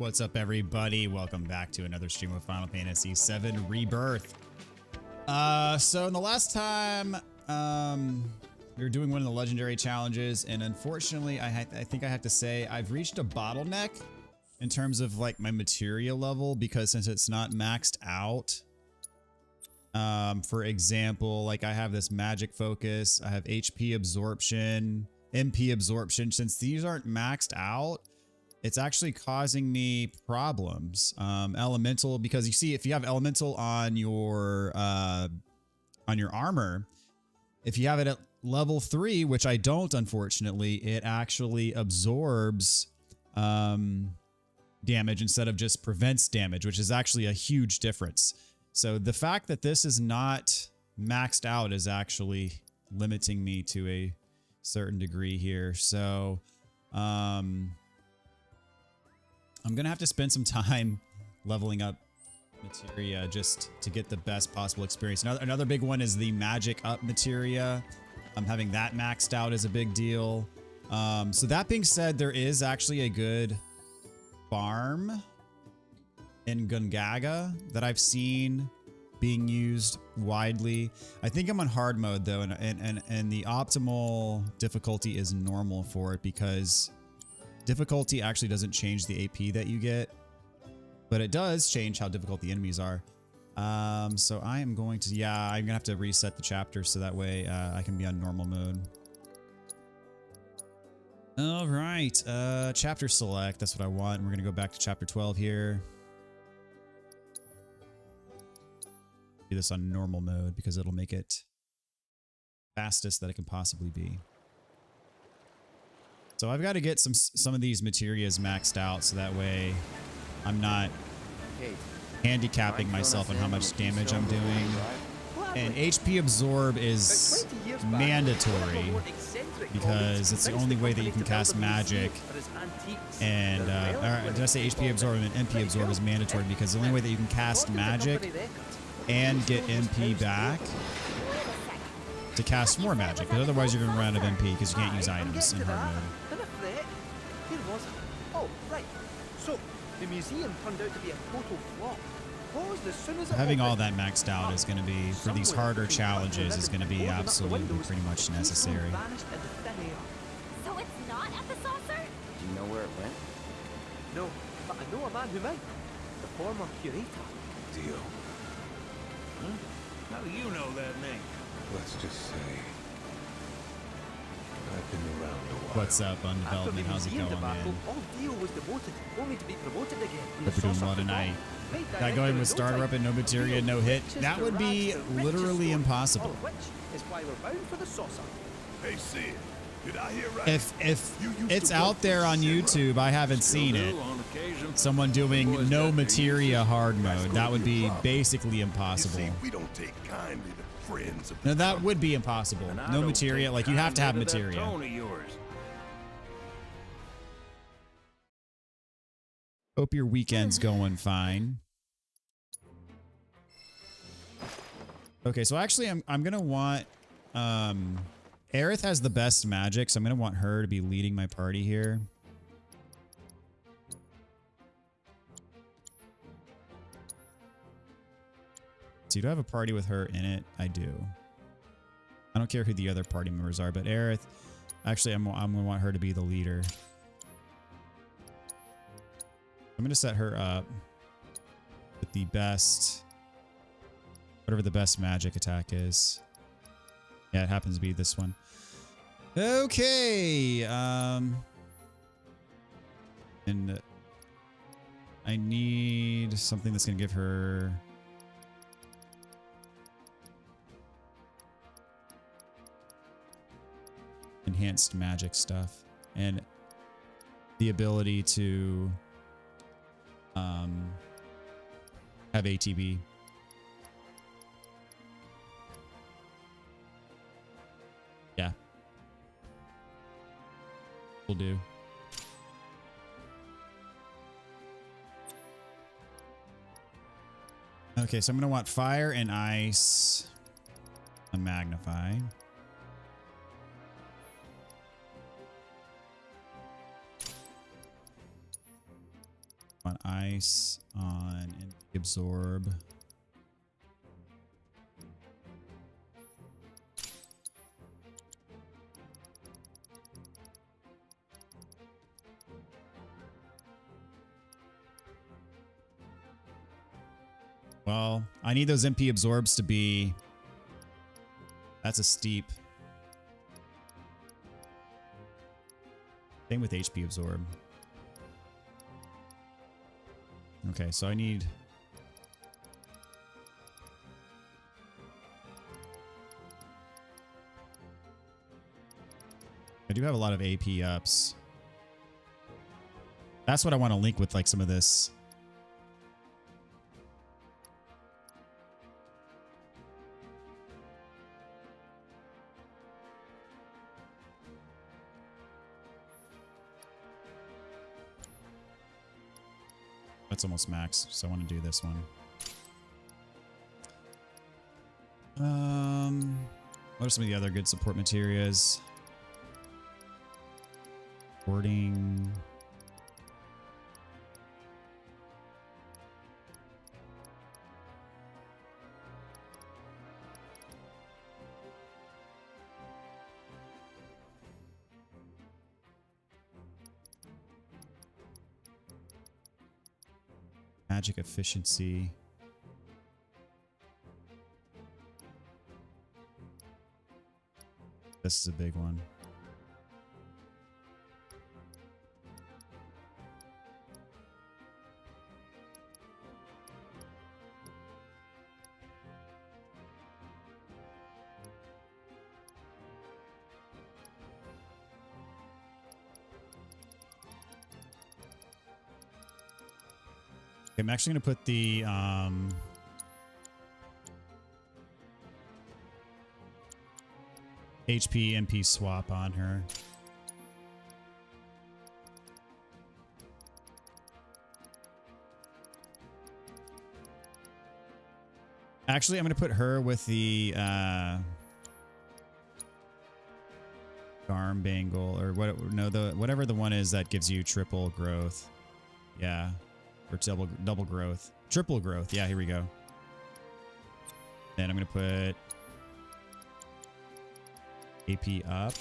What's up, everybody? Welcome back to another stream of Final Fantasy VII Rebirth. So in the last time, we were doing one of the legendary challenges, and unfortunately, I think I have to say I've reached a bottleneck in terms of like my materia level, because since it's not maxed out. For example, like I have this magic focus, I have HP absorption, MP absorption. Since these aren't maxed out, it's actually causing me problems. Elemental, because you see, if you have elemental on your armor, if you have it at level 3, which I don't, unfortunately, it actually absorbs damage instead of just prevents damage, which is actually a huge difference. So the fact that this is not maxed out is actually limiting me to a certain degree here. So I'm going to have to spend some time leveling up materia just to get the best possible experience. Another big one is the magic up materia. Having that maxed out is a big deal. So that being said, there is actually a good farm in Gungaga that I've seen being used widely. I think I'm on hard mode though, and the optimal difficulty is normal for it, because difficulty actually doesn't change the AP that you get, but it does change how difficult the enemies are. So I am going to, I'm gonna have to reset the chapter so that way I can be on normal mode. All right, chapter select, that's what I want. We're gonna go back to chapter 12 here. Do this on normal mode because it'll make it fastest that it can possibly be. So I've got to get some of these materias maxed out so that way I'm not handicapping myself on how much damage I'm doing. And HP absorb is mandatory because it's the only way that you can cast magic. And did I say HP absorb and MP absorb is mandatory because the only way that you can cast magic and get MP back to cast more magic, because otherwise you're going to run out of MP because you can't use items in hard mode. Oh, right. So the museum turned out to be a total flop. Having all that maxed out is going to be, for these harder challenges, is going to be absolutely pretty much necessary. So it's not at the saucer? Do you know where it went? No, but I know a man who might. The former curator. Deal. Huh? How do you know that name? Let's just say I've been around a while. What's up, Undevelopment? How's it going, man? All Dio was demoted, only to be promoted again. Hope you're doing well tonight. That going with starter up and no materia, no hit, that would be literally impossible. Which is why we're bound for the saucer. Hey, Sid, did I hear right? If it's out there on YouTube, I haven't seen it. Someone doing no materia hard mode, that would be basically impossible. You see, we don't take kindly to friends of No, that would be impossible. No materia, like you have to have materia. Hope your weekend's going fine. Okay, so actually I'm gonna want Aerith has the best magic, so I'm gonna want her to be leading my party here. So do I have a party with her in it? I do. I don't care who the other party members are, but Aerith, actually I'm gonna want her to be the leader. I'm gonna set her up with the best, whatever the best magic attack is. Yeah, it happens to be this one. Okay, and I need something that's gonna give her enhanced magic stuff and the ability to have ATB. Yeah. Will do. Okay, so I'm going to want fire and ice and magnify. on ice, on absorb. Well, I need those MP absorbs to be... That's a steep. Same with HP absorb. Okay, so I need... I do have a lot of AP ups. That's what I want to link with, like, some of this. That's almost max, so I want to do this one. What are some of the other good support materials? Boarding. Magic efficiency. This is a big one. I'm actually going to put the HP MP swap on her. Actually, I'm going to put her with the arm bangle or what? No, the whatever the one is that gives you triple growth. Yeah. Or double growth. Triple growth. Yeah, here we go. Then I'm going to put AP up.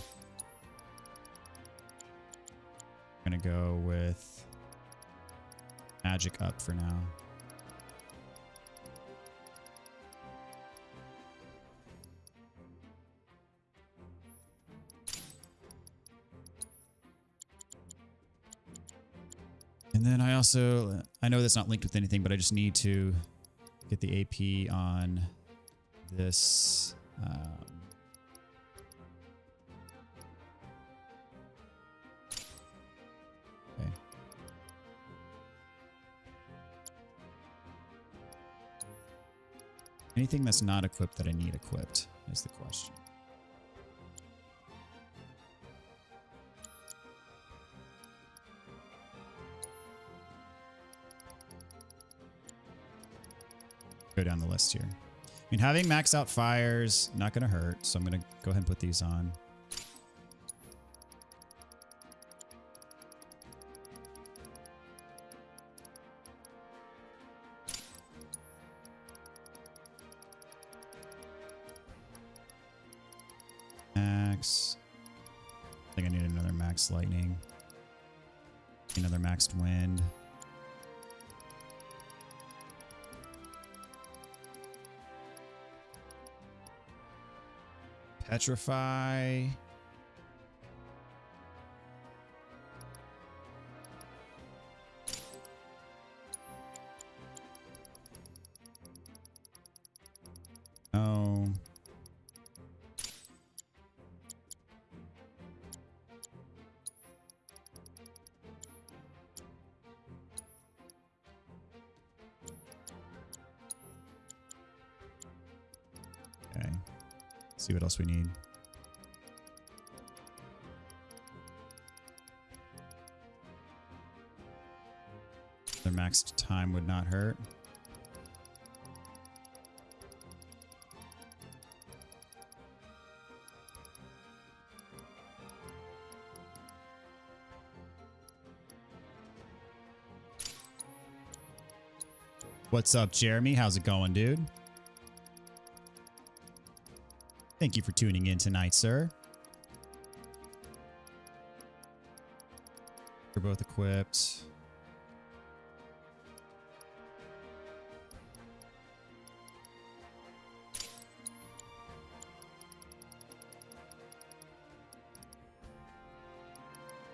I'm going to go with magic up for now. And then I know that's not linked with anything, but I just need to get the AP on this. Okay. Anything that's not equipped that I need equipped is the question. Go down the list here. I mean, having maxed out fires, not going to hurt, so I'm going to go ahead and put these on. Max. I think I need another max lightning. Another maxed wind. Petrify. Oh. Okay. See what else we need. Their maxed time would not hurt. What's up, Jeremy? How's it going, dude? Thank you for tuning in tonight, sir. We're both equipped.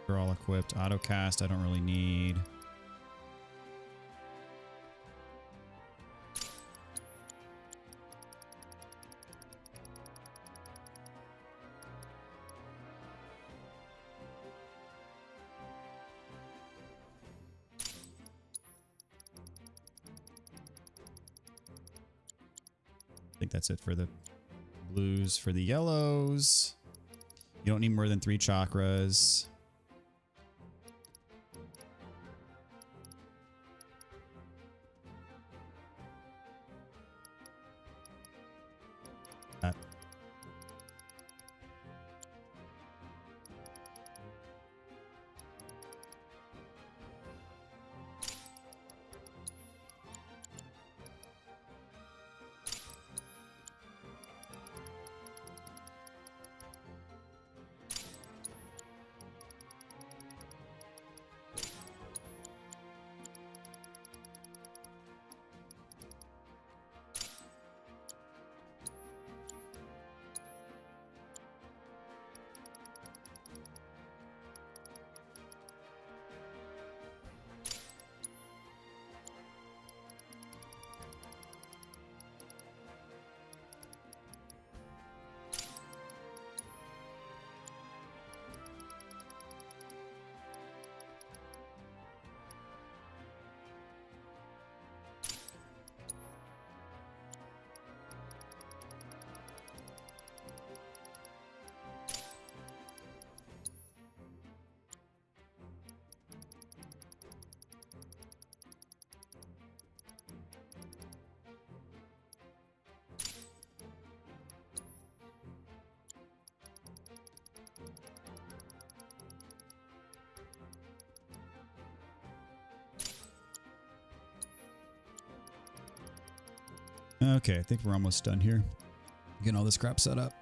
We're all equipped. Autocast, I don't really need. I think that's it for the blues. For the yellows, you don't need more than 3 chakras. That. Okay, I think we're almost done here. Getting all this crap set up.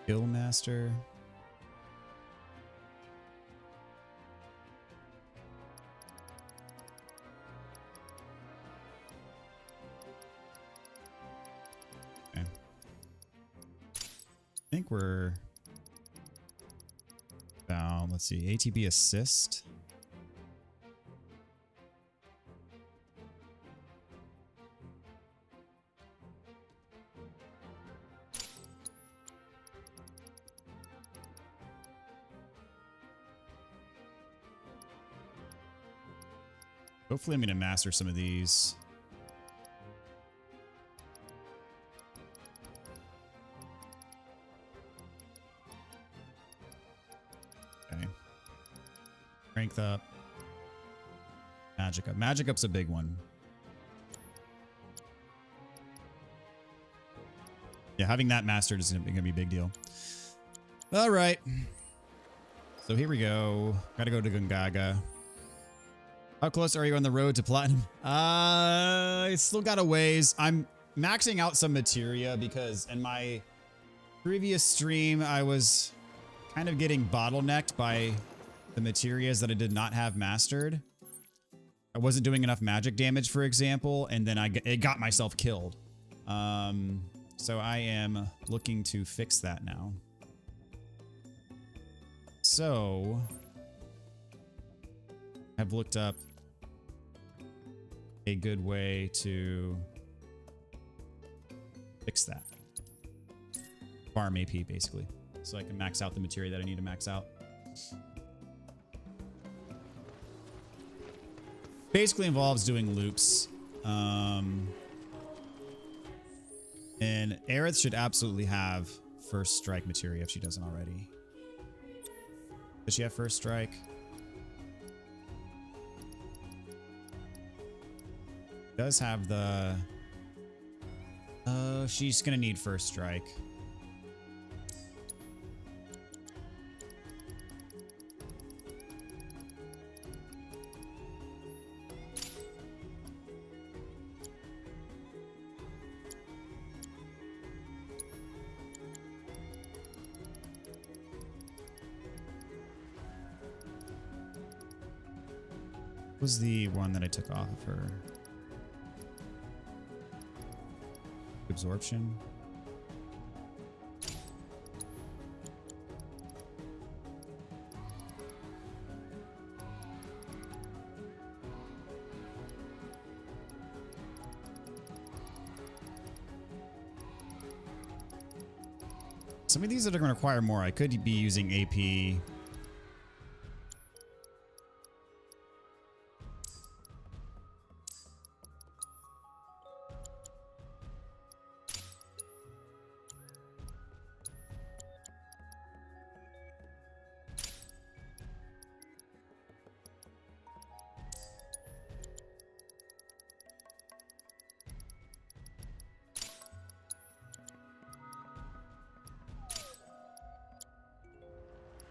Skill master. Okay. I think we're about, let's see, ATB assist. Hopefully I'm going to master some of these. Okay. Strength up. Magic up. Magic up's a big one. Yeah, having that mastered is going to be a big deal. All right. So here we go. Got to go to Gungaga. How close are you on the road to platinum? I still got a ways. I'm maxing out some materia because in my previous stream, I was kind of getting bottlenecked by the materias that I did not have mastered. I wasn't doing enough magic damage, for example, and then it got myself killed. So I am looking to fix that now. So I've looked up a good way to fix that. Farm AP, basically. So I can max out the materia that I need to max out. Basically involves doing loops. And Aerith should absolutely have first strike materia if she doesn't already. Does she have first strike? Does have the... Oh, she's gonna need first strike. What was the one that I took off of her? Absorption. Some of these that are going to require more, I could be using AP.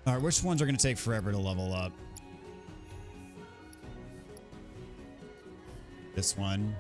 All right, which ones are going to take forever to level up? This one.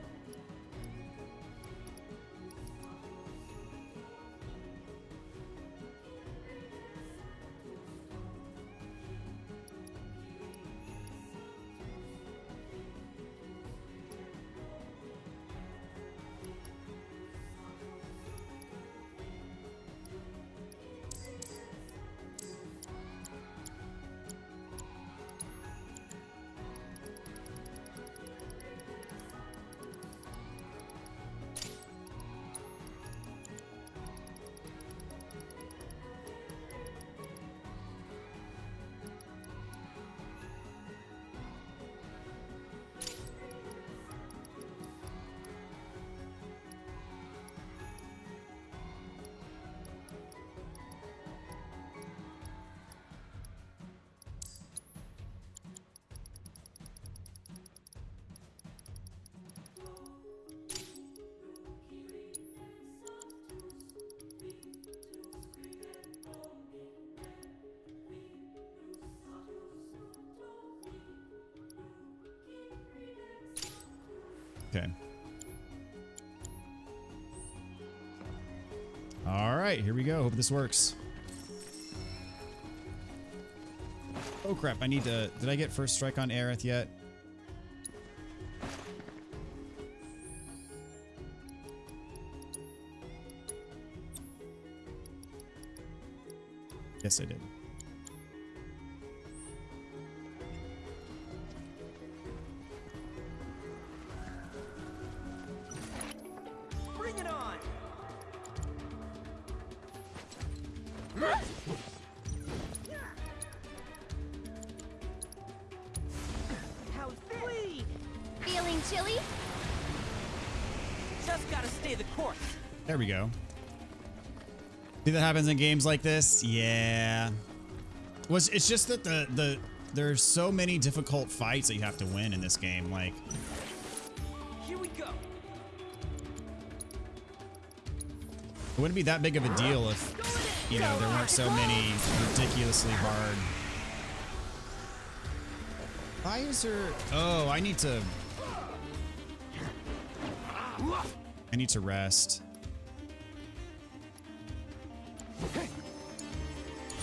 Okay. All right, here we go. Hope this works. Oh crap, I need to... Did I get first strike on Aerith yet? Yes, I did. Bring it on! How's this? Feeling chilly? Just gotta stay the course. There we go. See that happens in games like this? Yeah. Well, it's just that there's so many difficult fights that you have to win in this game. Like, Here we go. it wouldn't be that big of a deal if, you know, there weren't so many ridiculously hard. Why is there... Oh, I need to rest.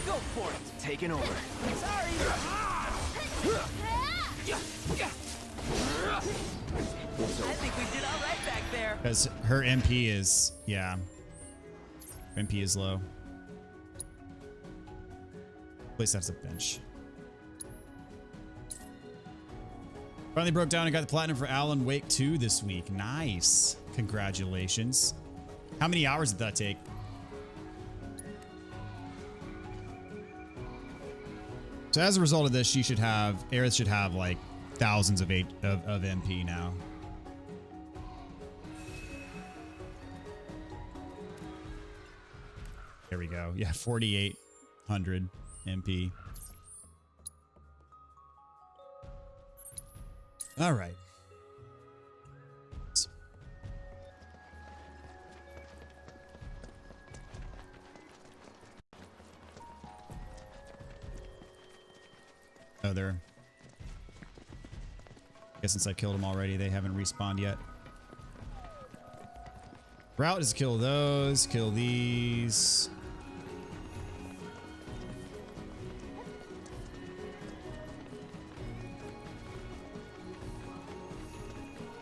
Go for it. Taking over. Sorry. I think we did all right back there. Because her MP is... Yeah. Her MP is low. At least that's a bench. Finally broke down and got the platinum for Alan Wake 2 this week. Nice. Congratulations. How many hours did that take? So as a result of this, Aerith should have like thousands of MP now. There we go. Yeah, 4,800 MP. All right. Oh, they're... I guess since I killed them already, they haven't respawned yet. Route is kill those, kill these.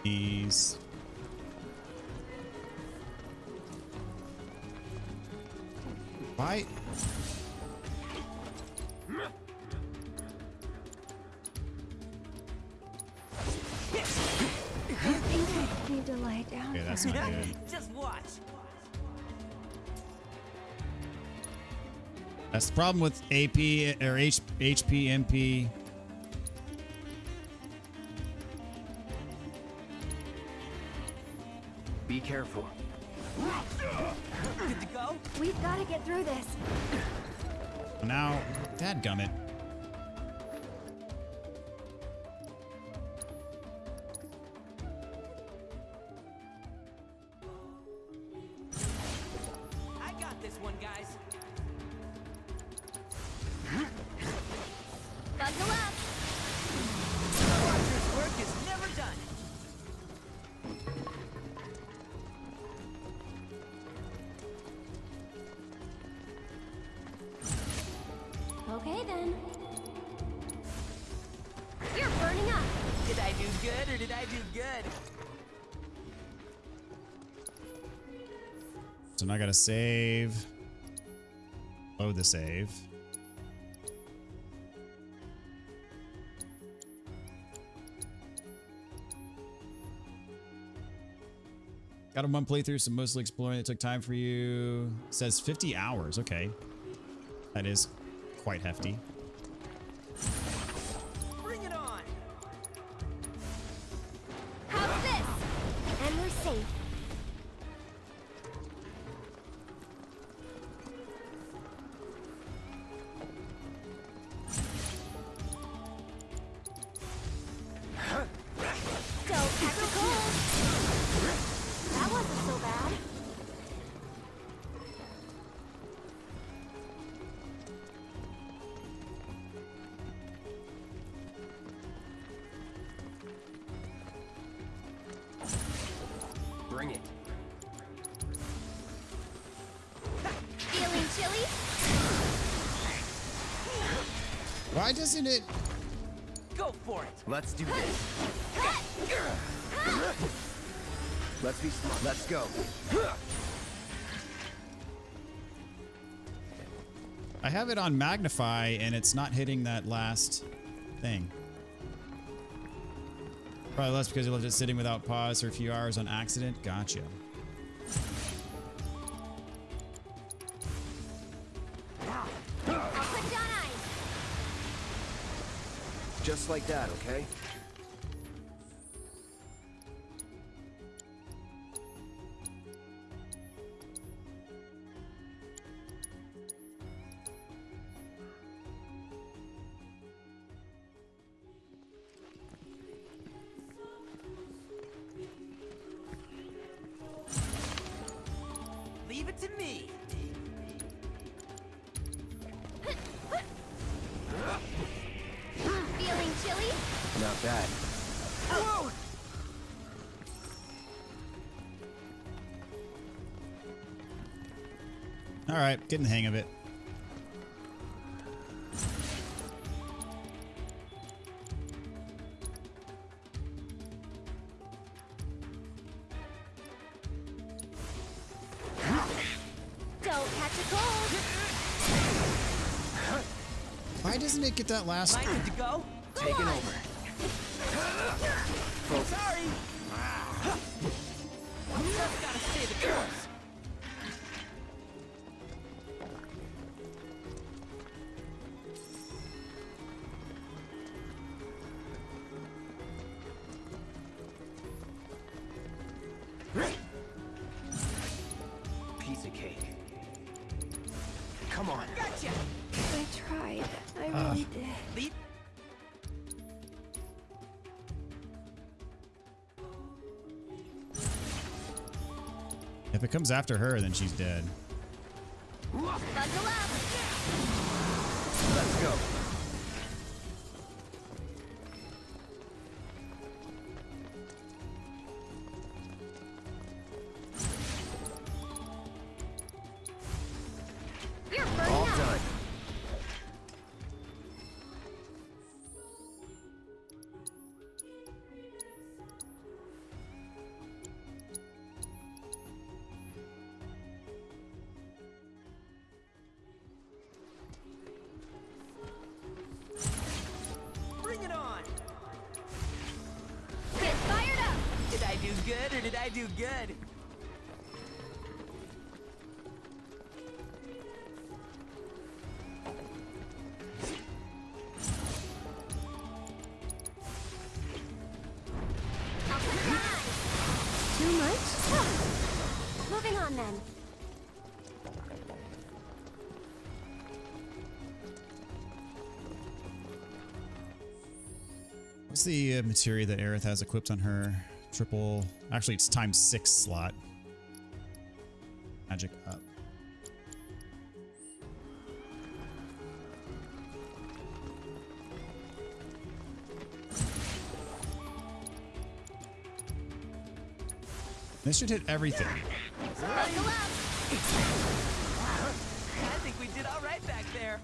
These. Why? I need to lie down. Okay, that's not good. Just watch. That's the problem with AP or HP MP. Be careful. Good to go? We've got to get through this. Now, dadgummit. I got this one, guys. Buckle up. Roger's work is never done. Okay then. You're burning up. Did I do good or did I do good? So now I gotta save. Load the save. Got a one playthrough, so mostly exploring. It took time for you. It says 50 hours. Okay. That is quite hefty. Bring it on. How's this? And we're safe. Don't catch a cold. That wasn't so bad. Bring it. Feeling chilly? Why doesn't it? Go for it. Let's do this. Let's be smart. Let's go. I have it on magnify and it's not hitting that last thing. Probably less because you left it sitting without pause for a few hours on accident. Gotcha. I'll put down ice. Just like that, okay? Leave it to me. Feeling chilly? Not bad. Whoa! All right, getting the hang of it. Don't catch a cold. Why doesn't it get that last? Am I good to go? Taking over. folks. Sorry. Just gotta stay the course. Piece of cake. Come on. Gotcha. I tried. I really did. Lead. If it comes after her, then she's dead. Buckle up. Let's go. You're burning All out. done. Bring it on. Get fired up. Did I do good or did I do good? I'll put your eyes. Too much? Moving on then. What's the materia that Aerith has equipped on her? Triple. Actually, it's ×6 slot. Magic up. This should hit everything. Buckle up. I think we did all right back there.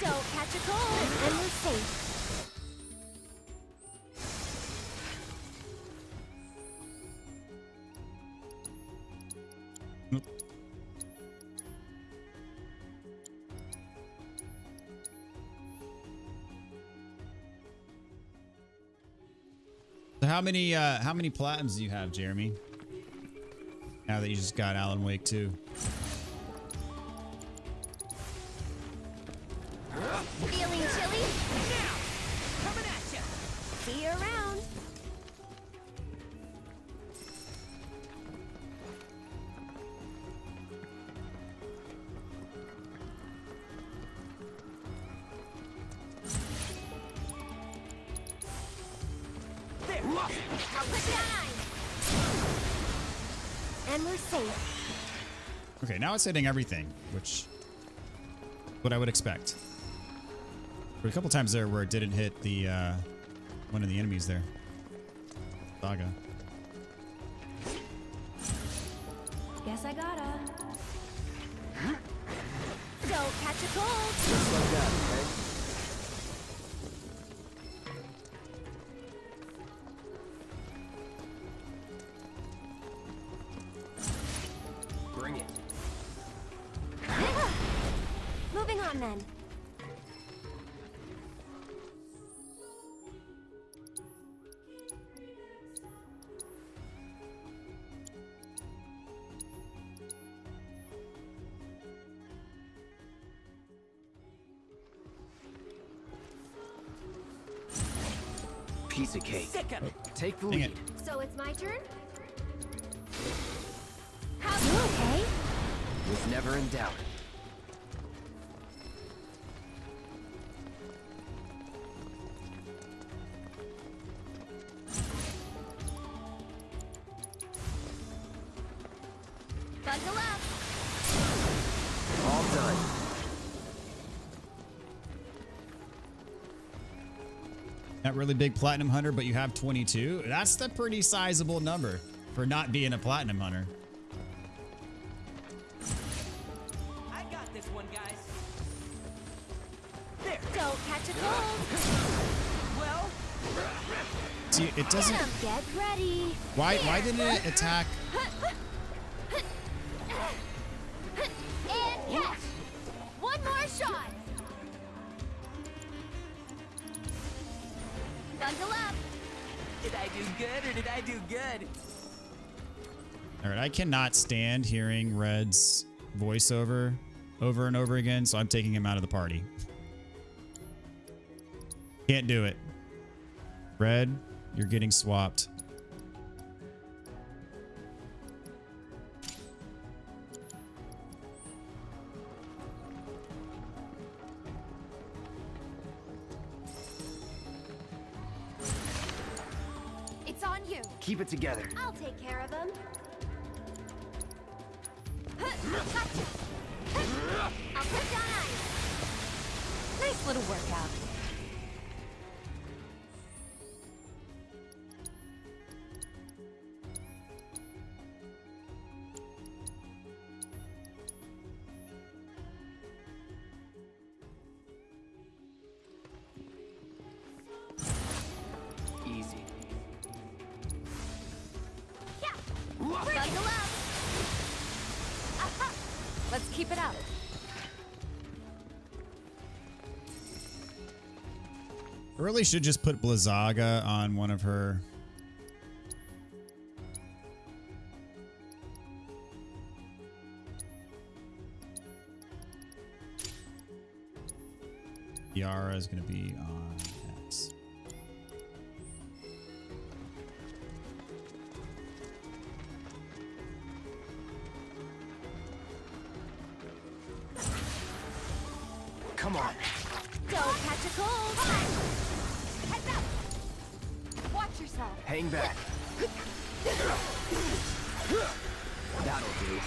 Don't catch a cold. And we're safe. Nope. So how many platinums do you have, Jeremy? Now that you just got Alan Wake 2. Feeling chilly? Now, coming at ya. See you around. There. I'll put you on. And we're safe. Okay, now it's hitting everything, which what I would expect. There were a couple times there where it didn't hit the one of the enemies there. Saga. Guess I gotta. Don't catch a cold. Just like that, okay? Bring it. Moving on then. Piece of cake. Sick of it. Take the Dang lead. it. So it's my turn? How's you okay? Was never in doubt. Buckle up. All done. Not really big platinum hunter, but you have 22. That's the pretty sizable number for not being a platinum hunter. I got this one, guys. There. Don't catch a cold. Well, See, it doesn't. Get ready. Why didn't it attack? And catch. One more shot. Bundle up. Did I do good or did I do good? All right, I cannot stand hearing Red's voiceover over and over again, so I'm taking him out of the party. Can't do it. Red, you're getting swapped. It's on you. Keep it together. I'll take care of him. Gotcha. I'll put down ice. Nice little workout. Easy. Yeah. Bundle up. Aha. Let's keep it up. I really should just put Blizzaga on one of her. Yara is going to be on X. Come on. Don't catch a cold. Heads up. Watch yourself. Hang back. That'll do.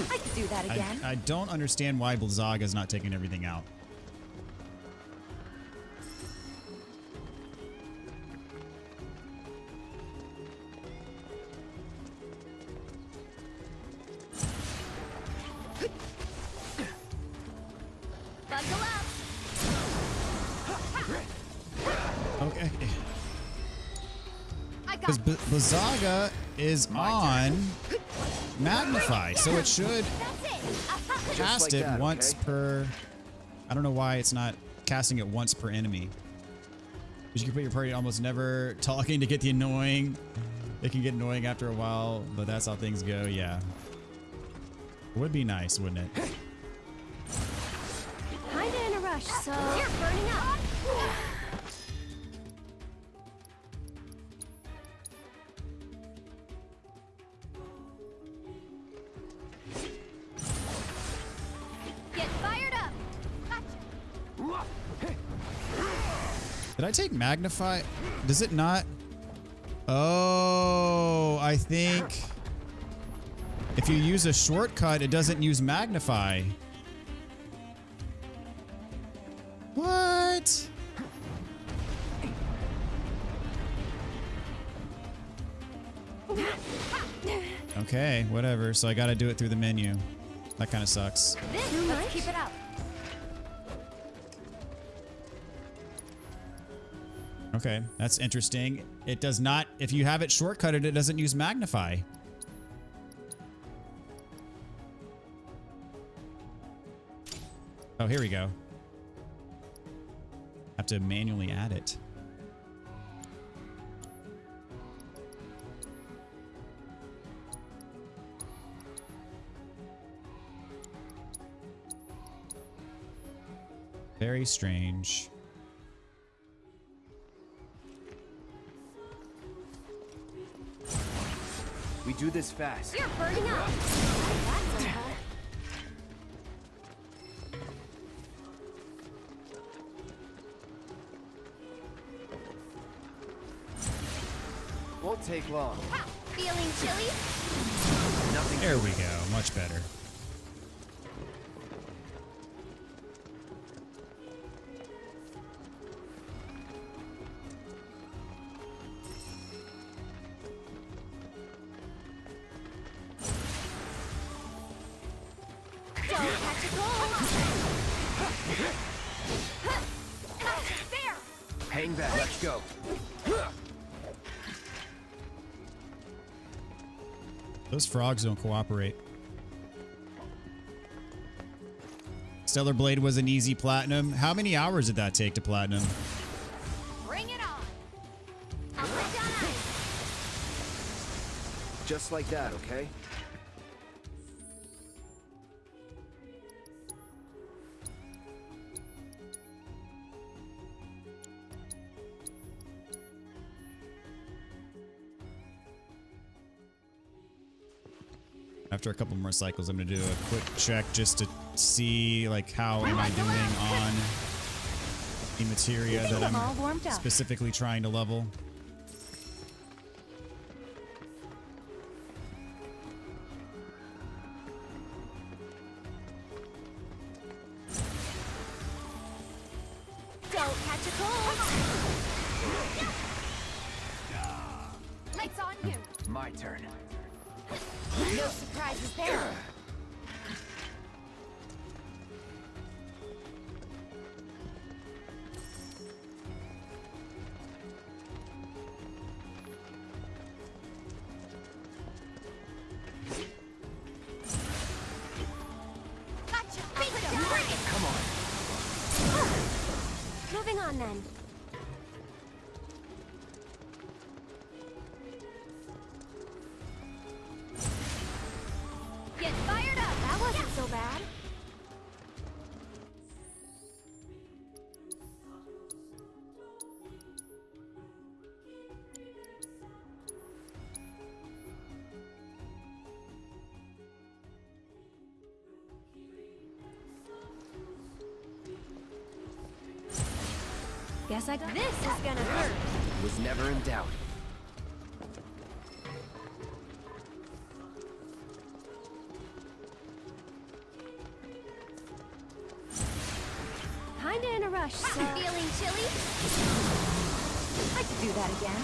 I could do that again. I don't understand why Blizzaga is not taking everything out. Bundle up. Okay. I Because got Blizzaga is on Magnify, so it should That's it. cast like it that, once okay? per. I don't know why it's not casting it once per enemy. Because you can put your party almost never talking to get the annoying. It can get annoying after a while, but that's how things go. Yeah, would be nice, wouldn't it? Kinda in a rush, so you're burning up. Get fired up. Gotcha. Did I take Magnify? Does it not? Oh, I think if you use a shortcut, it doesn't use Magnify. What? Okay, whatever. So I gotta do it through the menu. That kind of sucks. Let's keep it up. Okay, that's interesting. It does not, if you have it shortcutted, it doesn't use Magnify. Oh, here we go. Have to manually add it. Very strange. We do this fast. You're burning up. That's over. Won't take long. Ha! Feeling chilly? Nothing. There we go. Much better. Don't catch a cold. Hang back. Let's go. Those frogs don't cooperate. Stellar Blade was an easy platinum. How many hours did that take to platinum? Bring it on. I'll put down ice. Just like that, okay? After a couple more cycles, I'm gonna do a quick check just to see like how am I doing on the materia that them all I'm warmed up. specifically trying to level. Don't catch a cold. Lights on you. My turn. No surprises there. Gotcha. Bingo. Bring it. Come on. Moving on then. Get fired up. That wasn't so bad. Guess I got this. Is gonna hurt. Was never in doubt. Kinda in a rush, so... Feeling chilly? I could do that again.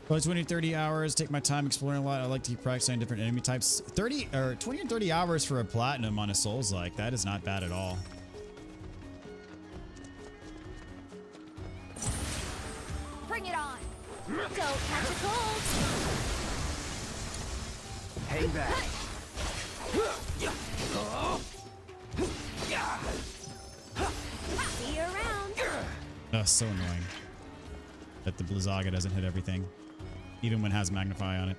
Well, 20 to 30 hours. Take my time exploring a lot. I like to keep practicing different enemy types. 20 or 30 hours for a platinum on a Souls-like. That is not bad at all. Bring it on. Don't catch a cold. Hang back. See you around. Oh, so annoying that the Blizzaga doesn't hit everything, even when it has Magnify on it.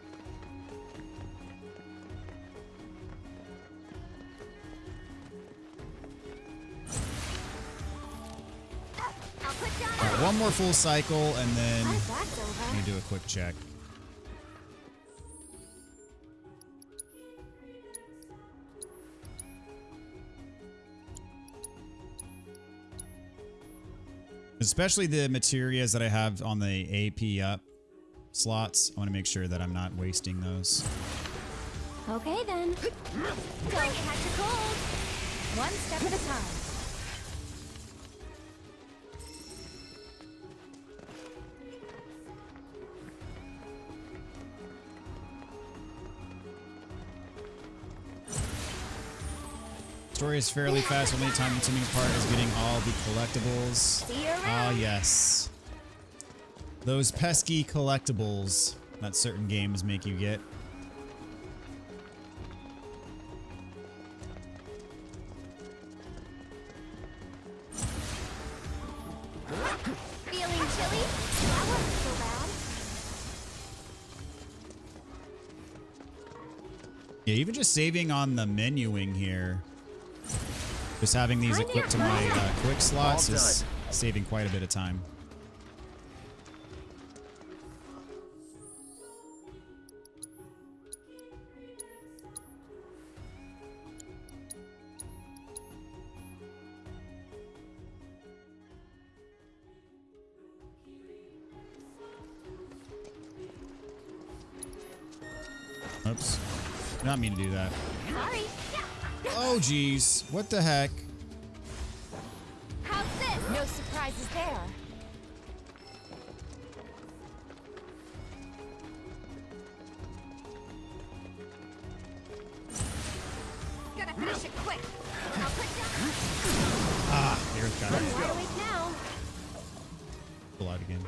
I'll put down All right, one more full cycle, and then That's over. I'm gonna do a quick check. Especially the materias that I have on the AP up slots. I want to make sure that I'm not wasting those. Okay then. Don't catch a cold. One step at a time. Story is fairly fast. Only time-consuming part is getting all the collectibles. See you Ah, around. yes. Those pesky collectibles that certain games make you get. Feeling chilly? That wasn't so bad. Yeah, even just saving on the menuing here. Just having these Kinda equipped to my your quick slots All is done. saving quite a bit of time. Oops. Not mean to do that. Sorry. Oh, geez. What the heck? How's this? No surprises there. Gotta finish it quick. I'll put down. Ah, here it I'm comes. wide awake now. Pull out again.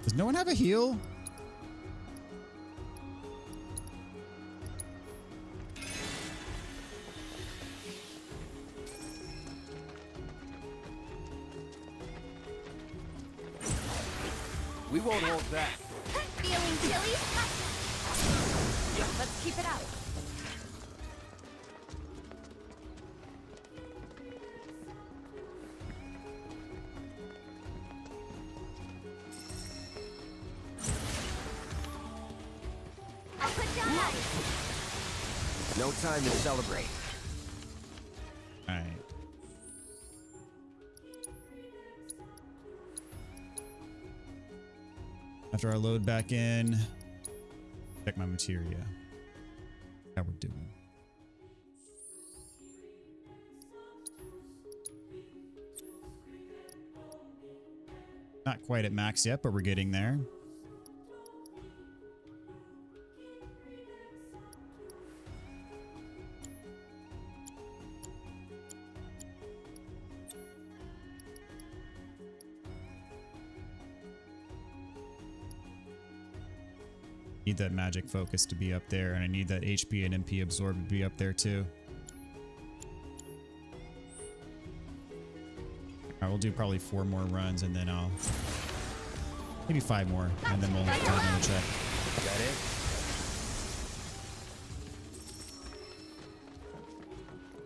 Does no one have a heal? We won't hold back. Feeling chilly? Let's keep it up. I'll put down ice. No time to celebrate. All right. After I load back in, check my materia. How we're doing. Not quite at max yet, but we're getting there. Need that magic focus to be up there, and I need that HP and MP absorb to be up there too. Alright, we'll do probably 4 more runs, and then I'll maybe 5 more, and then we'll have time to check. Got it?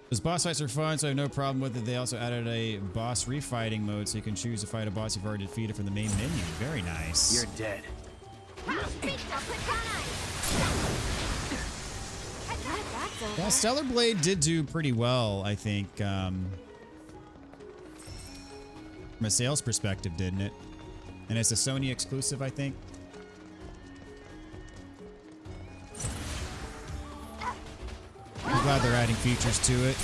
Those boss fights are fun, so I have no problem with it. They also added a boss refighting mode, so you can choose to fight a boss you've already defeated from the main menu. Very nice. You're dead. Yeah, Stellar Blade did do pretty well, I think, from a sales perspective, didn't it? And it's a Sony exclusive, I think. I'm glad they're adding features to it.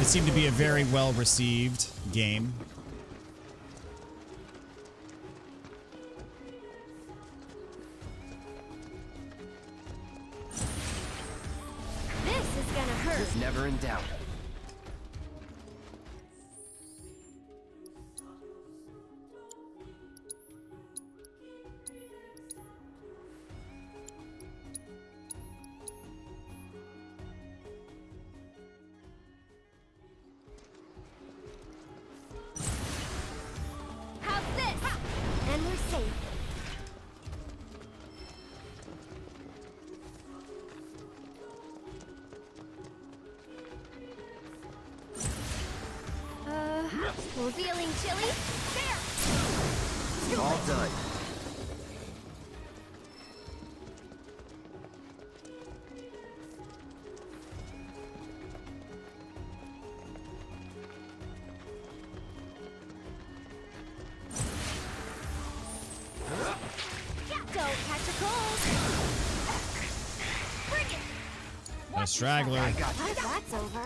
It seemed to be a very well-received game. Never in doubt. How's this? And we're safe. We're feeling chilly? There! All done. Don't catch a cold! Bring it! A straggler. I got you. That's over.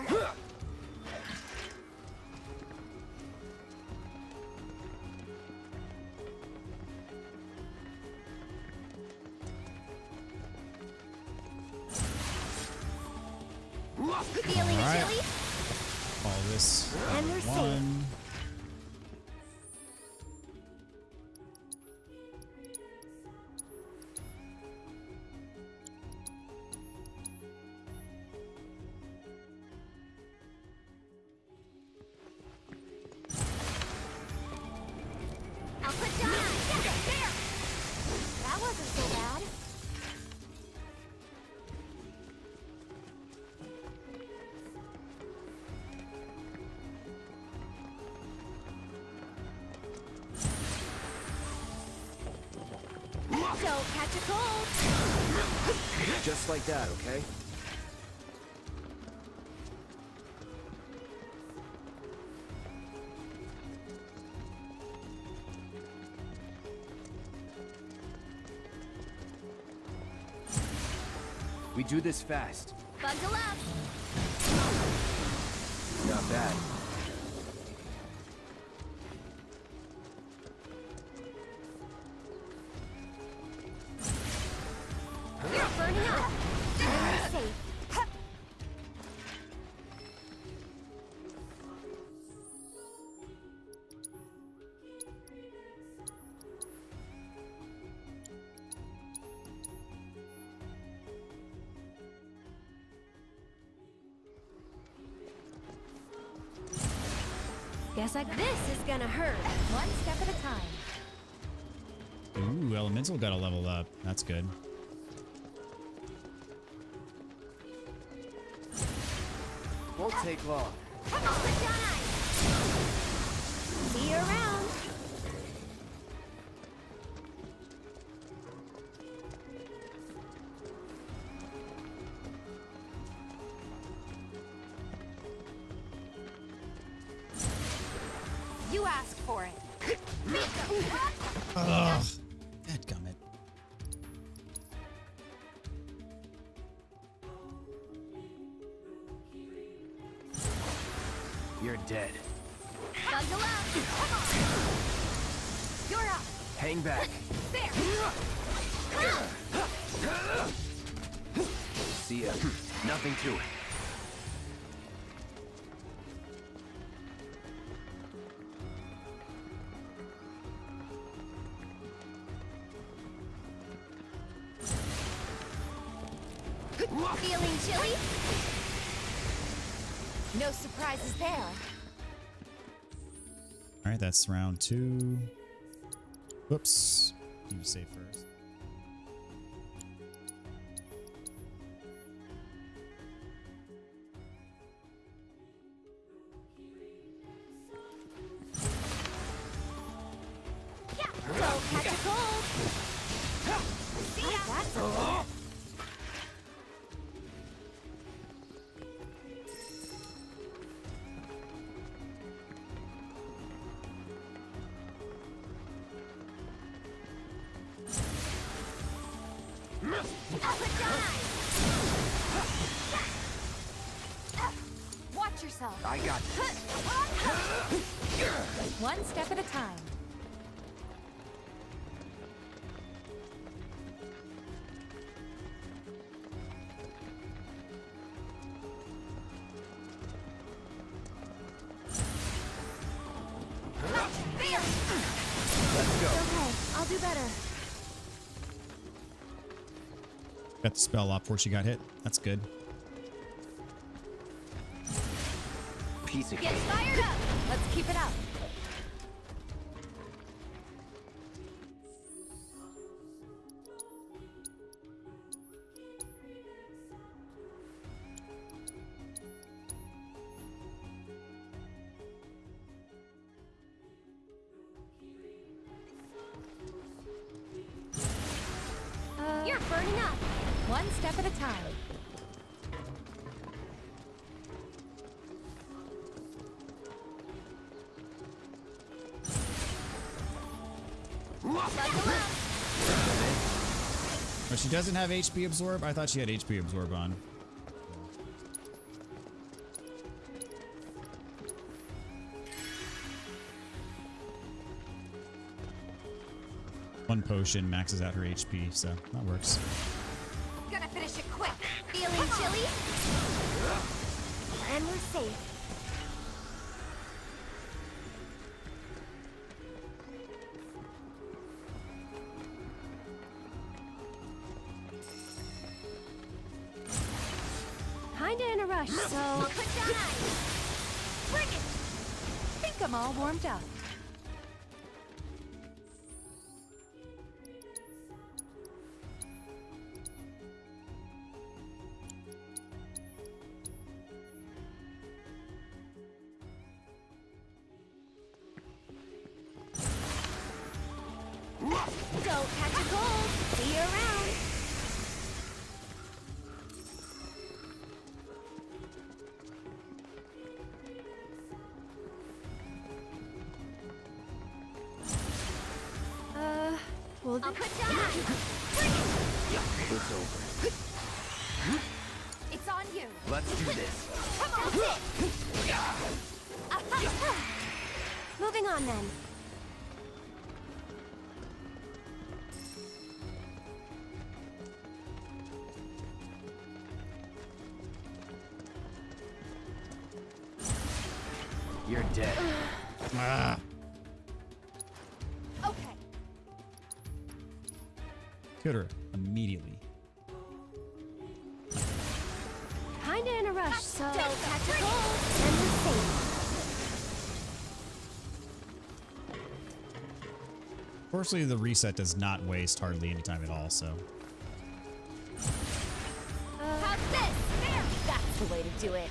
Feeling All right. chilly? All this And we're safe. one. I'll put down ice. There! That wasn't so bad. Don't catch a cold. Just like that, okay? We do this fast. Bundle up. Not bad. You're burning up. safe. Guess this is gonna hurt. One step at a time. Ooh, Elemental got a level up. That's good. Won't take long. Come on, put down ice. See you around. You asked for it. Ugh. Dadgummit. You're dead. Bundle up. Come on. You're up. Hang back. There. See ya. Nothing to it. Feeling chilly? No surprises there. All right, that's round 2. Whoops. You save first. Yeah. Don't catch a cold. See ya. That's a lot. Watch yourself. I got this. One step at a time. Let's go. Okay, I'll do better. Got the spell off before she got hit. That's good. Piece of Get cake. fired up. Let's keep it up. You're burning up. One step at a time. Buckle up. Oh, she doesn't have HP absorb? I thought she had HP absorb on. One potion maxes out her HP, so that works. Gonna finish it quick. Feeling chilly? And we're safe. Kinda in a rush, so I'll put down ice. Bring it! Think I'm all warmed up. Don't catch a cold. See you around. I'll put down ice. Bring it. It's over. It's on you. Let's do this. Come on. That's it. Moving on then. You're dead. Ah. Okay. Killed her immediately. Kinda in a rush, so don't catch a cold. And we're safe. Fortunately, the reset does not waste hardly any time at all, so. How's this? There! That's the way to do it.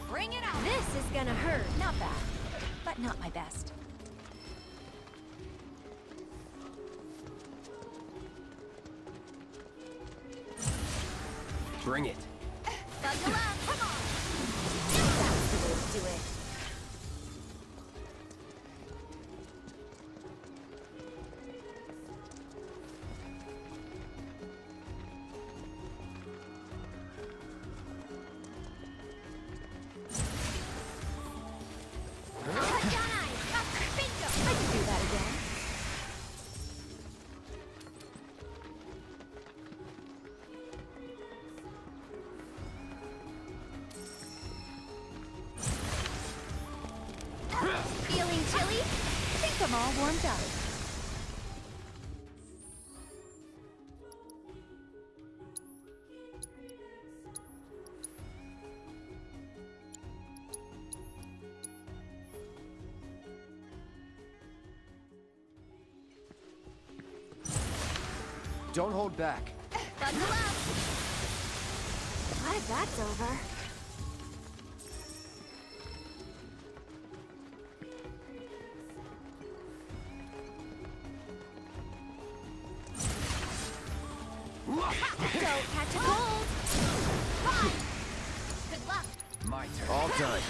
Bring it on! This is gonna hurt. Not bad, but not my best. Bring it. Buckle up! Come on! That's the way to do it. Cut down ice! Bingo! I can do that again. Feeling chilly? Think I'm all warmed up. Don't hold back. Buckle up! Glad that's over. Don't catch a cold. Fine. Good luck. My turn. All done.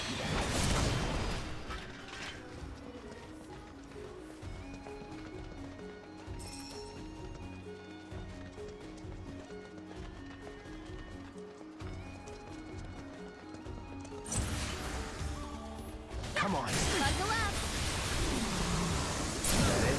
Come on. Buckle up. Is that it?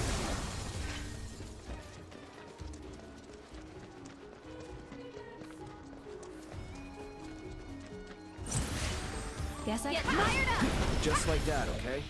Guess I get fired up. Just like that, okay?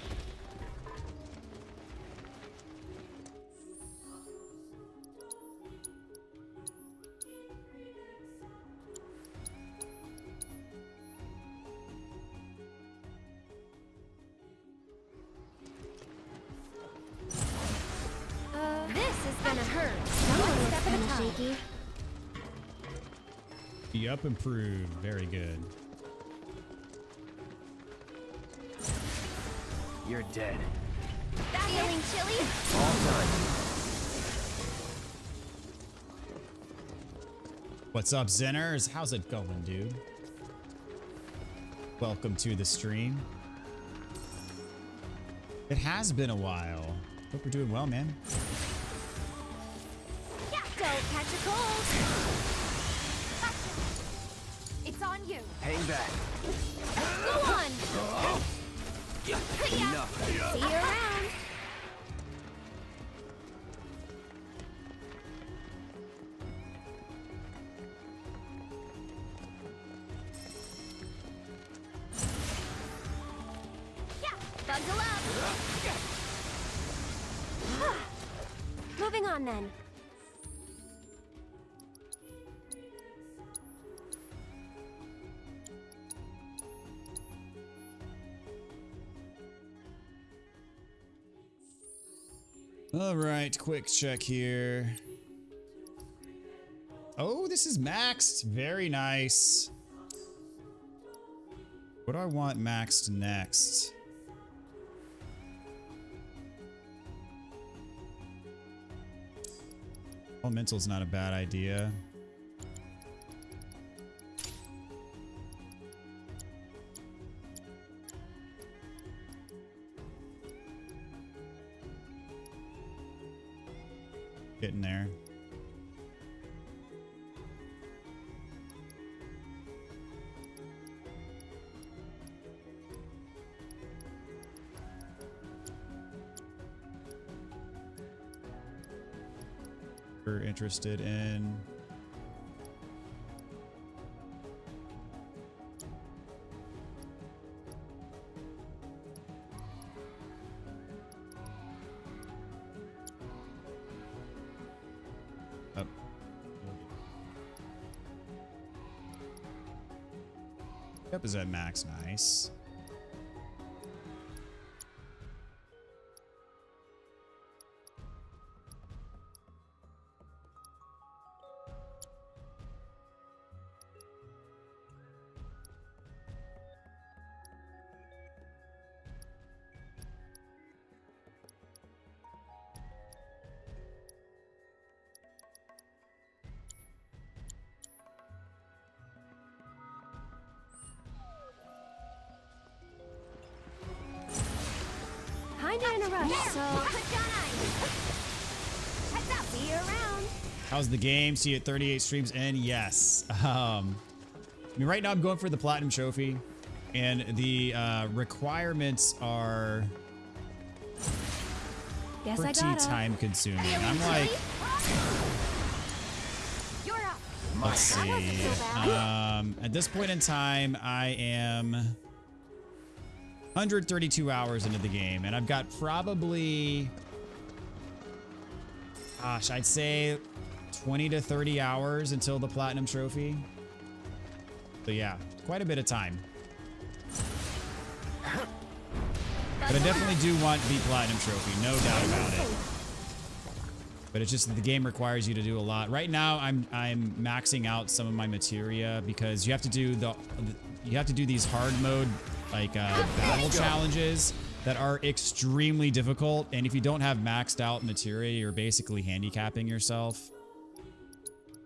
This is gonna hurt. One step at a time. Shaky. Be up improved. Very good. You're dead. Feeling chilly? All done. What's up, Zeners? How's it going, dude? Welcome to the stream. It has been a while. Hope you're doing well, man. Yeah. Don't catch a cold. It's on you. Hang back. Go on. Enough. See you around. Yeah, buckle up. Moving on then. All right, quick check here. Oh, this is maxed. Very nice. What do I want maxed next? Elemental's not a bad idea. Getting there. We're interested in. Oh. Yep, is at max. Nice. Kinda in a rush, so put down ice. Heads up, see you around. How's the game? See you at 38 streams in? Yes. I mean, right now I'm going for the platinum trophy, and the requirements are Guess I pretty gotta. time consuming. I'm like, You're up. let's see. That wasn't so bad. At this point in time, I am 132 hours into the game, and I've got probably, gosh, I'd say 20 to 30 hours until the platinum trophy. So yeah, quite a bit of time. But I definitely do want the platinum trophy, no doubt about it. But it's just that the game requires you to do a lot. Right now, I'm maxing out some of my materia because you have to do these hard mode like battle challenges that are extremely difficult, and if you don't have maxed out materia, you're basically handicapping yourself.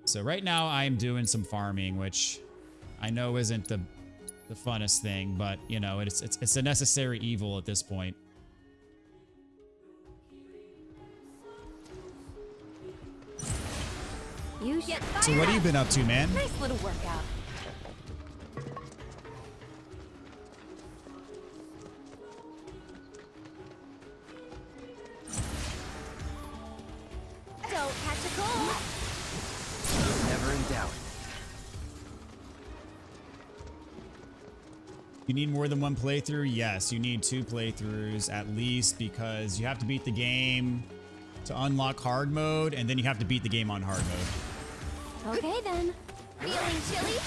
So right now I'm doing some farming, which I know isn't the funnest thing, but you know, it's a necessary evil at this point. You get fired. So what have you been up to, man? Nice little workout. Don't catch a cold. Never in doubt. You need more than one playthrough? Yes, you need 2 playthroughs at least, because you have to beat the game to unlock hard mode, and then you have to beat the game on hard mode. Okay then. Feeling chilly?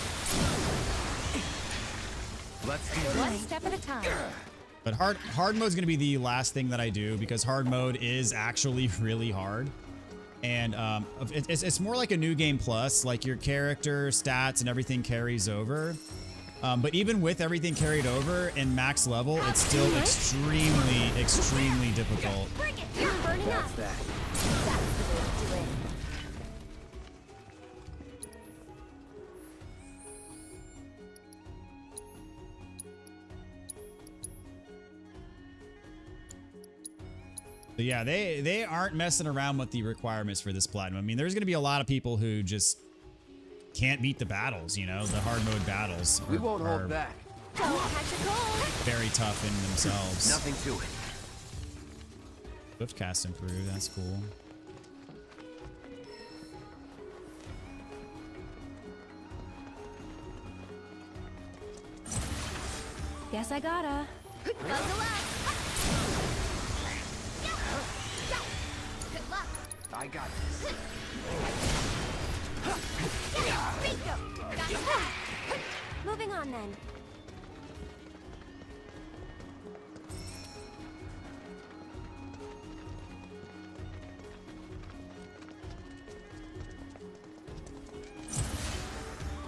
Let's do One step at a time. But hard mode is going to be the last thing that I do, because hard mode is actually really hard. And it's more like a new game plus, like your character stats and everything carries over. But even with everything carried over in max level, it's still extremely, extremely difficult. Bring it. You're burning up. that. That's the way to do it. But yeah, they aren't messing around with the requirements for this platinum. I mean, there's going to be a lot of people who just can't beat the battles, you know, the hard mode battles. We won't are hold back. Don't catch a cold. very tough in themselves. Nothing to it. Swift cast improved, that's cool. Guess I gotta. Buckle up. Good luck. I got this. Bingo. Got it. Moving on then.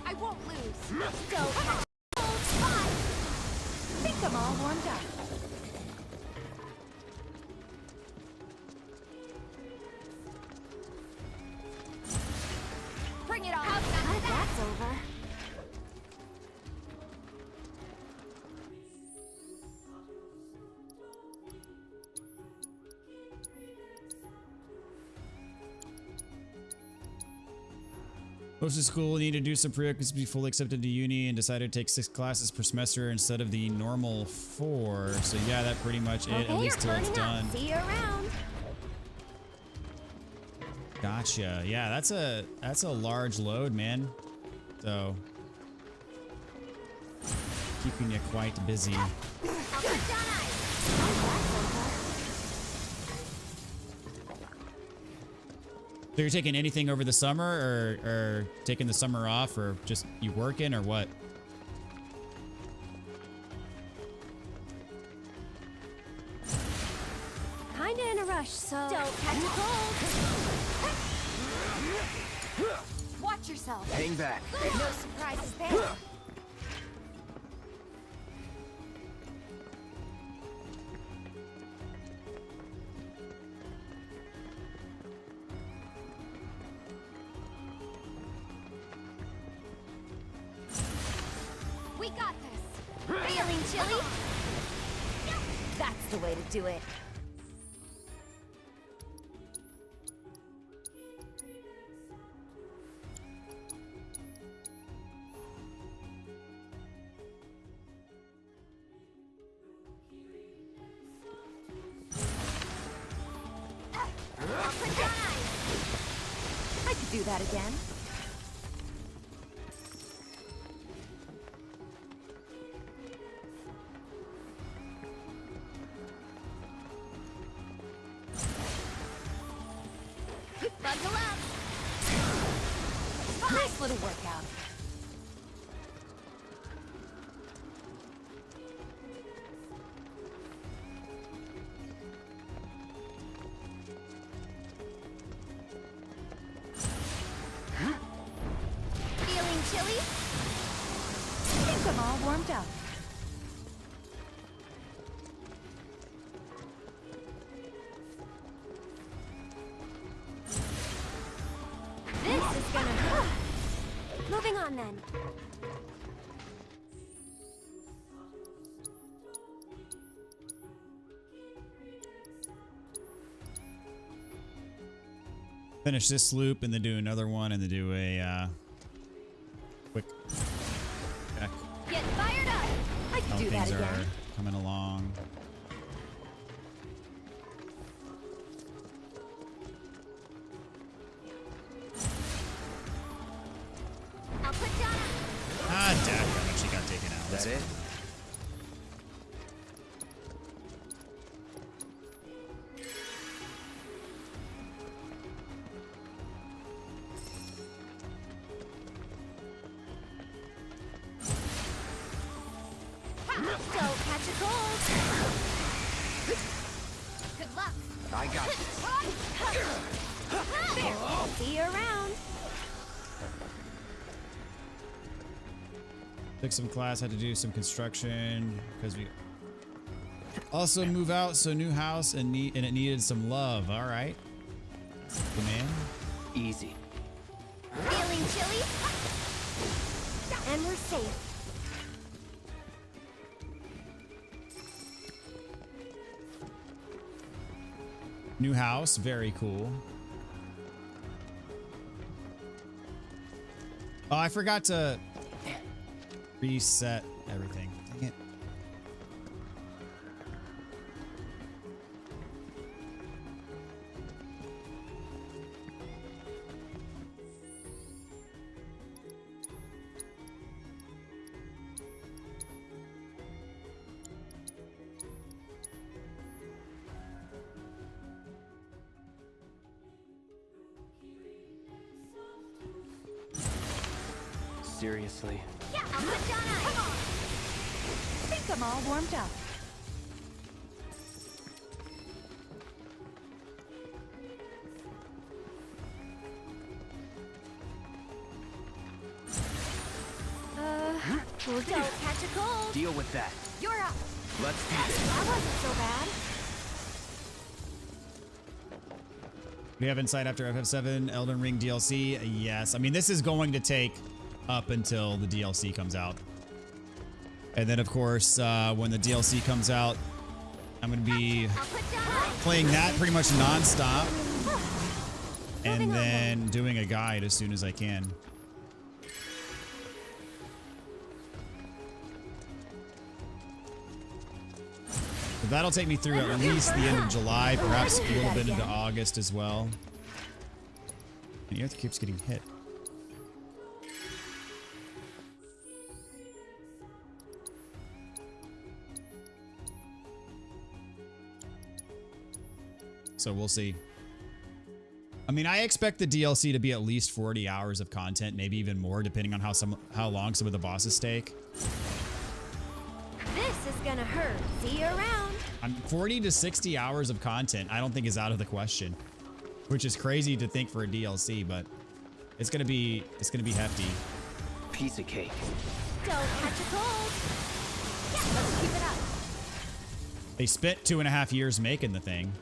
I won't lose. Don't catch a cold. Fine. Think I'm all warmed up. Bring it on. That's over. Most of school need to do some prerequisites to be fully accepted to uni, and decided to take 6 classes per semester instead of the normal 4. So yeah, that pretty much it, at least till it's done. See you around. Gotcha. Yeah, that's a large load, man. So keeping you quite busy. I'll put down ice. So you're taking anything over the summer, or taking the summer off, or just you working, or what? Kinda in a rush, so don't catch a cold. Watch yourself. Hang back. No surprises there. We got this. Feeling chilly? That's the way to do it. I'll put down ice. I could do that again. Bundle up. Nice little workout. Feeling chilly? Think I'm all warmed up. This is gonna hurt. Moving on then. Finish this loop and then do another one and then do a quick check. Get fired up. I How could do that things are again. coming along. I'll put down. Ah, dadgummit, she got taken out. Is that it? Don't catch a cold. Good luck. I got this. There. See you around. Took some class, had to do some construction because we also move out, so new house and it needed some love. All right, good man. Easy. Feeling chilly? And we're safe. New house, very cool. Oh, I forgot to reset everything. Dang it. Seriously. Yeah, I'll put down ice. Come on. Think I'm all warmed up. Don't catch a cold. Deal with that. You're up. Let's do this. That wasn't so bad. We have insight after FF7 Elden Ring DLC. Yes, I mean this is going to take up until the DLC comes out, and then of course when the DLC comes out, I'm going to be I'll put down ice. playing that pretty much non-stop, and Moving on then doing a guide as soon as I can. But that'll take me through at least the end of July, perhaps a little bit into August as well. The earth keeps getting hit. So we'll see. I mean, I expect the DLC to be at least 40 hours of content, maybe even more, depending on how long some of the bosses take. This is gonna hurt. See you around. 40 to 60 hours of content, I don't think is out of the question, which is crazy to think for a DLC, but it's gonna be hefty. Piece of cake. Don't catch a cold. Yeah, let's keep it up. They spent 2.5 years making the thing.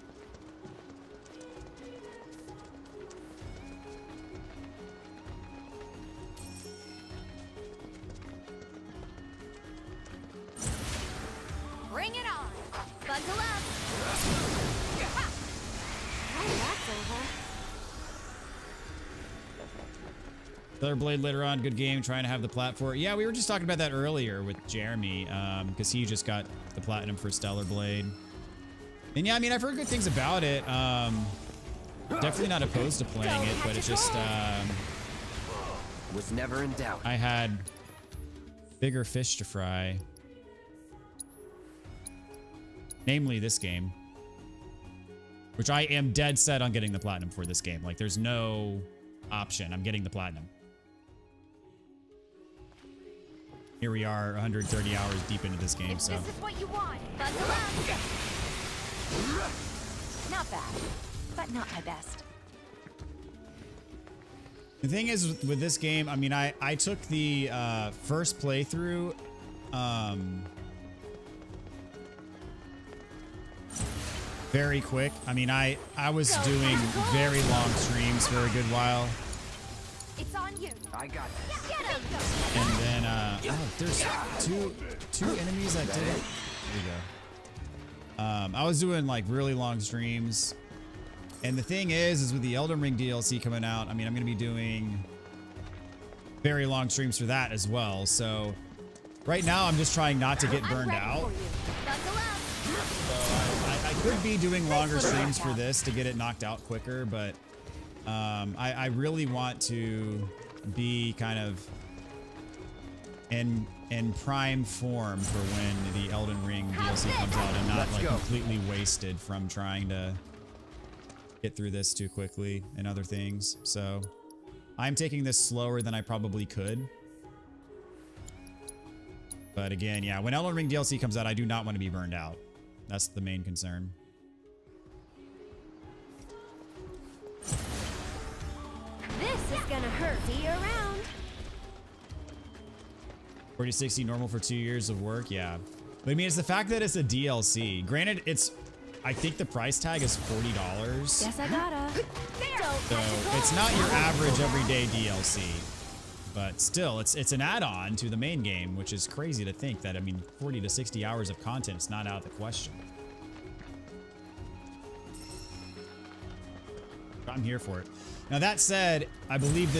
Bring it on. Buckle up. Ha! Oh, that's over. Stellar Blade later on, good game. Trying to have the plat for it. Yeah, we were just talking about that earlier with Jeremy, because he just got the platinum for Stellar Blade. And yeah, I mean, I've heard good things about it. Definitely not opposed to playing it, but it's just Was never in doubt. I had bigger fish to fry. Namely this game, which I am dead set on getting the platinum for this game. Like, there's no option. I'm getting the platinum. Here we are, 130 hours deep into this game, If so. this is what you want, buckle up. Not bad, but not my best. The thing is with this game, I mean, I took the first playthrough, very quick. I mean, I was doing very long streams for a good while. It's on you. I got this. Get him. And then, oh, there's two enemies that did it. There we go. I was doing like really long streams. And the thing is with the Elden Ring DLC coming out, I mean, I'm going to be doing very long streams for that as well. So right now I'm just trying not to get burned out. Buckle up. I could be doing longer streams for this to get it knocked out quicker, but I really want to be kind of in prime form for when the Elden Ring DLC comes out and not like completely wasted from trying to get through this too quickly and other things. So I'm taking this slower than I probably could. But again, yeah, when Elden Ring DLC comes out, I do not want to be burned out. That's the main concern. This is gonna hurt. See you around. 40-60 normal for 2 years of work, yeah. But I mean, it's the fact that it's a DLC. Granted, I think the price tag is $40. Guess I gotta. So it's not your average everyday DLC. But still, it's an add-on to the main game, which is crazy to think that, I mean, 40 to 60 hours of content is not out of the question. I'm here for it. Now that said, I believe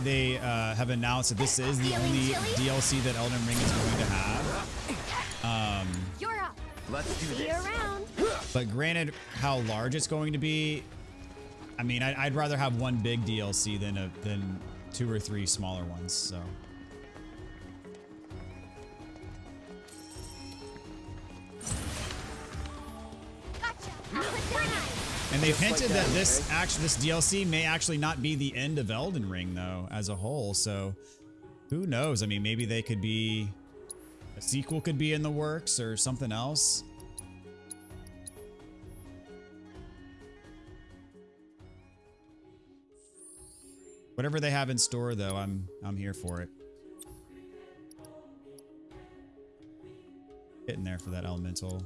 they have announced that this is the only DLC that Elden Ring is going to have. You're up. Let's do See you this. around. But granted, how large it's going to be, I mean, I'd rather have one big DLC than 2 or 3 smaller ones. So. Gotcha. I'll put down. And they've hinted that this DLC may actually not be the end of Elden Ring though, as a whole. So who knows? I mean, maybe they could be a sequel could be in the works or something else. Whatever they have in store though, I'm here for it. Getting there for that elemental.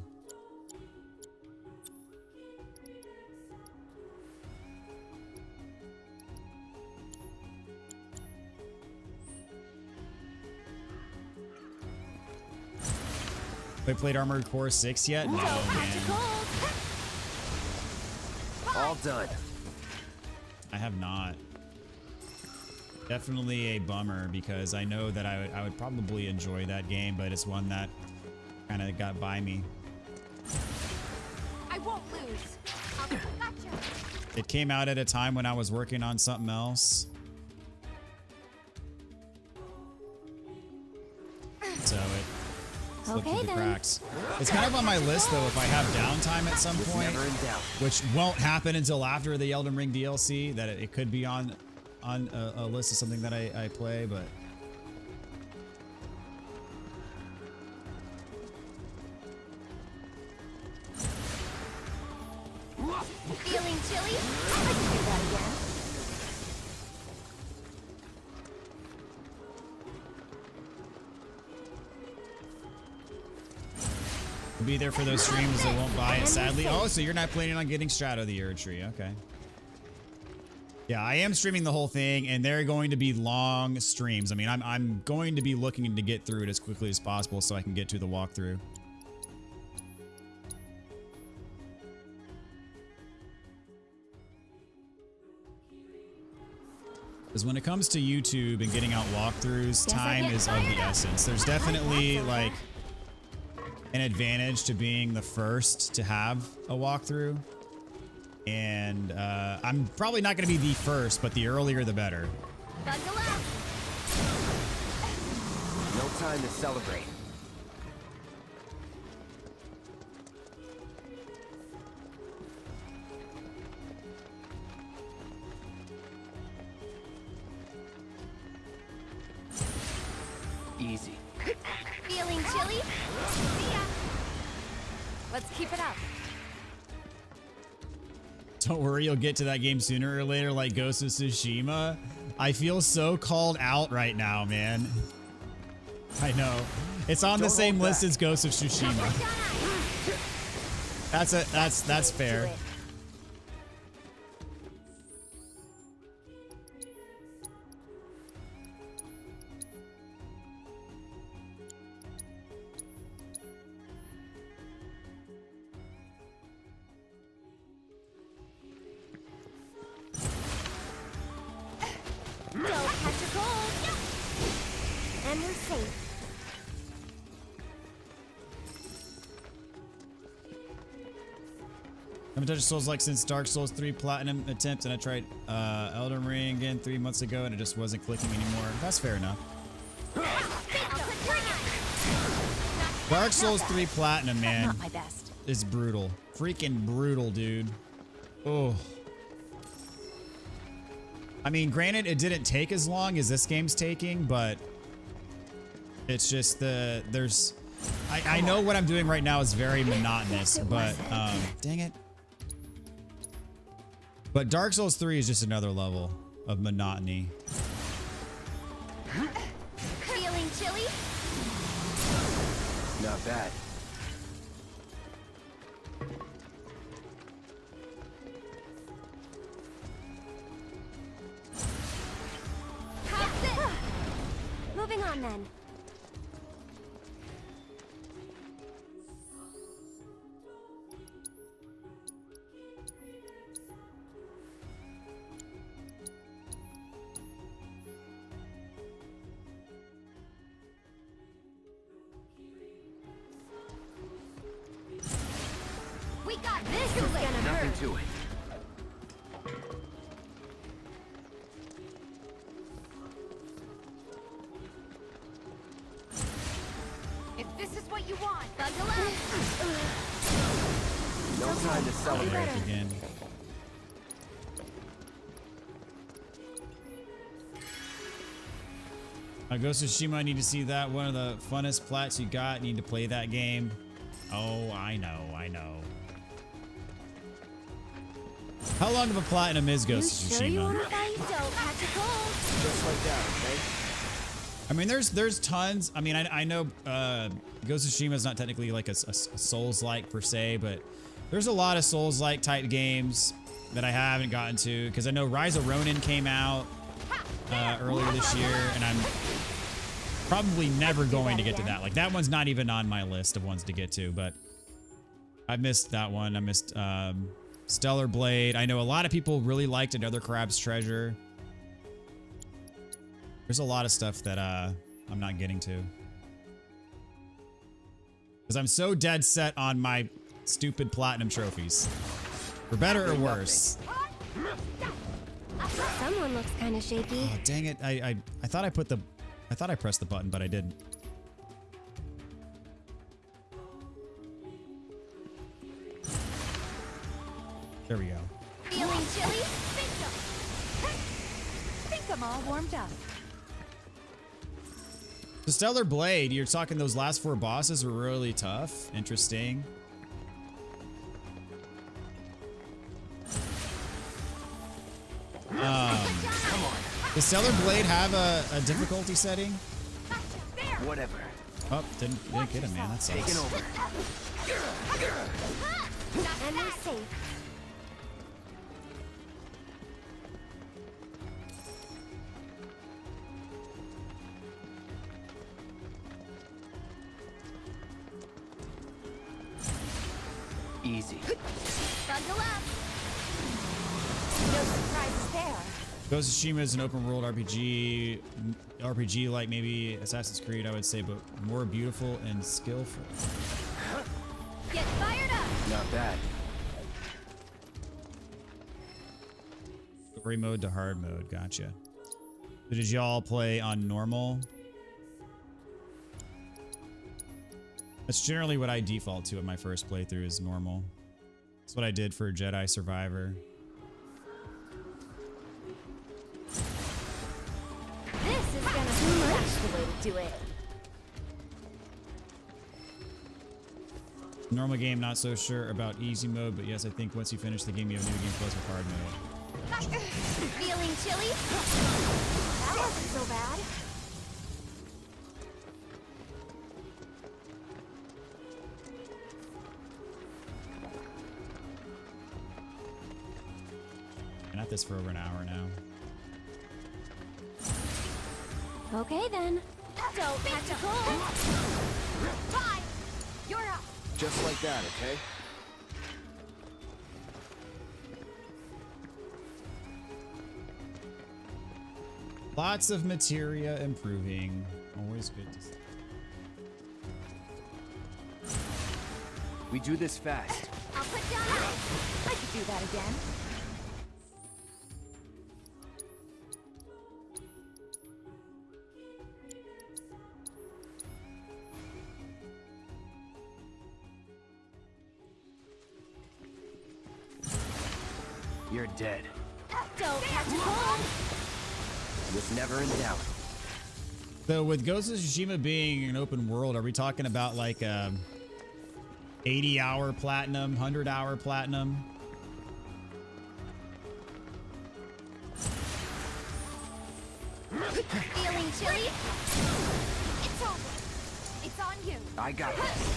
Have I played Armored Core 6 yet? No, Don't catch a man. cold. All done. I have not. Definitely a bummer because I know that I would probably enjoy that game, but it's one that kind of got by me. I won't lose. Gotcha. It came out at a time when I was working on something else. So it slipped through the cracks. It's kind of on my list though if I have downtime at some point, which won't happen until after the Elden Ring DLC, that it could be on a list of something that I play, but Feeling chilly? I'd like to do that again. I'll be there for those streams that won't buy it, sadly. Oh, so you're not planning on getting Shadow the Erd Tree. Okay. Yeah, I am streaming the whole thing, and they're going to be long streams. I mean, I'm going to be looking to get through it as quickly as possible so I can get to the walkthrough. Because when it comes to YouTube and getting out walkthroughs, time is of the essence. There's definitely like an advantage to being the first to have a walkthrough. And I'm probably not going to be the first, but the earlier the better. Buckle up. No time to celebrate. Easy. Feeling chilly? See ya. Let's keep it up. Don't worry, you'll get to that game sooner or later like Ghost of Tsushima. I feel so called out right now, man. I know. It's on the same list as Ghost of Tsushima. That's fair. Don't catch a cold. And we're safe. I haven't touched Souls-like since Dark Souls 3 Platinum attempt, and I tried Elden Ring again 3 months ago, and it just wasn't clicking anymore. That's fair enough. Dark Souls 3 Platinum, man, Not my best. is brutal. Freaking brutal, dude. Oh. I mean, granted, it didn't take as long as this game's taking, but it's just there's... I know what I'm doing right now is very monotonous, but dang it. But Dark Souls 3 is just another level of monotony. Feeling chilly? Not bad. How's it? Moving on then. We got this. Is gonna Nothing hurt. to it. If this is what you want, buckle up. No time to celebrate. Again. Ghost of Tsushima, I need to see that. One of the funnest plats you got. Need to play that game. Oh, I know, I know. How long of a platinum is Ghost of Sure you Tsushima? wanna fight? Don't catch a cold. Just like that, okay? I mean, there's tons. I mean, I know Ghost of Tsushima is not technically like a Souls-like per se, but there's a lot of Souls-like type games that I haven't gotten to because I know Rise of Ronin came out earlier this year, and I'm probably never going to get to that. Like that one's not even on my list of ones to get to, but I missed that one. I missed Stellar Blade. I know a lot of people really liked Another Crab's Treasure. There's a lot of stuff that I'm not getting to. Because I'm so dead set on my stupid platinum trophies. For better or worse. Someone looks kind of shaky. Oh, dang it. I thought I pressed the button, but I didn't. There we go. Feeling chilly? Think I'm all warmed up. The Stellar Blade, you're talking those last 4 bosses were really tough. Interesting. Come on. Does Stellar Blade have a difficulty setting? Whatever. Oh, didn't get him, man. That Taking sucks. over. And we're safe. Easy. Bundle up. No surprises there. Ghost of Tsushima is an open world RPG like maybe Assassin's Creed, I would say, but more beautiful and skillful. Get fired up. Not bad. Story mode to hard mode, gotcha. So did y'all play on normal? That's generally what I default to at my first playthrough is normal. That's what I did for Jedi Survivor. This is gonna be much the way to do it. Normal game, not so sure about easy mode, but yes, I think once you finish the game, you have New Game Plus with hard mode. Feeling chilly? That wasn't so bad. Been at this for over an hour now. Okay then. Don't catch a cold. Bye. You're up. Just like that, okay? Lots of materia improving. Always good to see. We do this fast. I'll put down ice. I could do that again. You're dead. Don't catch a cold. Was never in doubt. So with Ghost of Tsushima being an open world, are we talking about like 80-hour platinum, 100-hour platinum? Feeling chilly? It's over. It's on you. I got this.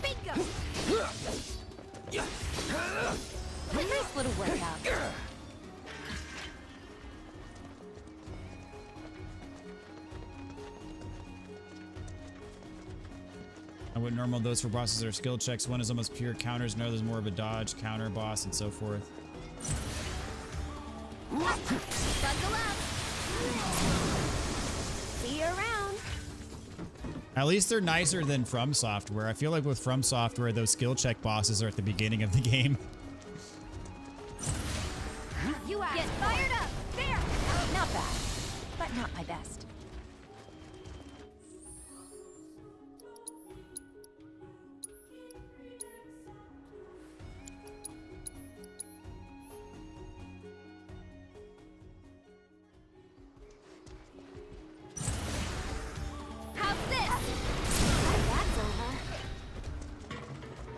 Bingo. A nice little workout. And what normal those for bosses are skill checks. One is almost pure counters, another is more of a dodge, counter boss, and so forth. Buckle up. See you around. At least they're nicer than From Software. I feel like with From Software, those skill check bosses are at the beginning of the game. You get fired up. There. Not bad, but not my best. How's this? That's over.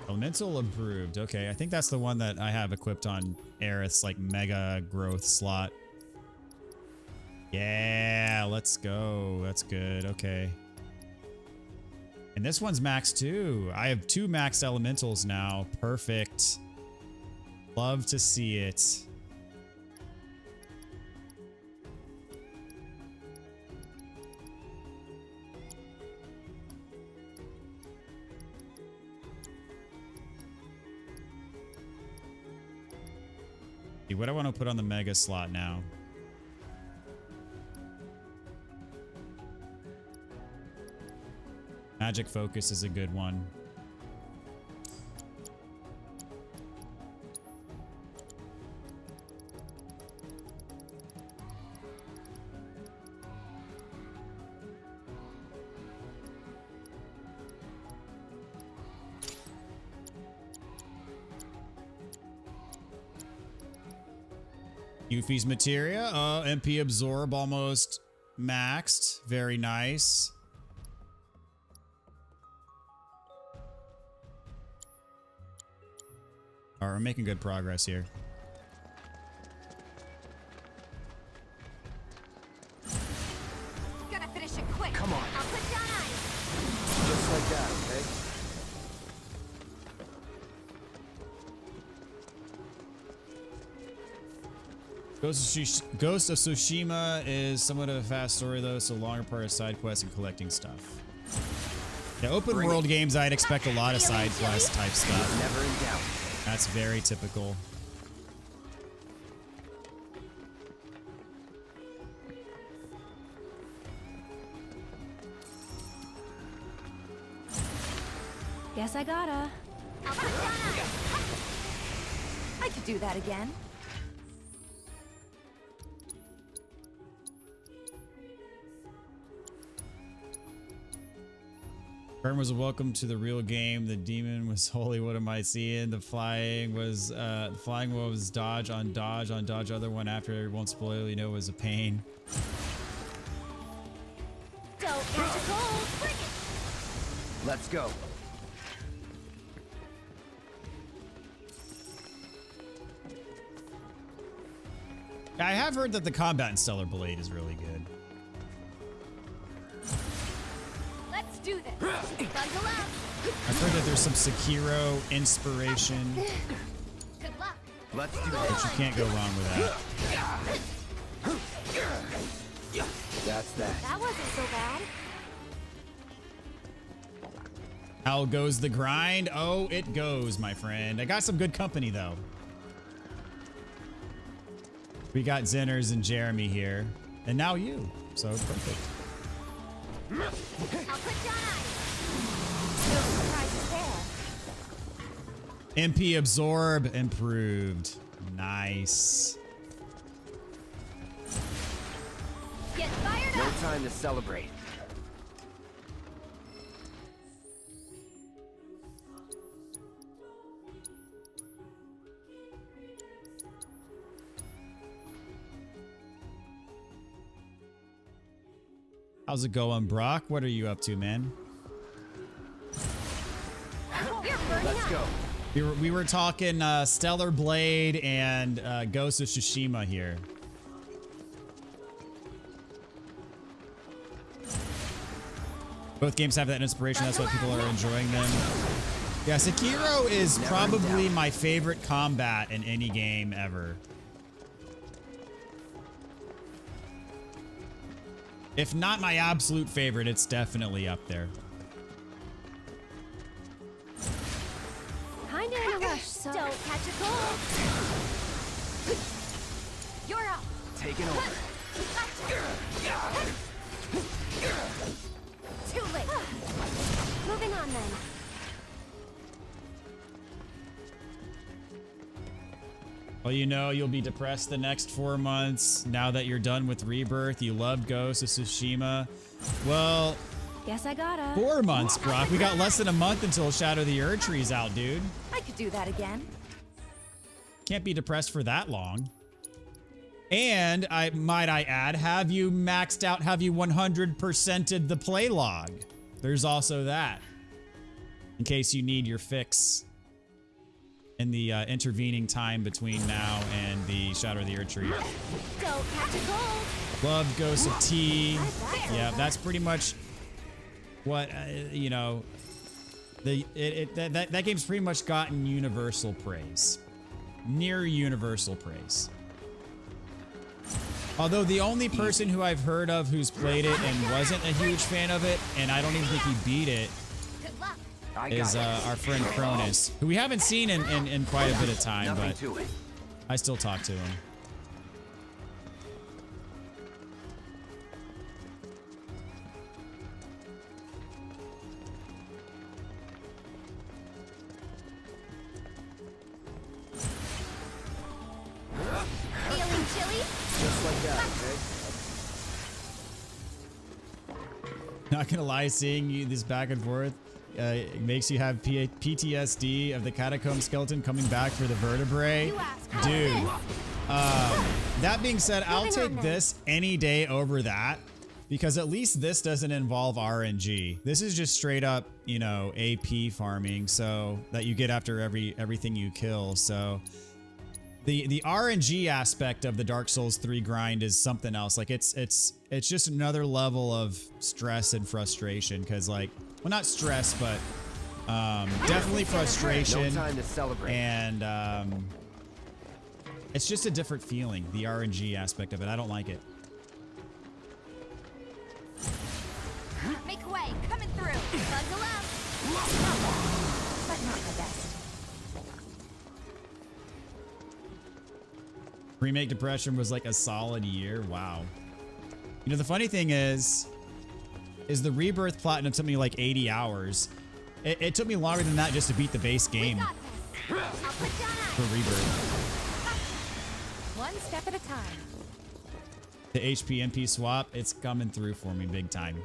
Elemental improved. Okay, I think that's the one that I have equipped on Aerith's like mega growth slot. Yeah, let's go. That's good. Okay. And this one's max too. I have 2 maxed elementals now. Perfect. Love to see it. What do I want to put on the mega slot now? Magic Focus is a good one. Yuffie's materia. MP absorb almost maxed. Very nice. All right, we're making good progress here. Gotta finish it quick. Come on. I'll put down ice. Just like that, okay? Ghost of Tsushima is somewhat of a fast story though, so longer part of side quests and collecting stuff. Yeah, open world games, I'd expect a lot of side quest type stuff. Never in doubt. That's very typical. Guess I gotta. I'll put down ice. I could do that again. Kern was a welcome to the real game. The demon was holy. What am I seeing? The flying was dodge on dodge on dodge. Other one after won't spoil. You know, was a pain. Don't catch a cold. Bring it. Let's go. I have heard that the combat in Stellar Blade is really good. Let's do this. Bundle up. I've heard that there's some Sekiro inspiration, Good luck. Let's do but this. you can't go wrong with that. That's that. That wasn't so bad. How goes the grind? Oh, it goes, my friend. I got some good company, though. We got Zinners and Jeremy here. And now you. So perfect. I'll put down ice. No surprises there. MP absorb improved. Nice. Get fired No up. time to celebrate. How's it going, Brock? What are you up to, man? You're burning Let's up. go. We were talking Stellar Blade and Ghost of Tsushima here. Both games have that inspiration. That's why people are enjoying them. Yeah, Sekiro is probably my favorite combat in any game ever. If not my absolute favorite, it's definitely up there. Kinda in a rush, so don't catch a cold. You're up. Taking over. Too late. Moving on then. Well, you know, you'll be depressed the next 4 months. Now that you're done with Rebirth, you loved Ghost of Tsushima. Well, Guess I gotta. 4 months, Brock. We got less than a month until Shadow of the Erdtree's out, dude. I could do that again. Can't be depressed for that long. And might I add, have you maxed out, have you 100%ed the play log? There's also that. In case you need your fix in the intervening time between now and the Shadow of the Erdtree. Don't catch a cold. Love Ghost of T. That's Yeah, that's pretty much what, you know, that game's pretty much gotten universal praise. Near universal praise. Although the only person who I've heard of who's played it and wasn't a huge fan of it, and I don't even think he beat it, Good luck. I is got it. our friend Cronus, who we haven't seen in quite a bit of time, Nothing but to it. I still talk to him. Feeling chilly? Just like that, okay? Not gonna lie, seeing you this back and forth it makes you have PTSD of the catacomb skeleton coming back for the vertebrae. You asked. Dude, That being said, I'll Moving on take then. this any day over that because at least this doesn't involve RNG. This is just straight up, you know, AP farming, so that you get after everything you kill. So the RNG aspect of the Dark Souls 3 grind is something else. Like it's just another level of stress and frustration because, like, well, not stress, but definitely frustration. No time to celebrate. And it's just a different feeling, the RNG aspect of it. I don't like it. Make way, coming through. Buckle up. But not the best. Remake Depression was like a solid year. Wow. You know, the funny thing is the Rebirth Platinum took me like 80 hours. It took me longer than that just to beat the base game Got this. I'll put down for ice. Rebirth. One step at a time. The HP MP swap, it's coming through for me big time.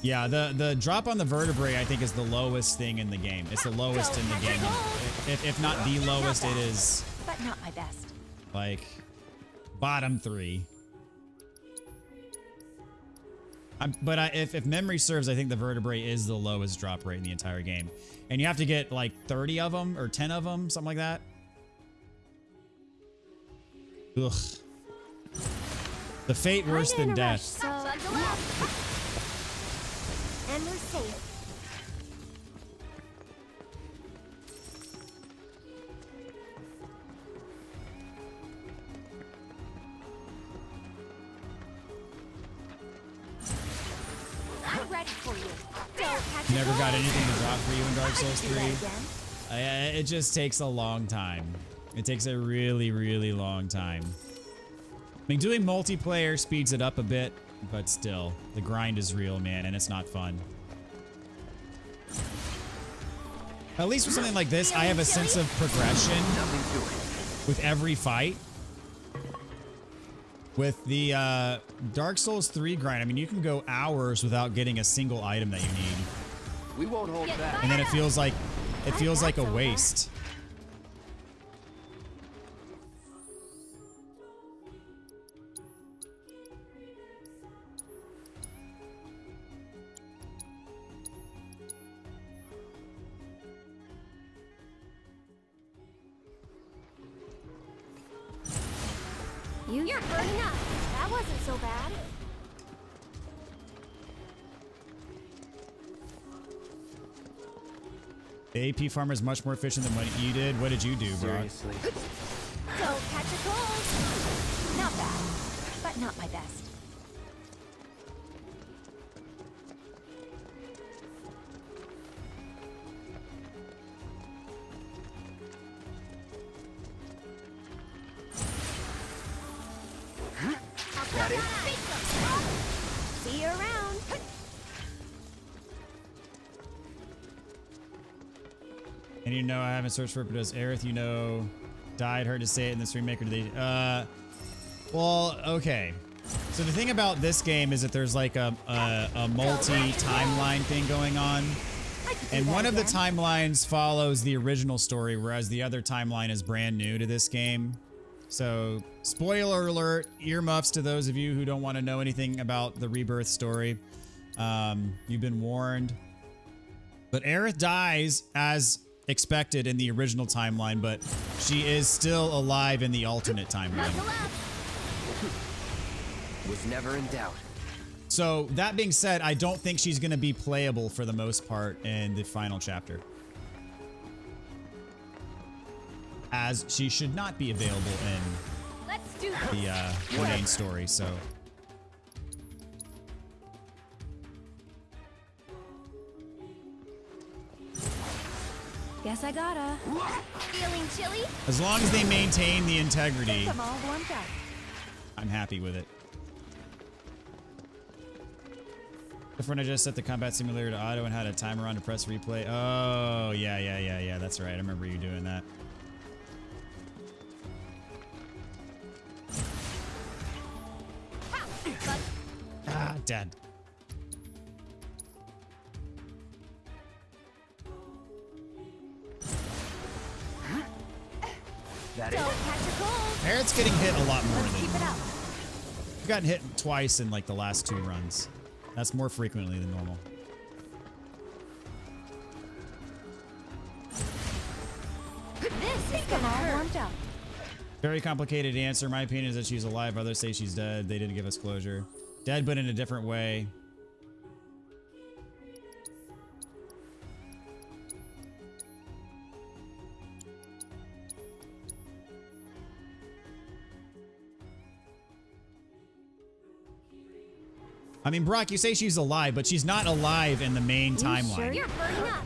Yeah, the drop on the vertebrae I think is the lowest thing in the game. It's the lowest in the game. If not the lowest, it is But not my best. like bottom 3. If memory serves, I think the vertebrae is the lowest drop rate in the entire game. And you have to get like 30 of them or 10 of them, something like that. Ugh. The fate worse Kinda in than a rush, death. so buckle up. And we're safe. I'm ready for you. Don't catch Never a got cold. anything to drop for you in Dark I Souls can do 3. that again. It just takes a long time. It takes a really, really long time. I mean, doing multiplayer speeds it up a bit, but still, the grind is real, man, and it's not fun. At least with something like this, I have a sense of progression Nothing to it. with every fight. With the Dark Souls 3 grind, I mean, you can go hours without getting a single item that you need. We won't hold Get back. And then it feels like a waste. You're burning up. That wasn't so bad. The AP farmer is much more efficient than what you did. What did you do, bro? Seriously. Don't catch a cold. Not bad, but not my best. Got it. See you around. And you know I haven't searched for it, but does Aerith, you know, died, heard to say it in this remake, or do they, well, okay. So the thing about this game is that there's like a multi-timeline thing going on. And one of the timelines follows the original story, whereas the other timeline is brand new to this game. So, spoiler alert, earmuffs to those of you who don't want to know anything about the Rebirth story. You've been warned. But Aerith dies as expected in the original timeline, but she is still alive in the alternate timeline. Buckle up. Was never in doubt. So, that being said, I don't think she's going to be playable for the most part in the final chapter, as she should not be available in Let's do this. the main story. So, Guess I gotta. Feeling chilly? as long as they maintain the integrity, I'm all warmed up. I'm happy with it. Different, I just set the combat simulator to auto and had a timer on to press replay. Oh, yeah. That's right. I remember you doing that. Ah, dead. That Don't it? catch a cold. Parrot's getting hit a lot more Let's than keep it up. I've gotten hit twice in like the last 2 runs. That's more frequently than normal. This is gonna hurt. Warmed up. Very complicated answer. My opinion is that she's alive. Others say she's dead. They didn't give us closure. Dead, but in a different way. I mean, Brock, you say she's alive, but she's not alive in the main timeline. Sure you're burning up.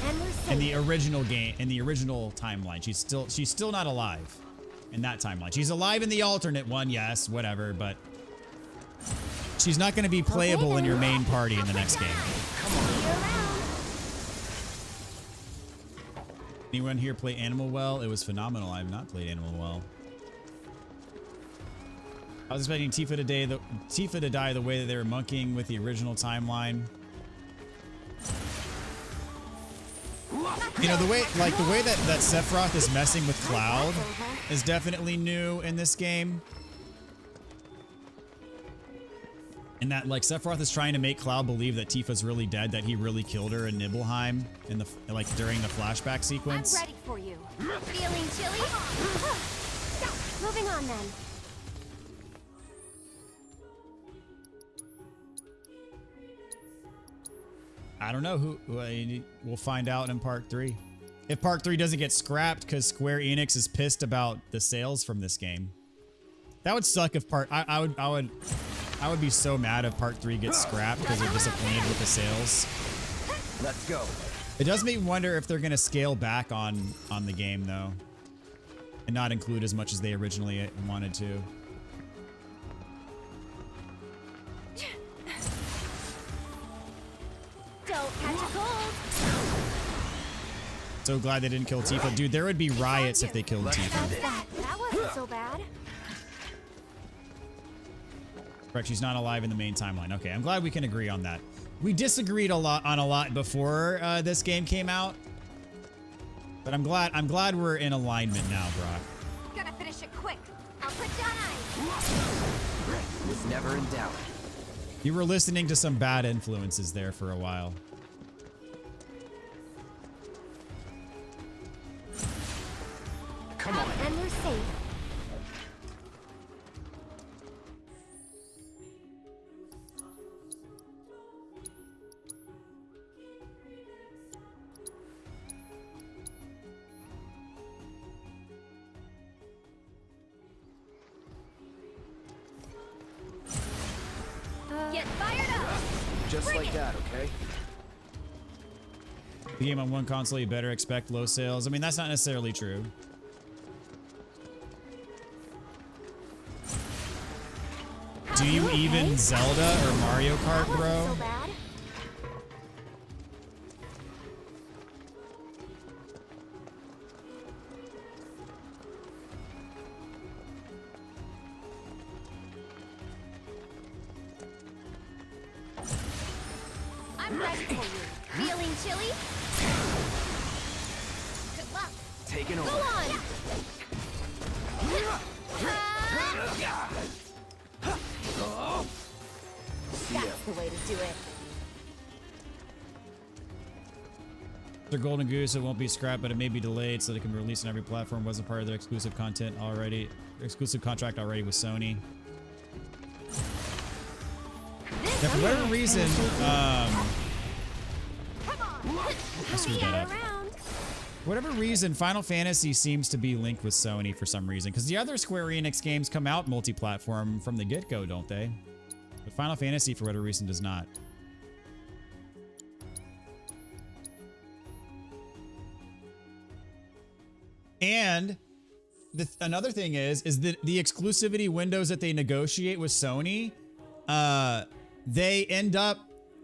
And we're safe. In the original game, in the original timeline, she's still not alive in that timeline. She's alive in the alternate one, yes, whatever, but she's not going to be playable in your main party in the next game. Come on. See you around. Anyone here play Animal Well? It was phenomenal. I have not played Animal Well. I was expecting Tifa to die the way that they were monkeying with the original timeline. You know, the way that Sephiroth is messing with Cloud is definitely new in this game. And that like Sephiroth is trying to make Cloud believe that Tifa's really dead, that he really killed her in Nibelheim in the during the flashback sequence. I'm ready for you. Feeling chilly? Moving on then. I don't know we'll find out in part 3. If part 3 doesn't get scrapped because Square Enix is pissed about the sales from this game. That would suck if I would be so mad if part 3 gets scrapped because they're disappointed with the sales. Let's go. It does make me wonder if they're going to scale back on the game though. And not include as much as they originally wanted to. Don't catch a cold. So glad they didn't kill Tifa. Dude, there would be riots if they killed Tifa. That wasn't so bad. Correct, she's not alive in the main timeline. Okay, I'm glad we can agree on that. We disagreed on a lot before this game came out. But I'm glad we're in alignment now, Brock. Gotta finish it quick. I'll put down ice. It's never in doubt. You were listening to some bad influences there for a while. Come on. And we're safe. Get fired up. Just Bring like it. that, okay? The game on one console, you better expect low sales. I mean, that's not necessarily true. Do you even Zelda or Mario Kart, bro? So bad. I'm ready for you. Feeling chilly? Good luck. Taking Go over. on. That's the way to do it. Their Golden Goose, it won't be scrapped, but it may be delayed so that it can be released on every platform. Wasn't part of their exclusive content already. Their exclusive contract already with Sony. Yeah, for whatever reason, Come on. I screwed that up. Around. For whatever reason, Final Fantasy seems to be linked with Sony for some reason. Because the other Square Enix games come out multi-platform from the get-go, don't they? But Final Fantasy, for whatever reason, does not. And another thing is that the exclusivity windows that they negotiate with Sony, they end up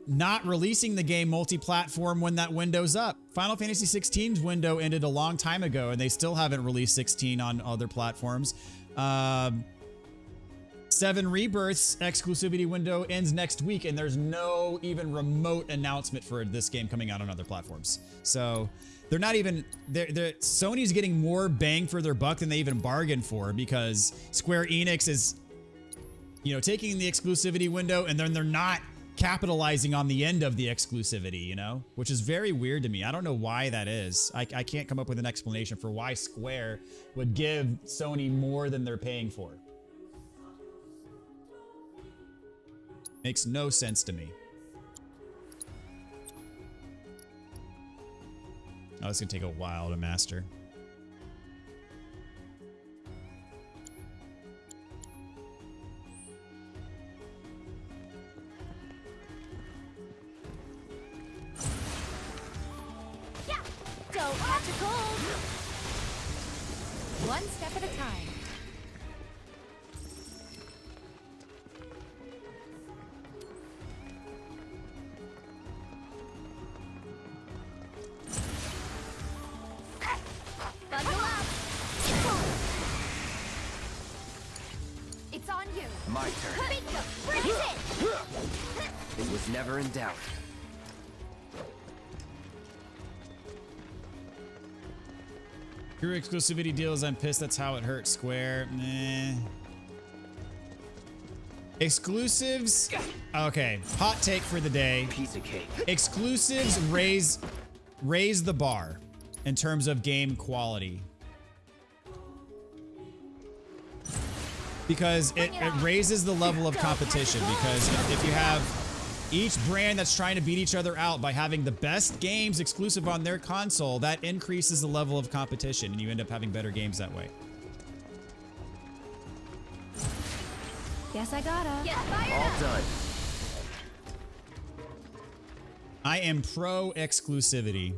not releasing the game multi-platform when that window's up. Final Fantasy 16's window ended a long time ago, and they still haven't released 16 on other platforms. 7 Rebirth's exclusivity window ends next week, and there's no even remote announcement for this game coming out on other platforms. So they're not even, Sony's getting more bang for their buck than they even bargained for, because Square Enix is, you know, taking the exclusivity window and then they're not capitalizing on the end of the exclusivity, you know, which is very weird to me. I don't know why that is. I can't come up with an explanation for why Square would give Sony more than they're paying for. Makes no sense to me. Oh, it's gonna take a while to master. Yeah, don't catch a cold. One step at a time. Bundle up. It's on you. My turn. Bingo. Bring it in. It was never in doubt. True exclusivity deals, I'm pissed that's how it hurt Square. Nah. Exclusives? Okay, hot take for the day. Piece of cake. Exclusives raise the bar in terms of game quality. Because it raises the level of competition, because if you have each brand that's trying to beat each other out by having the best games exclusive on their console, that increases the level of competition and you end up having better games that way. Guess I gotta. Get fired All up. done. I am pro exclusivity.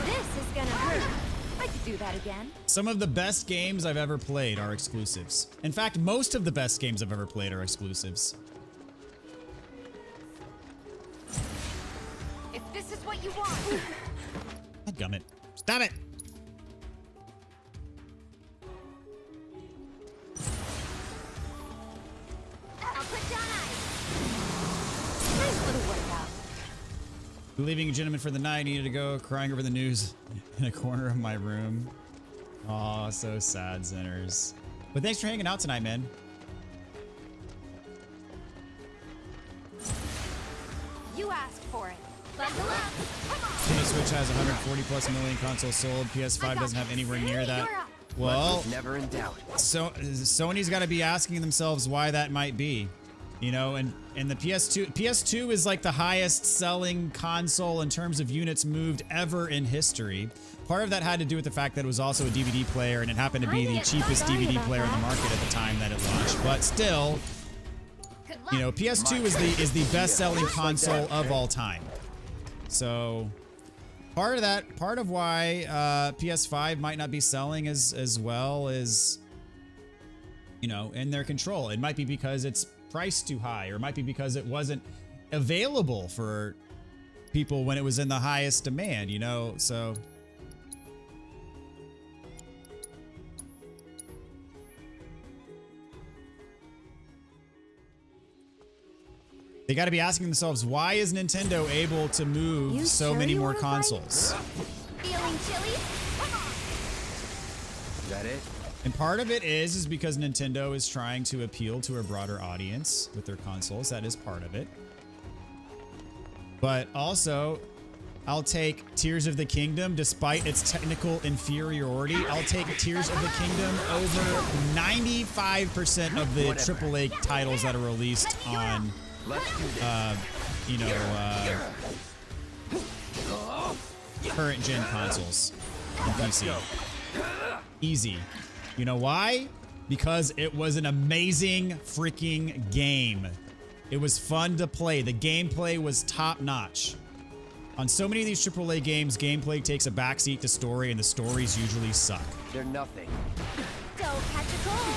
This is gonna hurt. I could do that again. Some of the best games I've ever played are exclusives. In fact, most of the best games I've ever played are exclusives. If this is what you want. Dadgummit. Stop it! I'll put down ice. Nice little workout. Leaving a gentleman for the night, needed to go, crying over the news in a corner of my room. Oh, so sad, sinners. But thanks for hanging out tonight, man. You asked for it. Bundle up. Come on. Nintendo Switch has 140 plus million consoles sold. PS5 doesn't have anywhere near that. Well, Never in doubt. so Sony's got to be asking themselves why that might be. You know, and the PS2 is like the highest selling console in terms of units moved ever in history. Part of that had to do with the fact that it was also a DVD player, and it happened to be the cheapest DVD player in the market at the time that it launched. But still, Good luck. you know, PS2 is the best selling console of all time. So part of why PS5 might not be selling as well is, you know, in their control. It might be because it's priced too high, or it might be because it wasn't available for people when it was in the highest demand, you know, so. They got to be asking themselves, why is Nintendo able to move You so sure many you more wanna fight? consoles? Feeling chilly? Come on. Is that it? And part of it is because Nintendo is trying to appeal to a broader audience with their consoles. That is part of it. But also, I'll take Tears of the Kingdom, despite its technical inferiority. I'll take Tears of the Kingdom over 95% of the AAA titles that are released on, Let's do this. you know, current gen consoles on PC. Easy. You know why? Because it was an amazing freaking game. It was fun to play. The gameplay was top notch. On so many of these AAA games, gameplay takes a backseat to story, and the stories usually suck. They're nothing. Don't catch a cold.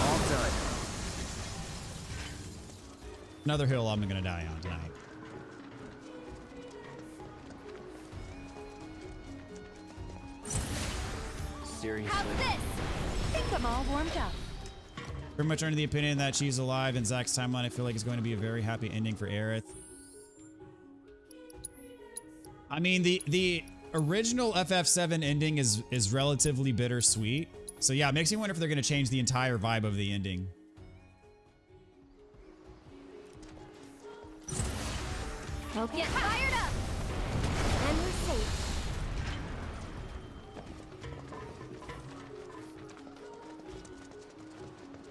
All done. Another hill I'm gonna die on tonight. Seriously. How's this? Think I'm all warmed up. Pretty much under the opinion that she's alive in Zack's timeline. I feel like it's going to be a very happy ending for Aerith. I mean, the original FF7 ending is relatively bittersweet. So yeah, it makes me wonder if they're going to change the entire vibe of the ending. Hope get fired up. And we're safe.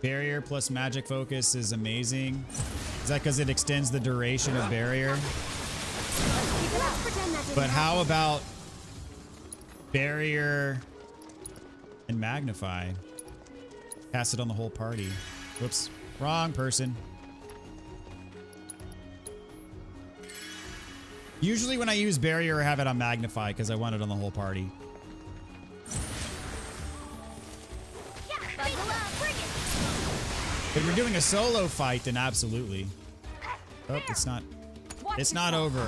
Barrier plus magic focus is amazing. Is that because it extends the duration of barrier? Let's pretend that didn't But how happen. about barrier and magnify? Cast it on the whole party. Whoops, wrong person. Usually when I use barrier, I have it on magnify because I want it on the whole party. Yeah, buckle up, bring it. If you're doing a solo fight, then absolutely. Oh, it's not. It's not over.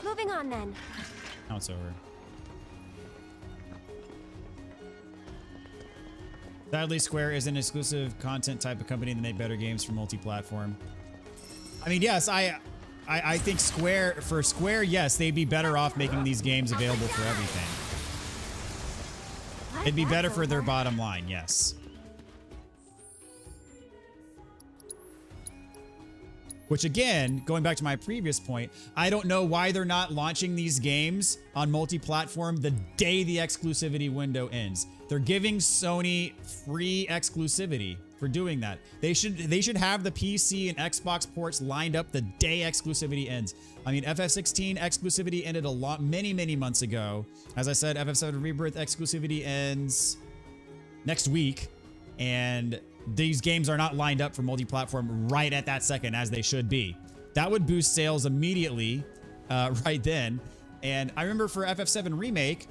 Moving on then. Now it's over. Sadly, Square is an exclusive content type of company that make better games for multi-platform. I mean, yes, I think for Square, yes, they'd be better off making these games available for everything. It'd be better for their bottom line, yes. Which again, going back to my previous point, I don't know why they're not launching these games on multi-platform the day the exclusivity window ends. They're giving Sony free exclusivity for doing that. They should have the PC and Xbox ports lined up the day exclusivity ends. I mean, FF16 exclusivity ended many months ago. As I said, FF7 Rebirth exclusivity ends next week, and these games are not lined up for multi-platform right at that second as they should be. That would boost sales immediately right then. And I remember for FF7 Remake,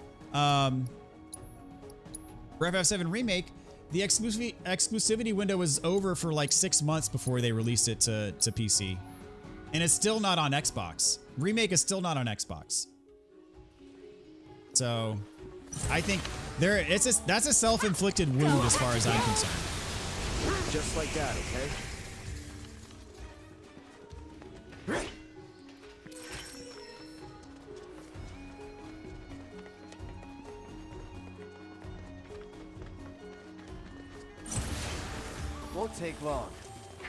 the exclusivity window was over for like 6 months before they released it to PC. And it's still not on Xbox. Remake is still not on Xbox. So I think that's a self-inflicted wound as far as I'm concerned. Just like that, okay? Won't take long.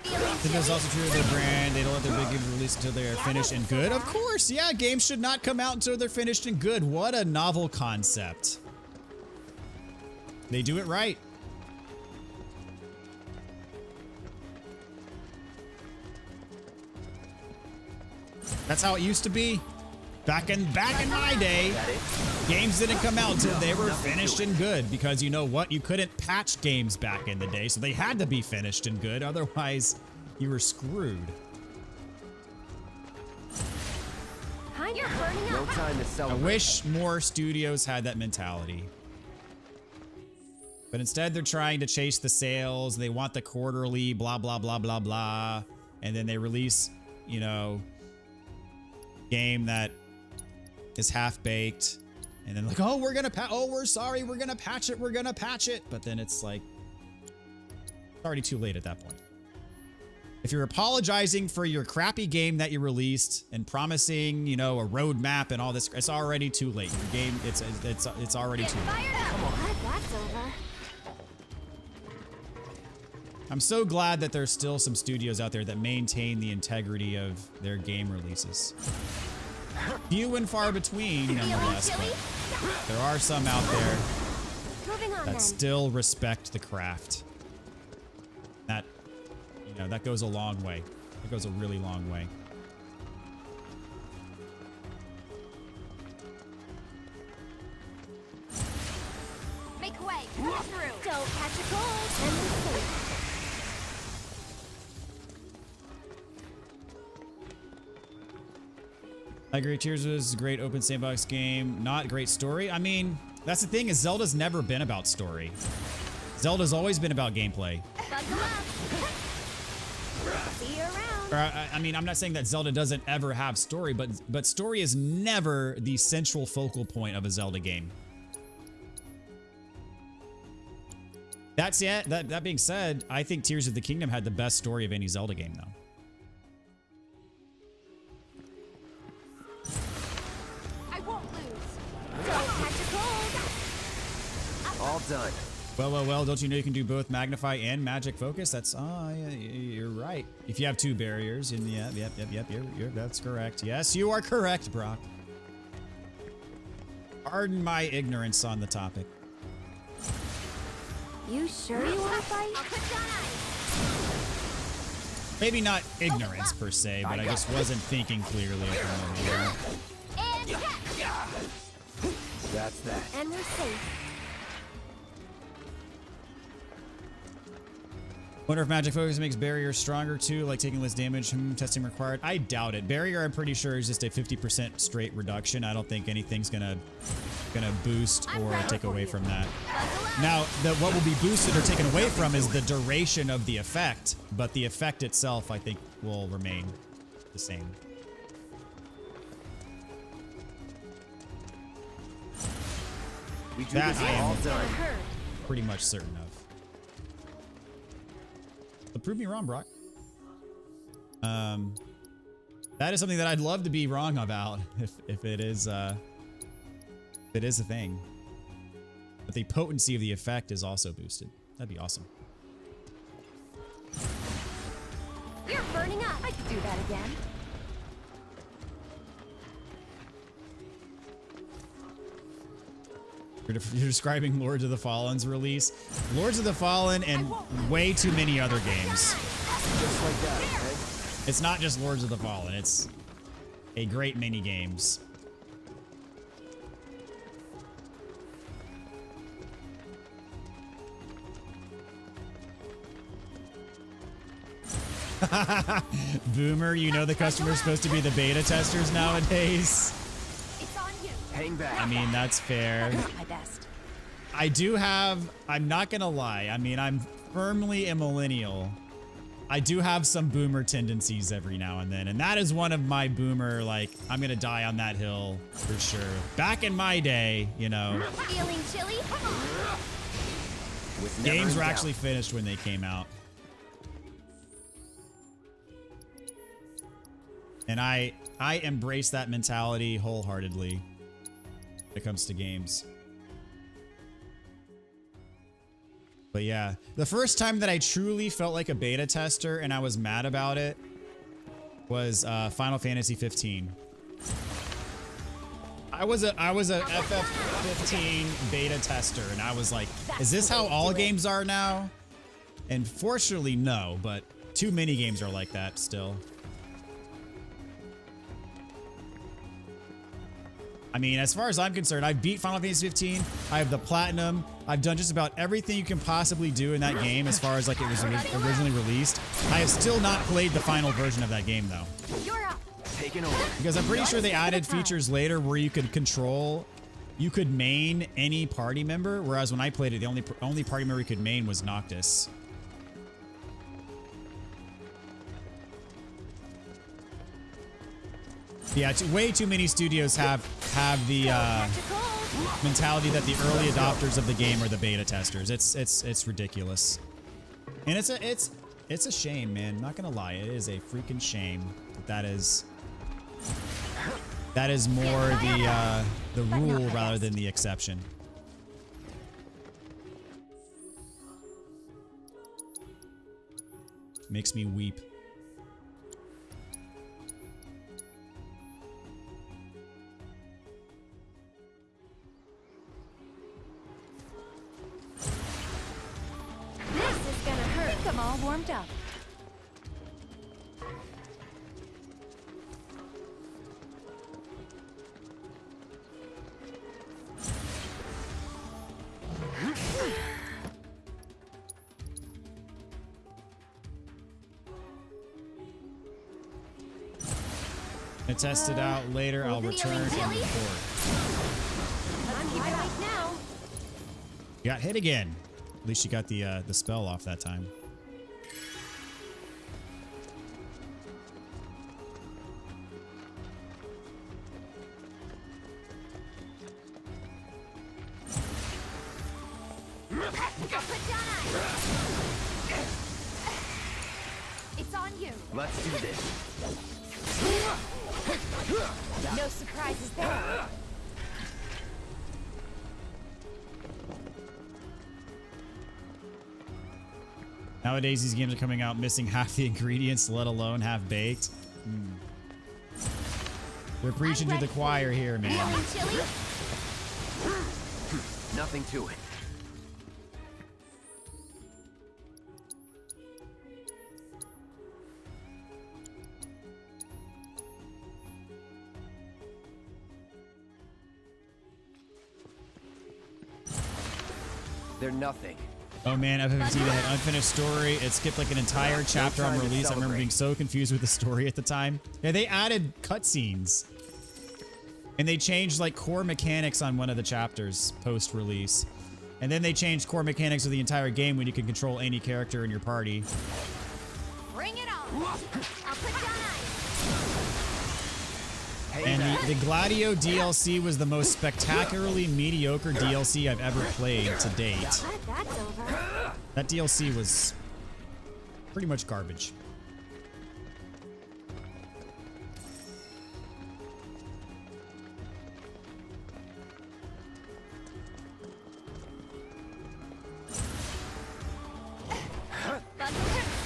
I think that's also true of their brand. They don't let their big games release until they are finished and good. Of course, yeah, games should not come out until they're finished and good. What a novel concept. They do it right. That's how it used to be. Back in my day, games didn't come out until they were finished and good, because you know what? You couldn't patch games back in the day, so they had to be finished and good. Otherwise, you were screwed. You're burning No up. time to I celebrate. wish more studios had that mentality. But instead, they're trying to chase the sales. They want the quarterly, blah, blah, blah, blah, blah. And then they release, you know, game that is half-baked. And then like, oh, we're sorry, we're gonna patch it. But then it's like, it's already too late at that point. If you're apologizing for your crappy game that you released and promising, you know, a roadmap and all this, it's already too late. Your game, it's already too late. Fired up. Come on. That's over. I'm so glad that there's still some studios out there that maintain the integrity of their game releases. Few and far between, nonetheless, but there are some out there Moving on that then. still respect the craft. That, you know, that goes a long way. It goes a really long way. Make way. Come through. Don't catch a cold. And we're safe. I agree. Tears was a great open sandbox game. Not great story. I mean, that's the thing, is Zelda's never been about story. Zelda's always been about gameplay. Buckle up. See you around. Or, I mean, I'm not saying that Zelda doesn't ever have story, but story is never the central focal point of a Zelda game. That's it. That being said, I think Tears of the Kingdom had the best story of any Zelda game, though. I won't lose. Don't catch a cold. All done. Well, don't you know you can do both Magnify and Magic Focus? That's, yeah, you're right. If you have 2 barriers, and yep, that's correct. Yes, you are correct, Brock. Pardon my ignorance on the topic. You sure you want to fight? I'll put you on ice. Maybe not ignorance per se, but I just wasn't thinking clearly at the moment. You know? And catch. That's that. And we're safe. Wonder if Magic Focus makes Barrier stronger too, like taking less damage. Testing required. I doubt it. Barrier, I'm pretty sure, is just a 50% straight reduction. I don't think anything's gonna boost or take away from that. Now, what will be boosted or taken away from is the duration of the effect, but the effect itself, I think, will remain the same. We do That this I all am done. pretty much certain of. But prove me wrong, Brock. That is something that I'd love to be wrong about if it is a thing. But the potency of the effect is also boosted. That'd be awesome. You're burning up. I could do that again. You're describing Lords of the Fallen's release. Lords of the Fallen and way too many other games. Just like that, okay? It's not just Lords of the Fallen. It's a great many games. Boomer, you know the customer's supposed to be the beta testers nowadays. It's on you. Hang back. I mean, that's fair. Not my best. I do have, I'm not gonna lie, I mean, I'm firmly a millennial. I do have some boomer tendencies every now and then, and that is one of my boomer, like, I'm gonna die on that hill for sure. Back in my day, you know, Feeling chilly? With never games in were doubt. actually finished when they came out. And I embrace that mentality wholeheartedly when it comes to games. But yeah, the first time that I truly felt like a beta tester and I was mad about it was Final Fantasy 15. I was a FF15 beta tester and I was like, is this how all games are now? And fortunately, no, but too many games are like that still. I mean, as far as I'm concerned, I've beat Final Fantasy 15. I have the platinum. I've done just about everything you can possibly do in that game as far as like it was originally released. I have still not played the final version of that game though. You're up. Taking over. Because I'm pretty sure they added features later where you could main any party member, whereas when I played it, the only party member you could main was Noctis. Yeah, way too many studios have the mentality that the early adopters of the game are the beta testers. It's ridiculous, and it's a shame, man. I'm not gonna lie, it is a freaking shame that is more the rule rather than the exception. Makes me weep. This is gonna hurt. I think I'm all warmed up. To test it out later, I'll return and report. I'm keeping awake now. You got hit again. At least you got the spell off that time. I'll put down ice. It's on you. Let's do this. No surprises there. Nowadays, these games are coming out missing half the ingredients, let alone half baked. We're preaching to the choir here, man. Feeling chilly? Nothing to it. They're nothing. Oh man, FF15 had unfinished story. It skipped like an entire chapter on release. I remember being so confused with the story at the time. Yeah, they added cutscenes. And they changed like core mechanics on one of the chapters post-release. And then they changed core mechanics of the entire game when you can control any character in your party. Bring it on. I'll put down ice. And the Gladio DLC was the most spectacularly mediocre DLC I've ever played to date. Glad that's over. That DLC was pretty much garbage.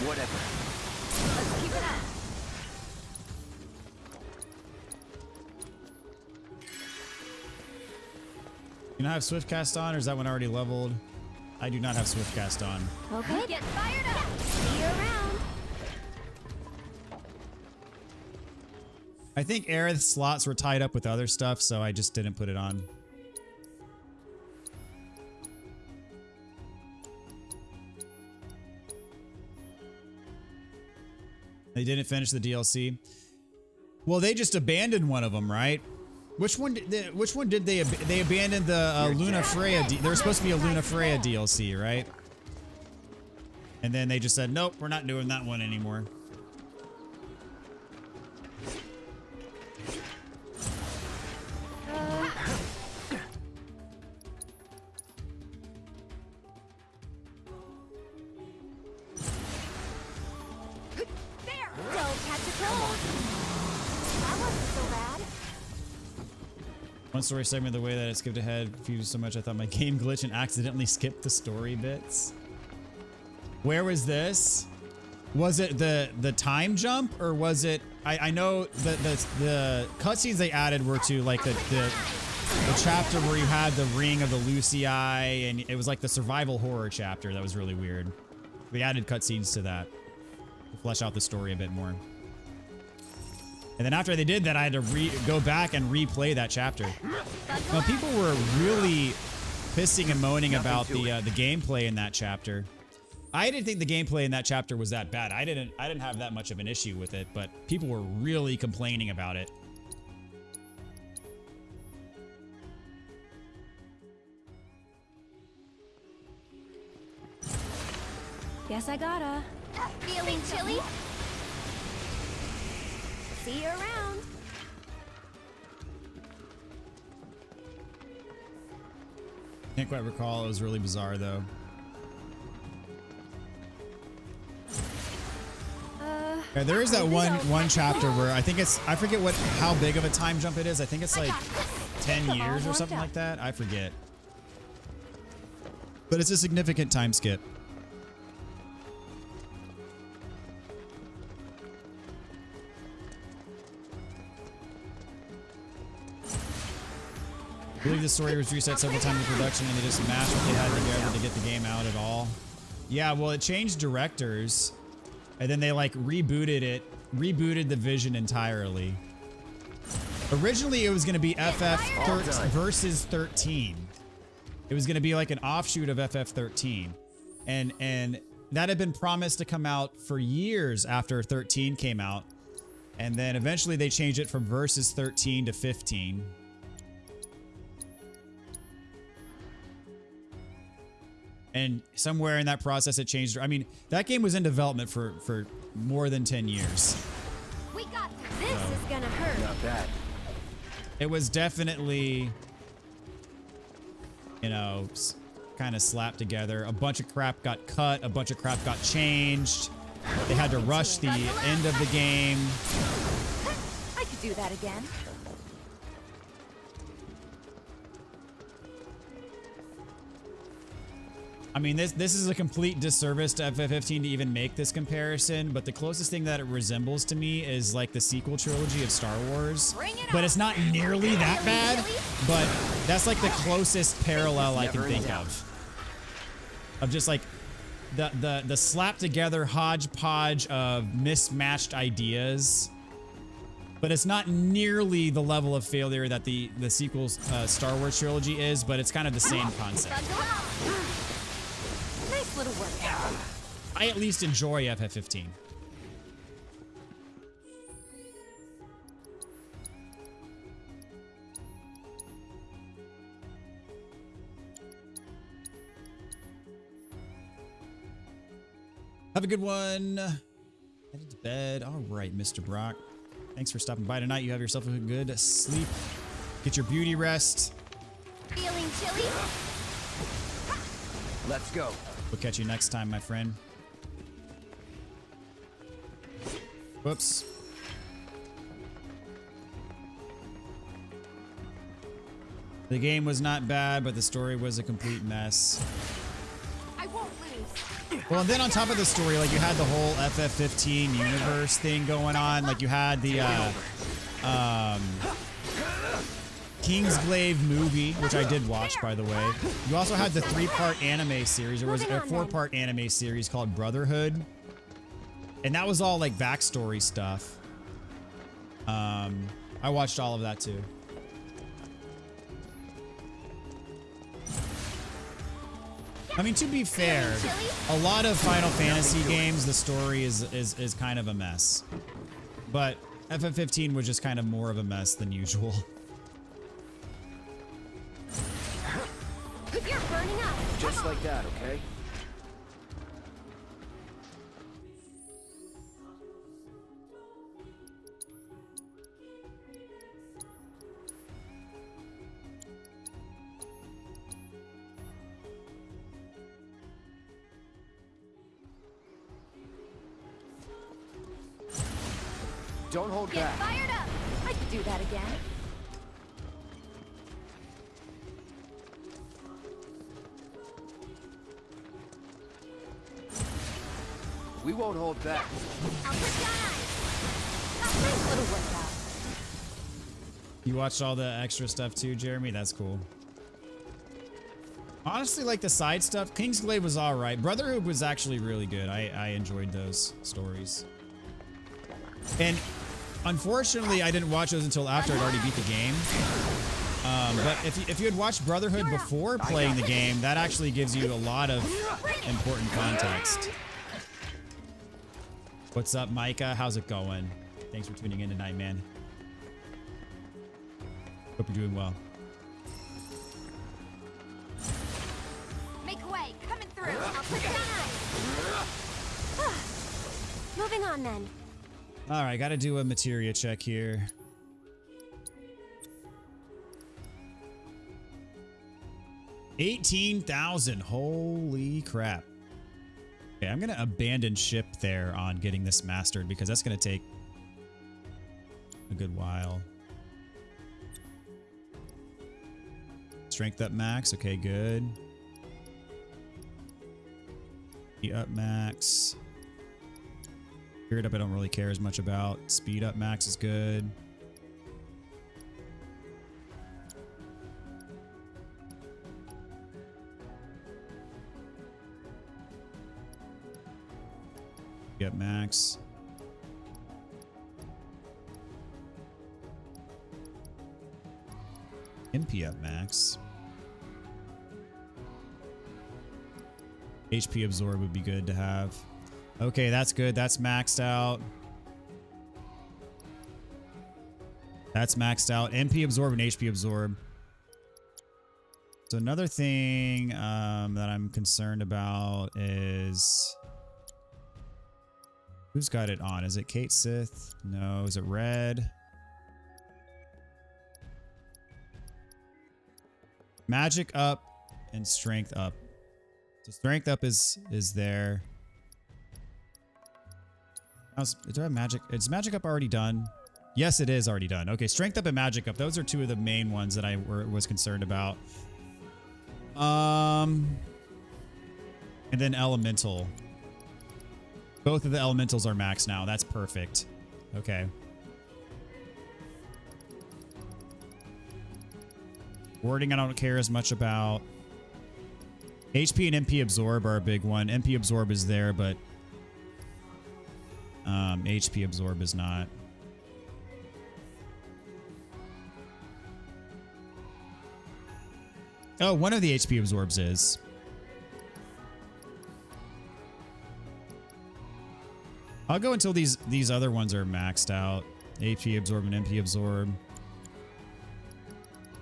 Whatever. Let's keep it up. You not have Swiftcast on, or is that one already leveled? I do not have Swiftcast on. Okay, get fired up. See you around. I think Aerith slots were tied up with other stuff, so I just didn't put it on. They didn't finish the DLC. Well, they just abandoned one of them, right? Which one did they abandoned the Luna Freya? There was supposed to be a Luna Freya DLC, right? And then they just said, nope, we're not doing that one anymore. There. Don't catch a cold. That wasn't so bad. One story segment, the way that it skipped ahead confused so much I thought my game glitched and accidentally skipped the story bits. Where was this? Was it the time jump, or was it? I know the cutscenes they added were to like the chapter where you had the ring of the Lucii, and it was like the survival horror chapter that was really weird. We added cutscenes to that to flesh out the story a bit more. And then after they did that, I had to go back and replay that chapter. Now, people were really pissing and moaning about the gameplay in that chapter. I didn't think the gameplay in that chapter was that bad. I didn't have that much of an issue with it, but people were really complaining about it. Guess I gotta. Feeling chilly? See you around. Can't quite recall. It was really bizarre, though. Yeah, there is that one chapter where I think it's, I forget how big of a time jump it is. I think it's like 10 years or something like that. I forget. But it's a significant time skip. I believe the story was reset several times in production and they just mashed what they had together to get the game out at all. Yeah, well, it changed directors and then they like rebooted the vision entirely. Originally, it was going to be FF versus 13. It was going to be like an offshoot of FF13. And that had been promised to come out for years after 13 came out. And then eventually they changed it from versus 13 to 15. And somewhere in that process, it changed. I mean, that game was in development for more than 10 years. We got this. This is gonna hurt. Not bad. It was definitely, you know, kind of slapped together. A bunch of crap got cut. A bunch of crap got changed. They had to rush the end of the game. I could do that again. I mean, this is a complete disservice to FF15 to even make this comparison, but the closest thing that it resembles to me is like the sequel trilogy of Star Wars. But it's not nearly that bad, but that's like the closest parallel I can think of. Of just like the slap together hodgepodge of mismatched ideas. But it's not nearly the level of failure that the sequel Star Wars trilogy is, but it's kind of the same concept. Nice little workout. I at least enjoy FF15. Have a good one. Headed to bed. All right, Mr. Brock. Thanks for stopping by tonight. You have yourself a good sleep. Get your beauty rest. Feeling chilly? Let's go. We'll catch you next time, my friend. Whoops. The game was not bad, but the story was a complete mess. I won't lose. Well, and then on top of the story, like you had the whole FF15 universe thing going on. Like you had the Kingsglaive movie, which I did watch, by the way. You also had the 3-part anime series, or was it a 4-part anime series called Brotherhood? And that was all like backstory stuff. I watched all of that too. I mean, to be fair, a lot of Final Fantasy games, the story is kind of a mess. But FF15 was just kind of more of a mess than usual. You're burning up. Just like that, okay? Don't hold Get back. fired up. I could do that again. We won't hold back. I'll put down ice. Nice little workout. You watched all the extra stuff too, Jeremy? That's cool. Honestly, like the side stuff, Kingsglaive was all right. Brotherhood was actually really good. I enjoyed those stories. And unfortunately, I didn't watch those until after I'd already beat the game. But if you had watched Brotherhood before playing the game, that actually gives you a lot of important context. What's up, Micah? How's it going? Thanks for tuning in tonight, man. Hope you're doing well. Make way. Coming through. I'll put down ice. Moving on then. All right, got to do a materia check here. $18,000. Holy crap. Okay, I'm going to abandon ship there on getting this mastered because that's going to take a good while. Strength up max. Okay, good. Speed up max. Spirit up I don't really care as much about. Speed up max is good. Get max. MP up max. HP absorb would be good to have. Okay, that's good. That's maxed out. That's maxed out. MP absorb and HP absorb. So another thing that I'm concerned about is... Who's got it on? Is it Kate Sith? No. Is it Red? Magic up and strength up. So strength up is there. Do I have magic? Is magic up already done? Yes, it is already done. Okay, strength up and magic up. Those are two of the main ones that I was concerned about. And then elemental. Both of the elementals are maxed now. That's perfect. Okay. Wording I don't care as much about. HP and MP absorb are a big one. MP absorb is there, but HP absorb is not. Oh, one of the HP absorbs is. I'll go until these other ones are maxed out. HP absorb and MP absorb.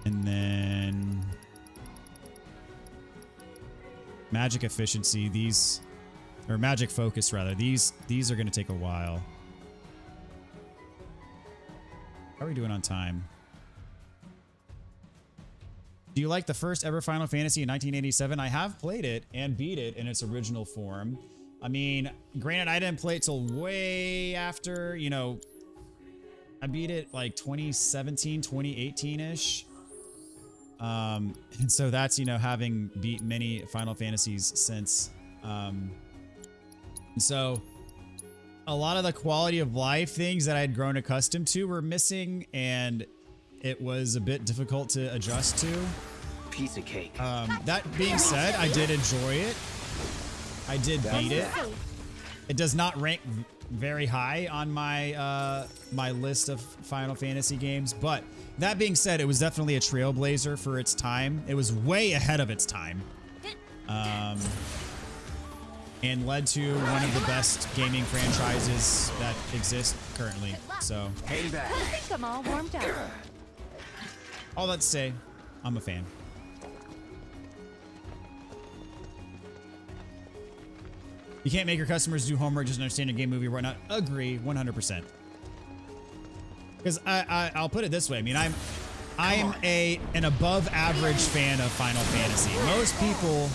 And then magic efficiency, these, or magic focus rather, these are going to take a while. How are we doing on time? Do you like the first ever Final Fantasy in 1987? I have played it and beat it in its original form. I mean, granted, I didn't play it till way after, you know, I beat it like 2017, 2018-ish. And so that's, you know, having beat many Final Fantasies since. And so a lot of the quality of life things that I had grown accustomed to were missing, and it was a bit difficult to adjust to. Piece of cake. That being said, I did enjoy it. I did beat it. It does not rank very high on my my list of Final Fantasy games, but that being said, it was definitely a trailblazer for its time. It was way ahead of its time, and led to one of the best gaming franchises that exist currently. So, Hang back. I think I'm all warmed up. all that to say, I'm a fan. You can't make your customers do homework just to understand your game, movie, or whatnot. Agree, 100%. Because I'll put it this way. I mean, I'm an above average fan of Final Fantasy. Most people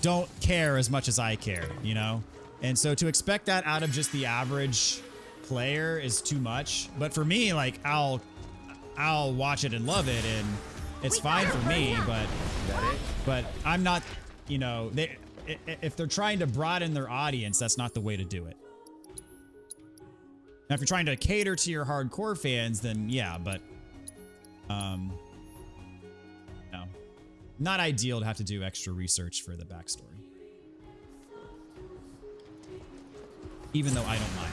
don't care as much as I care, you know? And so to expect that out of just the average player is too much. But for me, like, I'll watch it and love it, and it's fine for me, but I'm not, you know, if they're trying to broaden their audience, that's not the way to do it. Now, if you're trying to cater to your hardcore fans, then yeah, but no, not ideal to have to do extra research for the backstory. Even though I don't mind.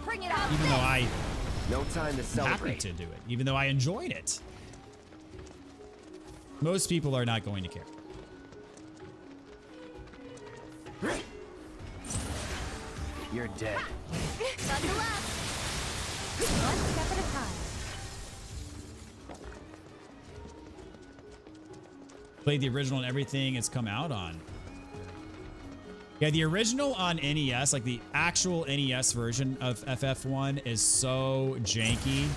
Bring it on. Even though No time to I'm celebrate. happy to do it. Even though I enjoyed it. Most people are not going to care. You're dead. Buckle up. One step at a time. Played the original and everything it's come out on. Yeah, the original on NES, like the actual NES version of FF1 is so janky.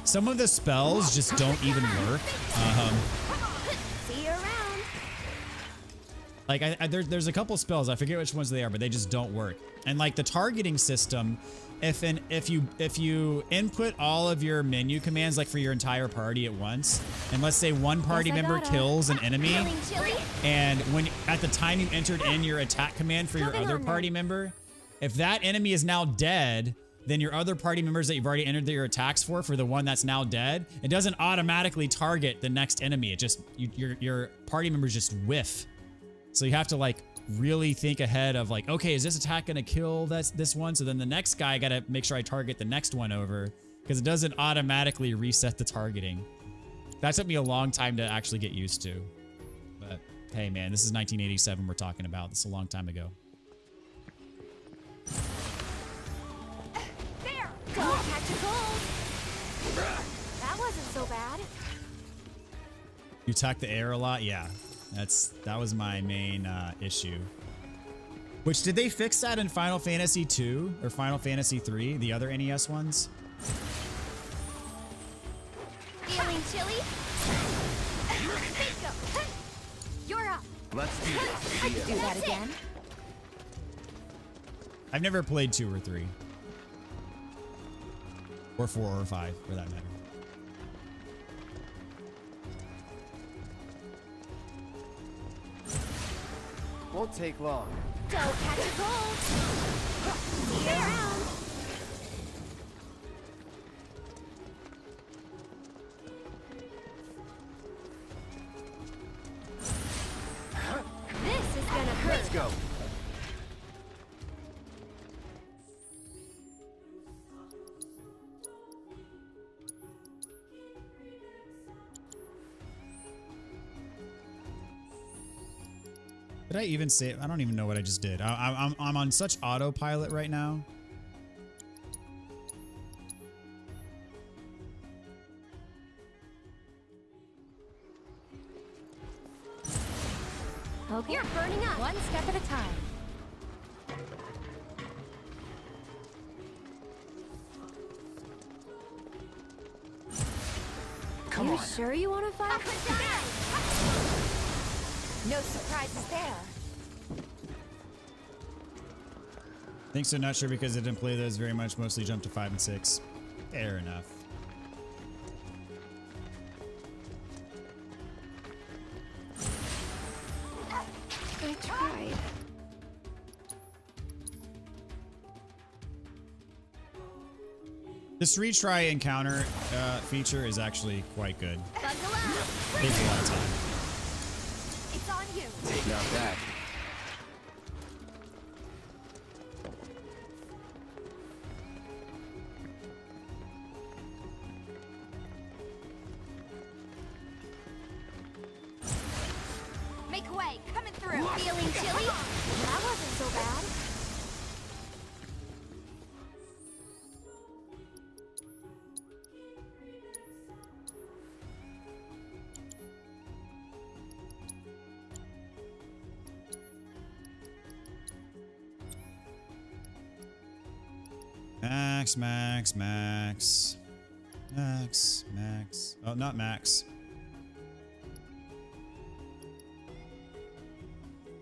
Some of the spells just don't even work. See you around. Like there's a couple spells, I forget which ones they are, but they just don't work. And like the targeting system, if you input all of your menu commands like for your entire party at once, and let's say one party member kills an enemy, and when at the time you entered in your attack command for your other party member, if that enemy is now dead, then your other party members that you've already entered your attacks for the one that's now dead, it doesn't automatically target the next enemy. It just your party members just whiff. So you have to like really think ahead of like, okay, is this attack gonna kill this one? So then the next guy, I gotta make sure I target the next one over, because it doesn't automatically reset the targeting. That took me a long time to actually get used to. But hey man, this is 1987 we're talking about. This is a long time ago. There. Don't catch a cold. That wasn't so bad. You attack the air a lot? Yeah. That was my main issue. Which, did they fix that in Final Fantasy 2 or Final Fantasy 3, the other NES ones? Feeling chilly? Bingo. You're up. Let's do this. I could do that again. I've never played 2 or 3. Or 4 or 5, for that matter. Won't take long. Don't catch a cold. See you around. This is gonna hurt. Let's go. Did I even say? I don't even know what I just did. I'm on such autopilot right now. Okay. You're burning up. One step at a time. Come you on. sure you want to fight? Up and down. No surprises there. Think so, not sure because I didn't play those very much. Mostly jumped to 5 and 6. Fair enough. I tried. This retry encounter feature is actually quite good. Buckle up. Takes a lot of time. It's on you. Take out that. Make way. Coming through. Feeling chilly? That wasn't so bad. Max, max, max. Max, max. Oh, not max.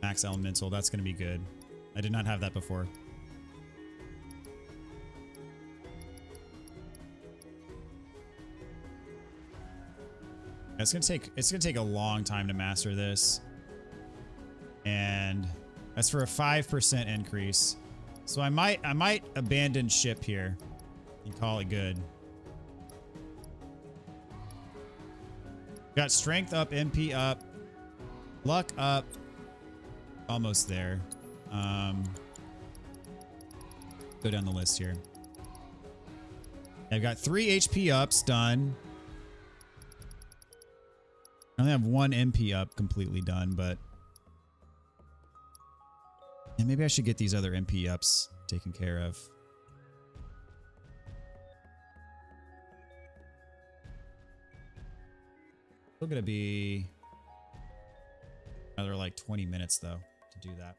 Max elemental. That's going to be good. I did not have that before. It's gonna take a long time to master this. And that's for a 5% increase. So I might abandon ship here and call it good. Got strength up, MP up, luck up. Almost there. Go down the list here. I've got 3 HP ups done. I only have 1 MP up completely done, but and maybe I should get these other MP ups taken care of. Still gonna be another like 20 minutes though to do that.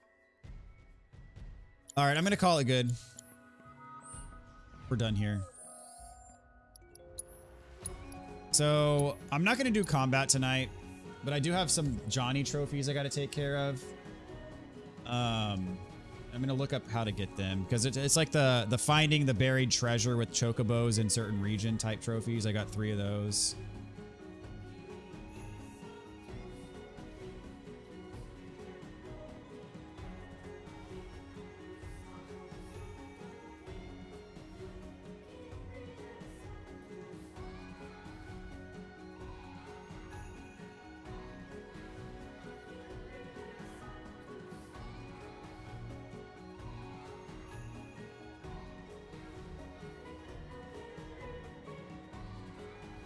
All right, I'm gonna call it good. We're done here. So I'm not gonna do combat tonight, but I do have some Johnny trophies I gotta take care of. I'm gonna look up how to get them because it's like the finding the buried treasure with chocobos in certain region type trophies. I got 3 of those.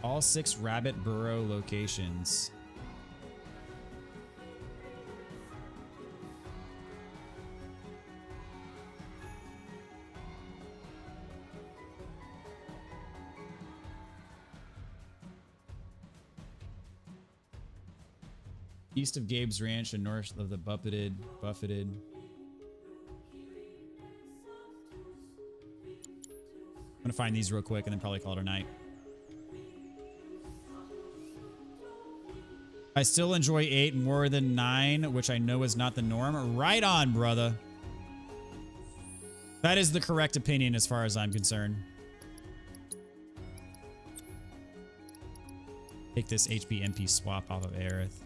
All 6 rabbit burrow locations. East of Gabe's Ranch and north of the Buffeted. I'm gonna find these real quick and then probably call it a night. I still enjoy 8 more than 9, which I know is not the norm. Right on, brother. That is the correct opinion as far as I'm concerned. Take this HP MP swap off of Aerith.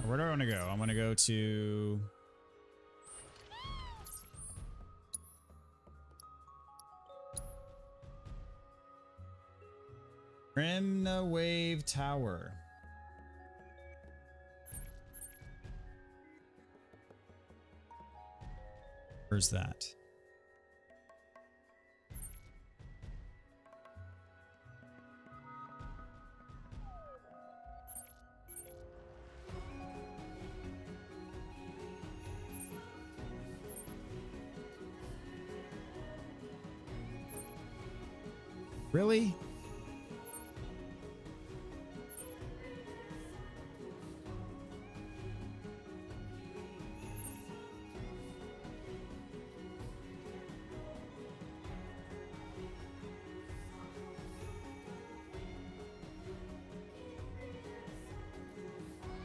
Where do I want to go? I want to go to... Rimna Wave Tower. Where's that? Really?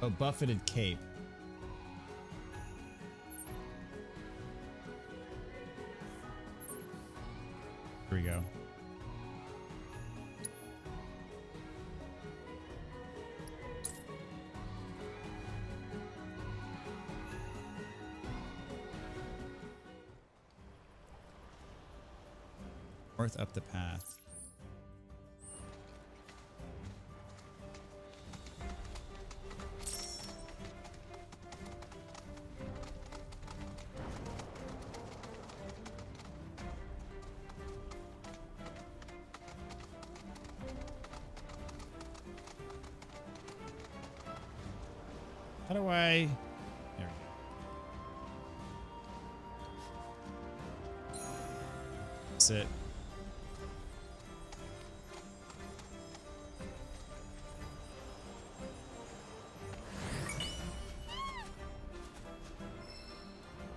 Oh, buffeted cape. Here we go. North up the path. How do I... There we go. That's it.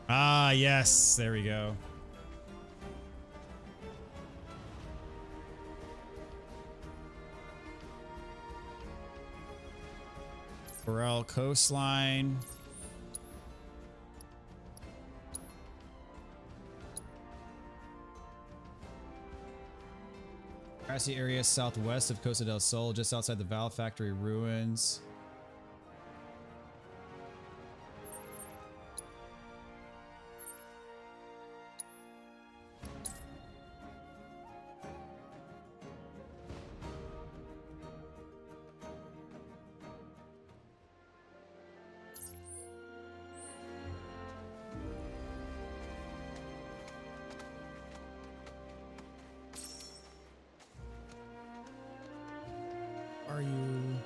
Ah, yes. There we go. Corel coastline. Grassy area southwest of Costa del Sol, just outside the Valve Factory ruins. Are you?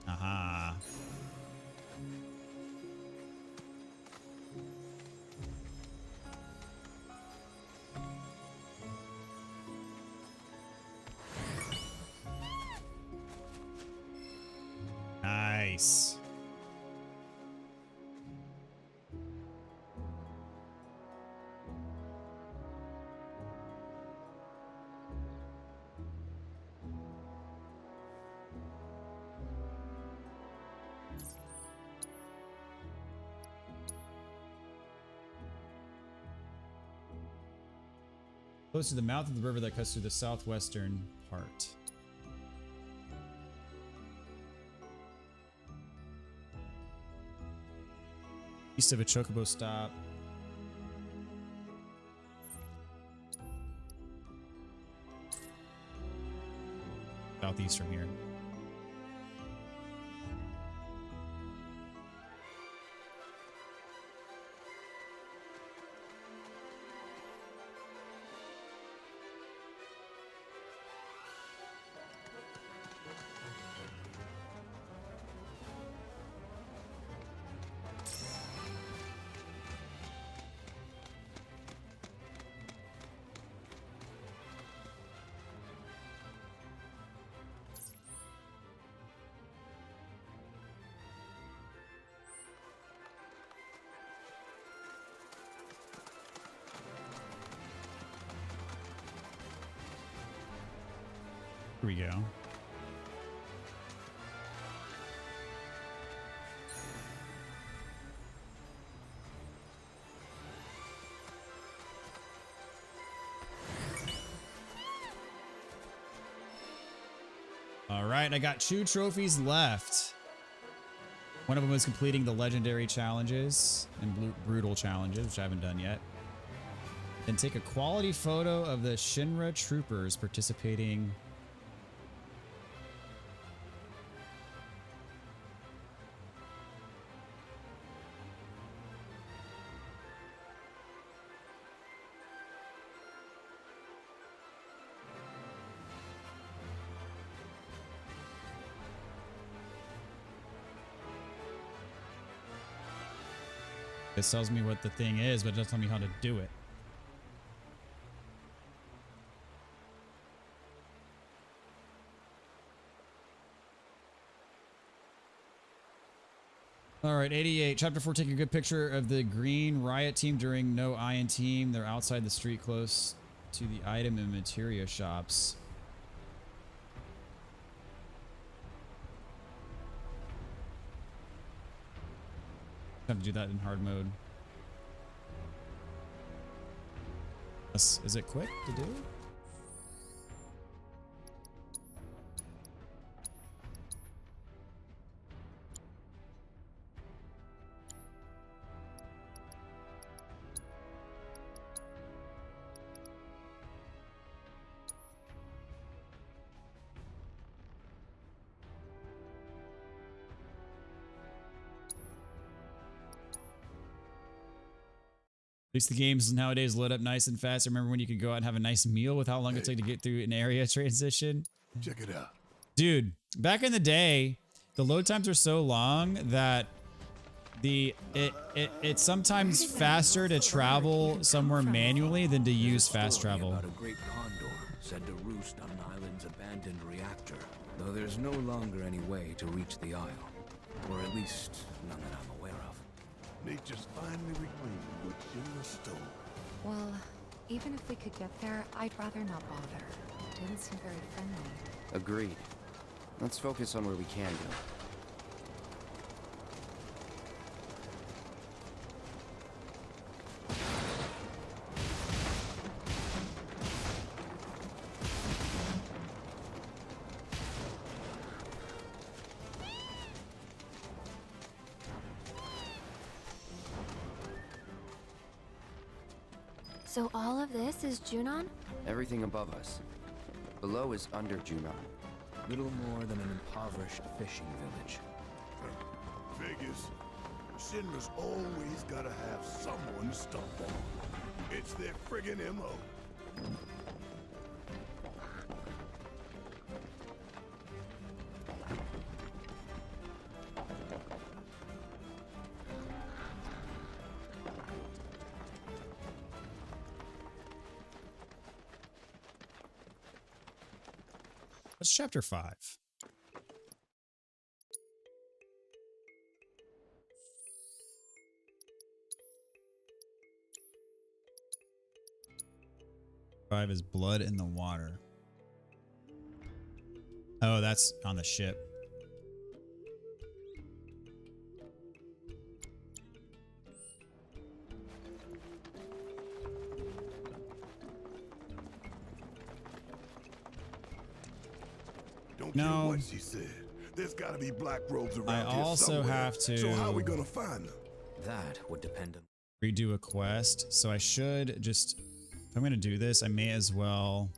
Aha. Nice. Close to the mouth of the river that cuts through the southwestern part. East of a chocobo stop. Southeast from here. Here we go. All right, I got 2 trophies left. One of them was completing the legendary challenges and brutal challenges, which I haven't done yet. Then take a quality photo of the Shinra troopers participating. This tells me what the thing is, but it doesn't tell me how to do it. All right, 88. Chapter 4, take a good picture of the green riot team during no iron team. They're outside the street close to the item and materia shops. Have to do that in hard mode. Is it quick to do? At least the games nowadays load up nice and fast. I remember when you could go out and have a nice meal with how long it took to get through an area transition. Check it out. Dude, back in the day, the load times are so long that it's sometimes faster to travel somewhere manually than to use fast travel. About a great condor said to roost on an island's abandoned reactor, though there's no longer any way to reach the isle, or at least none that I'm aware of. Nature's finally reclaiming what Shinra stole. Well, even if we could get there, I'd rather not bother. It didn't seem very friendly. Agreed. Let's focus on where we can go. So all of this is Junon? Everything above us. Below is under Junon. Little more than an impoverished fishing village. Figures. Shinra's always gotta have someone to stump on. It's their friggin' MO. What's chapter 5? Five is blood in the water. Oh, that's on the ship. No. What she said. There's gotta be black robes around I here also somewhere. have to So how are we gonna find them? That would depend on... redo a quest, so I should just, if I'm gonna do this, I may as well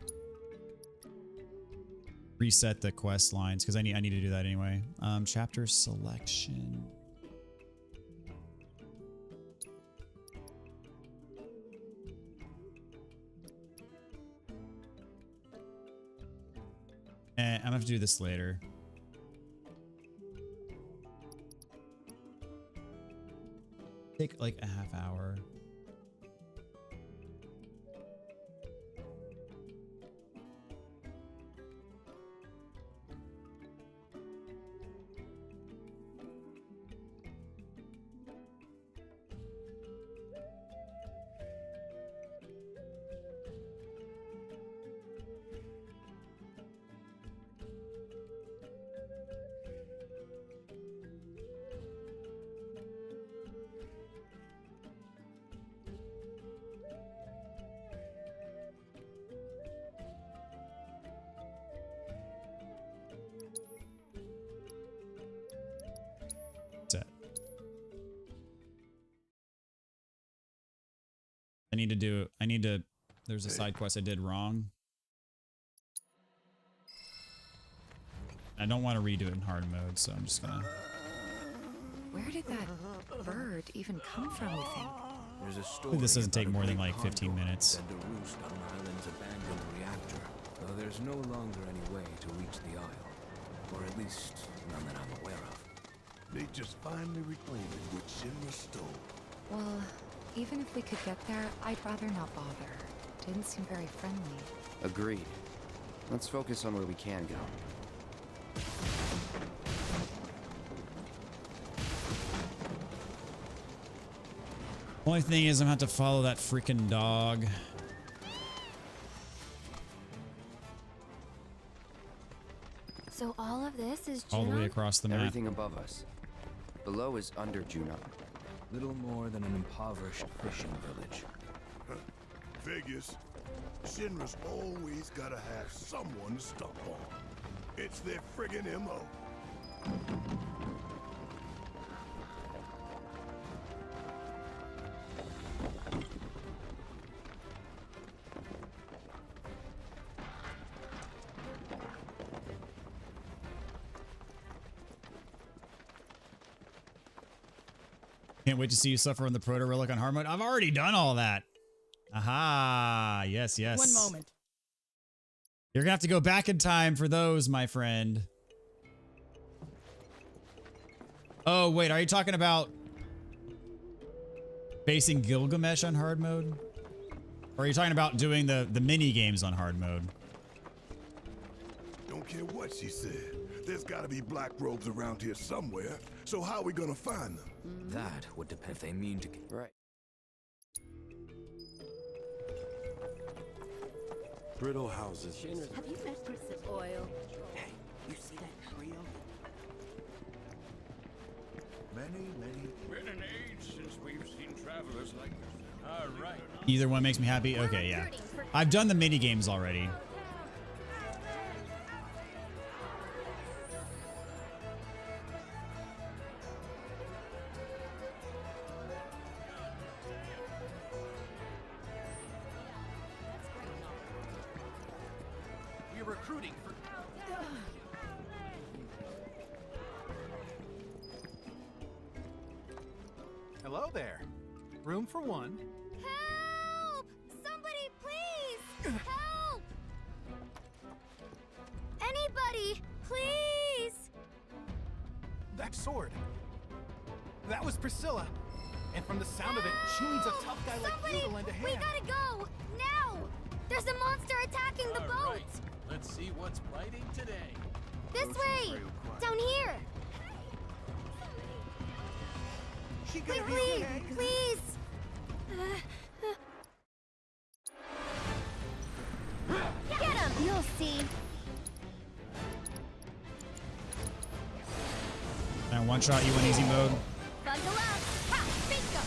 reset the quest lines because I need to do that anyway. Chapter selection. I'm gonna have to do this later. Take like a half hour. Set. There's a side quest I did wrong. I don't want to redo it in hard mode, so I'm just gonna... Where did that bird even come from, you think? There's a story This doesn't take about a more than big like 15 condor minutes. said to roost on Island's abandoned reactor, though there's no longer any way to reach the Isle. Or at least, none that I'm aware of. They just finally reclaimed it, which Shinra stole. Well, even if we could get there, I'd rather not bother. Didn't seem very friendly. Agreed. Let's focus on where we can go. Only thing is I'm gonna have to follow that freaking dog. So all of this is All the way Junon? across the map. Everything above us. Below is under Junon. Little more than an impoverished fishing village. Figures. Shinra's always gotta have someone to stomp on. It's their friggin' MO. Can't wait to see you suffer in the proto relic on hard mode. I've already done all that. Aha, yes, yes. One moment. You're gonna have to go back in time for those, my friend. Oh, wait, are you talking about facing Gilgamesh on hard mode? Or are you talking about doing the mini games on hard mode? Don't care what she said. There's gotta be black robes around here somewhere. So how are we gonna find them? That would depend if they mean to... Right. Brittle houses. Have you met Priscilla Oil? Hey, you see that trio? Many. Been an age since we've seen travelers like this. All right. Either one makes me happy? Okay, yeah. I've done the mini games already. We're recruiting for... Hello there. Room for one. Help! Somebody, please! Help! Anybody, please! That sword. That was Priscilla. And from the sound of it, she needs a tough guy like you to lend a hand. We gotta go! Now! There's a monster attacking the boat! All right. Let's see what's biting today. This way! Down here! She gonna be Quickly! okay. Please! Get him! You'll see. And one shot you in easy mode. Buckle up! Ha! Bingo!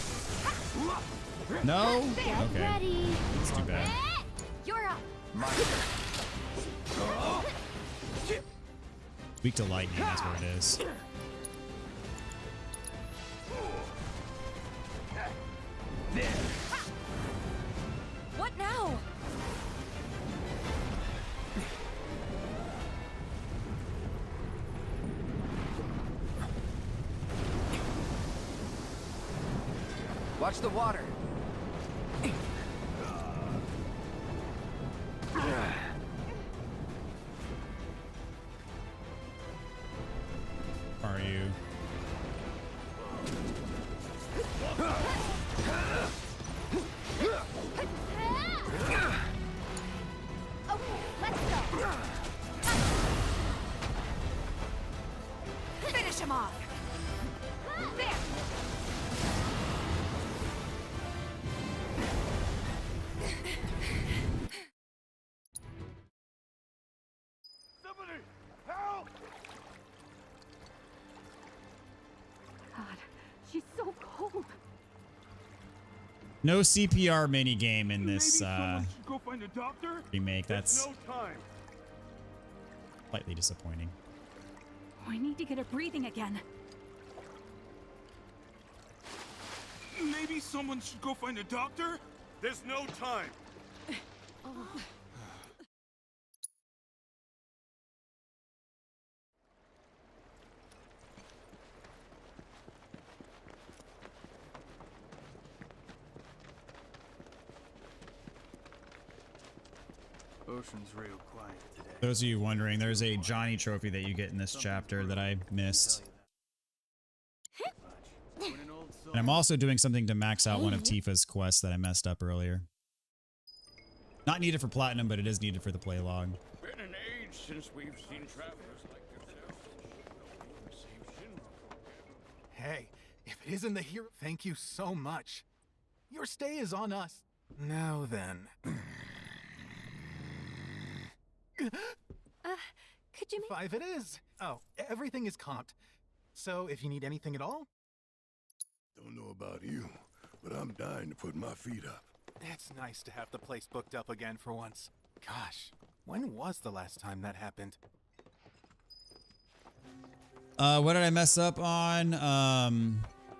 No? Get Okay. ready! It's too bad. You're up! Weak to lightning, that's what it is. What now? Watch the water. Are you? Okay, let's go. Finish him off. There. Somebody, help! God, she's so cold. No CPR minigame in Maybe this someone should go find a doctor? remake. That's No time. slightly disappointing. I need to get her breathing again. Maybe someone should go find a doctor? There's no time. Ocean's real quiet today. Those of you wondering, there's a Johnny trophy that you get in this chapter that I missed. And I'm also doing something to max out one of Tifa's quests that I messed up earlier. Not needed for platinum, but it is needed for the play log. Been an age since we've seen travelers like yourself. Hey, if it isn't the hero, thank you so much. Your stay is on us. Now then. Could you make 5 it is. Oh, everything is comped. So if you need anything at all, Don't know about you, but I'm dying to put my feet up. it's nice to have the place booked up again for once. Gosh, when was the last time that happened? What did I mess up on? I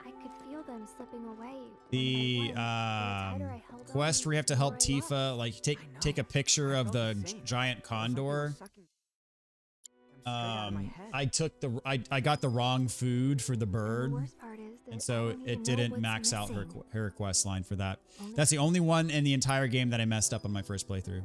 could feel them slipping away. The quest where you have to help Tifa, like take a picture of the giant condor. I took the I got the wrong food for the bird, and so it didn't max out her quest line for that. That's the only one in the entire game that I messed up on my first playthrough.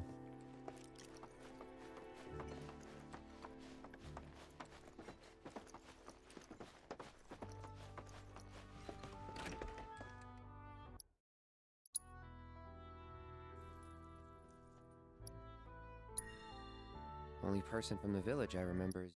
Only person from the village I remember is...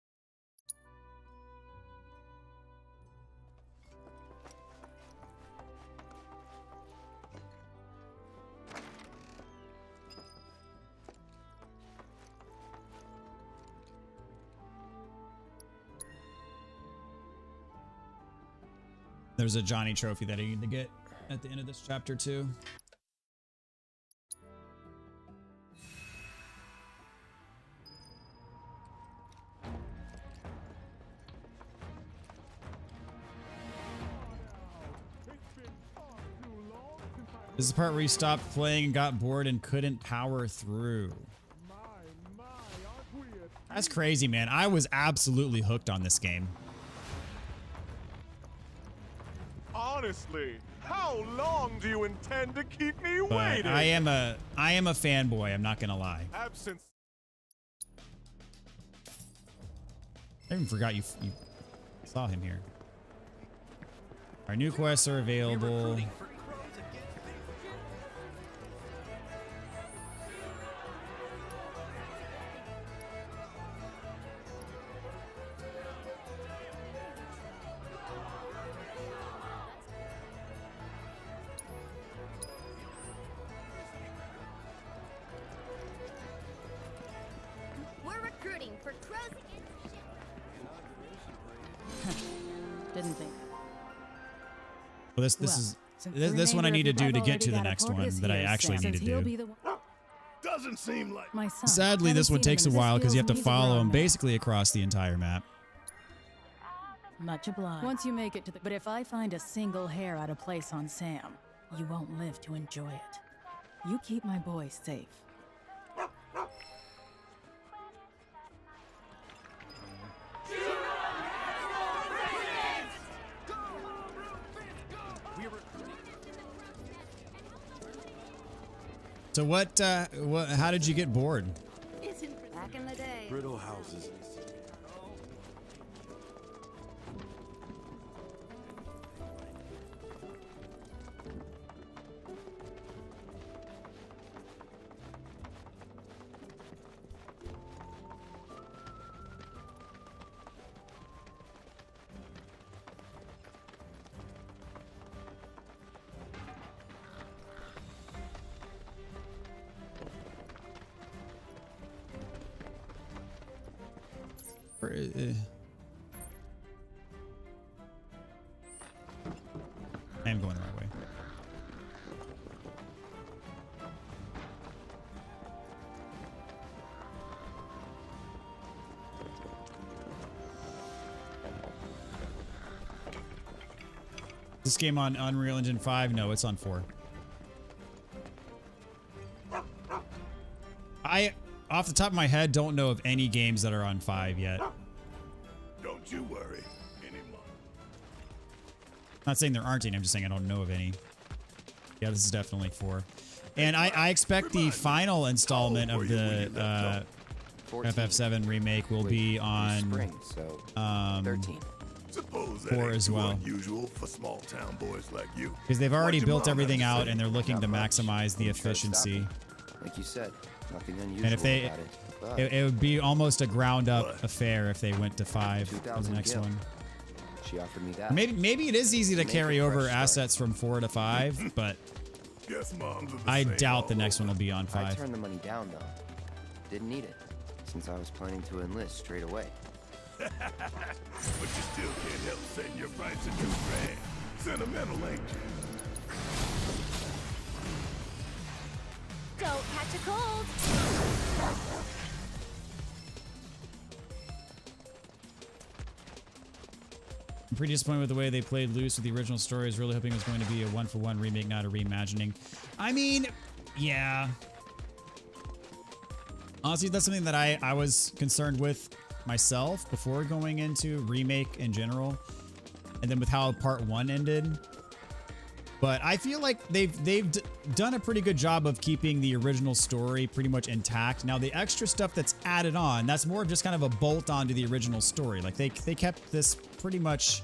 There's a Johnny trophy that I need to get at the end of this chapter too. This is the part where you stopped playing and got bored and couldn't power through. That's crazy, man. I was absolutely hooked on this game. Honestly, how long do you intend to keep me But waiting? I am a fanboy, I'm not gonna lie. Absence. I even forgot you saw him here. Our new quests are available. We're recruiting for crows against ships. Didn't think. Well, this one I need to do to get to the next one that I actually need to do. Doesn't Doesn't seem like My son. Sadly, this one takes a while because you have to follow him basically across the entire map. Much obliged. Once you make it to the... But if I find a single hair out of place on Sam, you won't live to enjoy it. You keep my boy safe. So what, how did you get bored? Back in the day. Brittle houses. I am going the right way. This game on Unreal Engine 5? No, it's on 4. I, off the top of my head, don't know of any games that are on 5 yet. Don't you worry anymore. Not saying there aren't any, I'm just saying I don't know of any. Yeah, this is definitely 4. And I expect the final installment of the FF7 remake will be on spring, so 13. Suppose that 4 ain't as too well. unusual for small town boys like you. Because they've already What your built mom everything had to out say? and they're looking to Not much. maximize the Won't try to stop efficiency. me. Like you said, nothing unusual And if they, about it. But it would be almost a ground up What? affair if they went to 5 for the 2,000 next gil. one. she offered me that. Maybe it is easy to Make carry a fresh over start. assets from 4 to 5, but Guess moms are the I same doubt the all next over. one will be on I 5. turned the money down though. Didn't need it, since I was planning to enlist straight away. But you still can't help saying your price is $2,000. Sentimental, ain't you? Don't catch a cold. I'm pretty disappointed with the way they played loose with the original story. I was really hoping it was going to be a one-for-one remake, not a reimagining. I mean, yeah. Honestly, that's something that I was concerned with myself before going into remake in general. And then with how part 1 ended. But I feel like they've done a pretty good job of keeping the original story pretty much intact. Now, the extra stuff that's added on, that's more of just kind of a bolt onto the original story. Like they kept this pretty much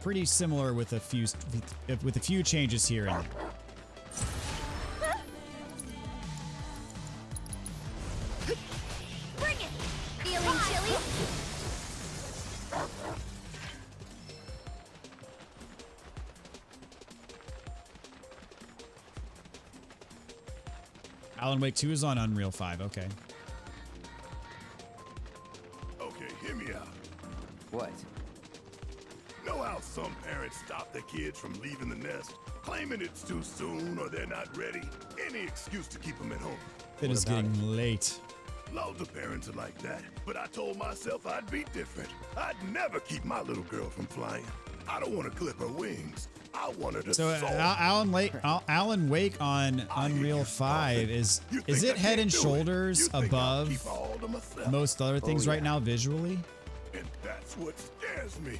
pretty similar with a few changes here and there. Bring it. Feeling chilly? Alan Wake 2 is on Unreal 5. Okay. Okay, hear me out. What? Know how some parents stop their kids from leaving the nest, claiming it's too soon or they're not ready? Any excuse to keep them at home. It is getting late. Loads of parents are like that, but I told myself I'd be different. I'd never keep my little girl from flying. I don't want to clip her wings. I want her to So soar. Alan Wake on Unreal 5 is it head and shoulders above most other things right now visually? And that's what scares me.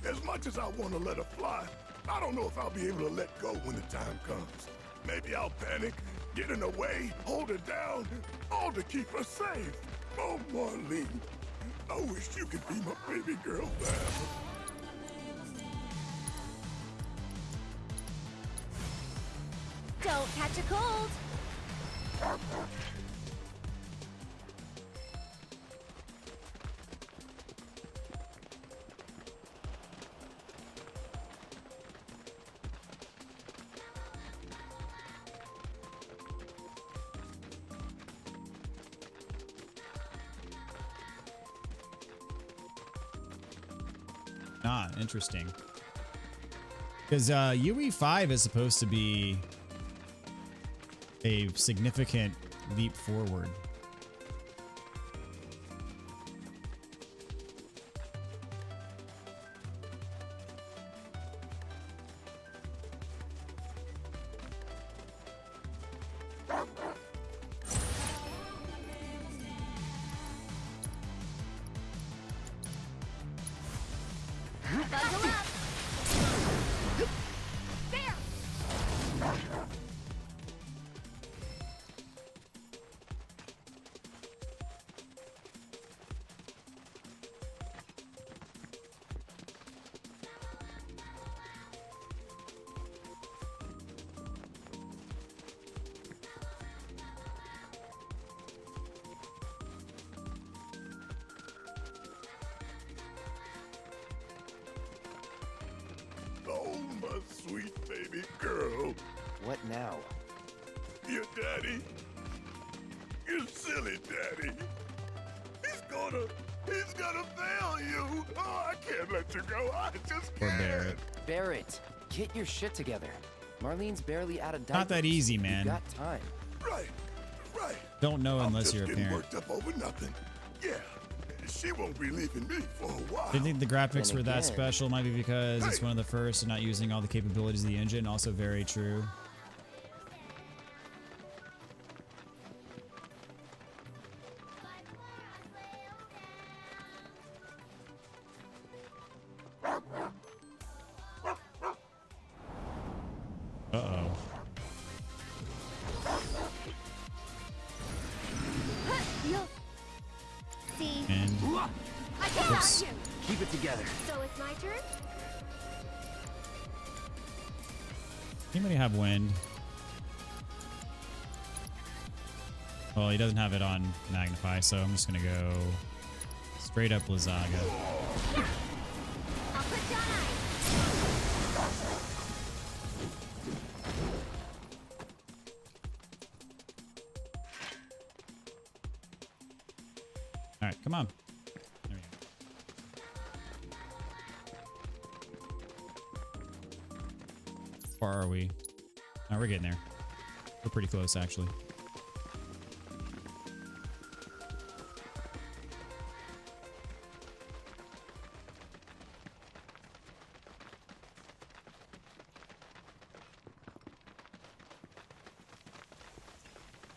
As much as I want to let her fly, I don't know if I'll be able to let go when the time comes. Maybe I'll panic, get in her way, hold her down, all to keep her safe. Oh, Marlene, I wish you could be my baby girl forever. Don't catch a cold. Ah, interesting. Because UE5 is supposed to be a significant leap forward. Buckle up. There. Oh, my sweet baby girl. What now? Your daddy. Your silly daddy. He's gonna fail you. Oh, I can't let you go. I just Poor can't. Barrett. Barrett, get your shit together. Marlene's barely out of diapers. Not that easy, You've man. got time. Right. Don't know I'm unless just you're a getting parent. worked up over nothing. Yeah, she won't be leaving me for a while. Didn't think the graphics Then were that again- special. Might be because it's one of the first and not using all the capabilities of the engine. Also very true. Uh-oh. You'll see. And I got Oops. you. Keep it together. So it's my turn. anybody have wind? Well, he doesn't have it on Magnify, so I'm just gonna go straight up Lazaga. I'll put down ice. All right, come on. There we go. How far are we? Oh, we're getting there. We're pretty close, actually.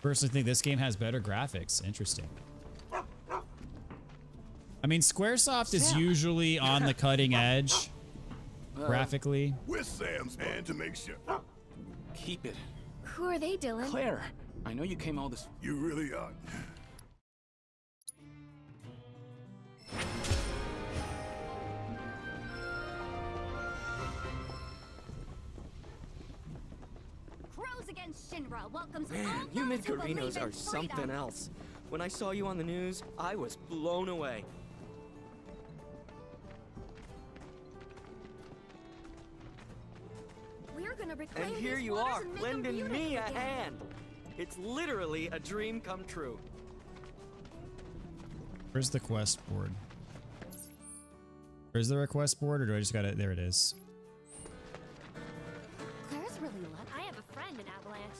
Personally think this game has better graphics. Interesting. I mean, Squaresoft is usually on the cutting edge graphically. With Sam's hand to make sure. Keep it. Who are they, Dylan? Claire, I know you came all this... You really are. Crows against Shinra welcomes all Man, you those who believe Midgarinos in are something freedom. else. When I saw you on the news, I was blown away. We're gonna reclaim And here these you waters are, and make them lending beautiful me a again. hand. It's literally a dream come true. Where's the quest board? Where's the request board, or do I just got it? There it is. Claire's really lucky. I have a friend in Avalanche.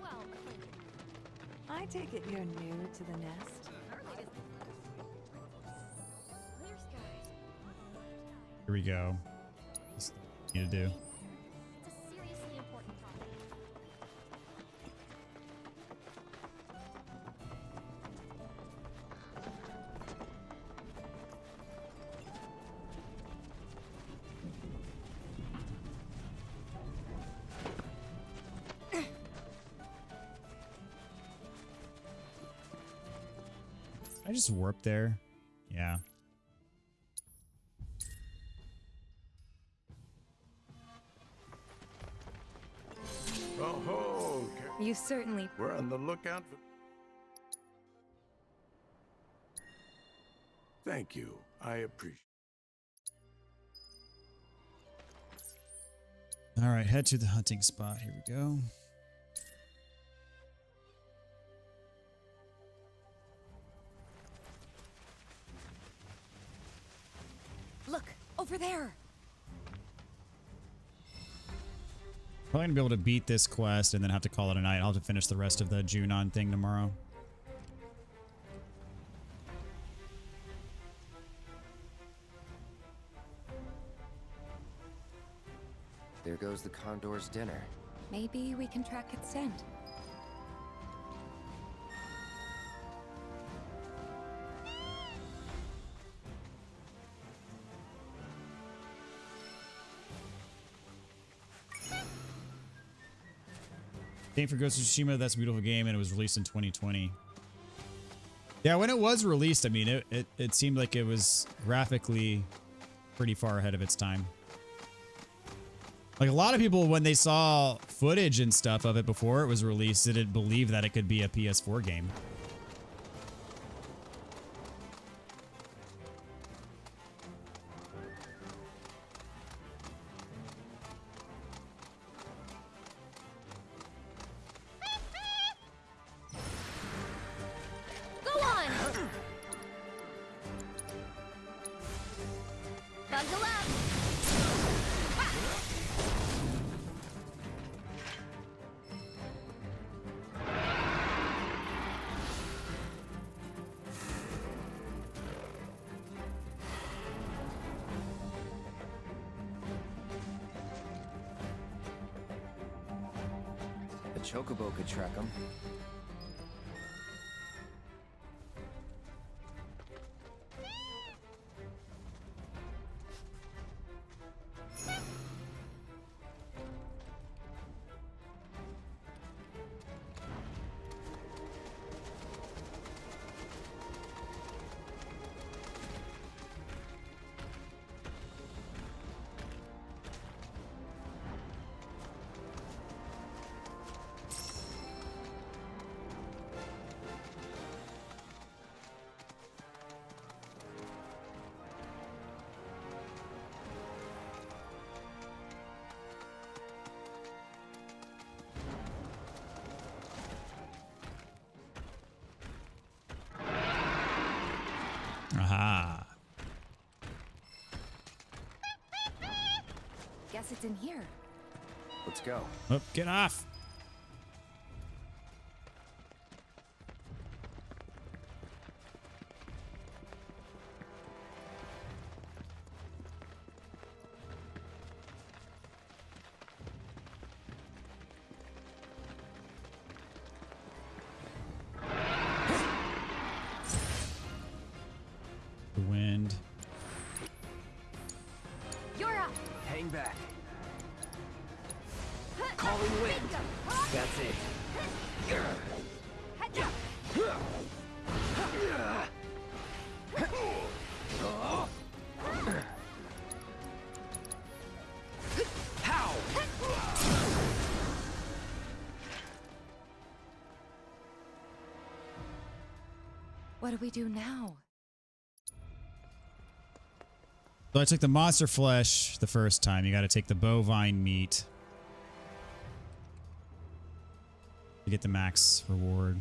Well, I take it you're new to the nest. clear skies. Here we go. What's what need to do? It's a seriously important topic. I just warp there. Yeah. Oh, okay. You certainly... We're on the lookout for... Thank you. I appreciate All right, head to the hunting spot. Here we go. Look, over there! Probably gonna be able to beat this quest and then have to call it a night. I'll have to finish the rest of the Junon thing tomorrow. There goes the Condor's dinner. Maybe we can track its scent. Game for Ghost of Tsushima, that's a beautiful game, and it was released in 2020. Yeah, when it was released, I mean, it seemed like it was graphically pretty far ahead of its time. Like, a lot of people, when they saw footage and stuff of it before it was released, didn't believe that it could be a PS4 game. Go on! Bundle up! The Chocobo could track them. Aha. Guess it's in here. Let's go. Oh, get off. The wind. You're up! Hang back. Calling wind. That's it. Heads up! How? What do we do now? So I took the monster flesh the first time. You got to take the bovine meat to get the max reward.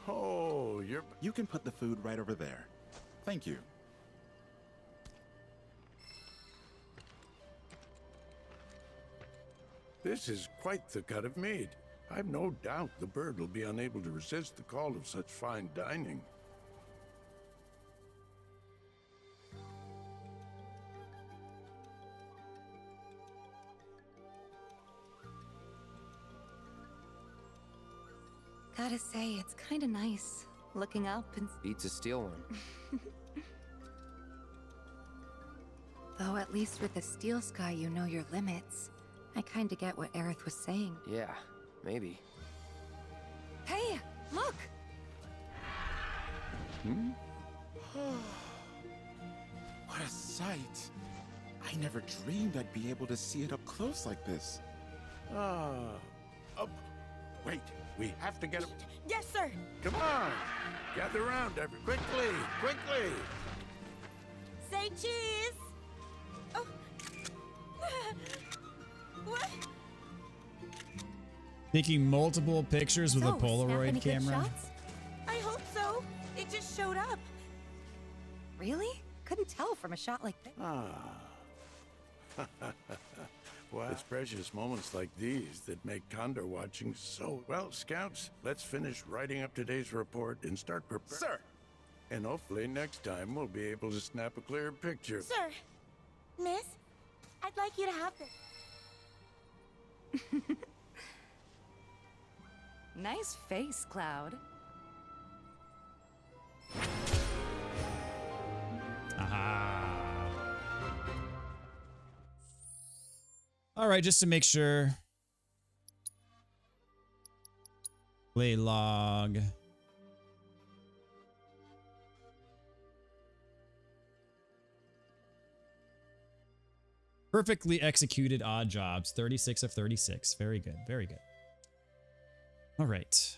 Oh, you're... You can put the food right over there. Thank you. This is quite the cut of meat. I've no doubt the bird will be unable to resist the call of such fine dining. Gotta say, it's kinda nice looking up and... Beats a steel one. Though at least with the steel sky, you know your limits. I kinda get what Aerith was saying. Yeah, maybe. Hey, look! Hmm? What a sight! I never dreamed I'd be able to see it up close like this. Up. Wait, we have to get him. Yes, sir! Come on! Gather around, quickly! Quickly! Say cheese! Oh. What? Taking multiple pictures with a So, snap Polaroid any good camera. shots? I hope so. It just showed up. Really? Couldn't tell from a shot like this. Well, it's precious moments like these that make condor watching so... Well, Scouts, let's finish writing up today's report and start preparing. Sir! And hopefully next time we'll be able to snap a clear picture. Sir. Miss, I'd like you to have this. Nice face, Cloud. Aha. All right, just to make sure. Play log. Perfectly executed odd jobs. 36 of 36. Very good. Very good. All right.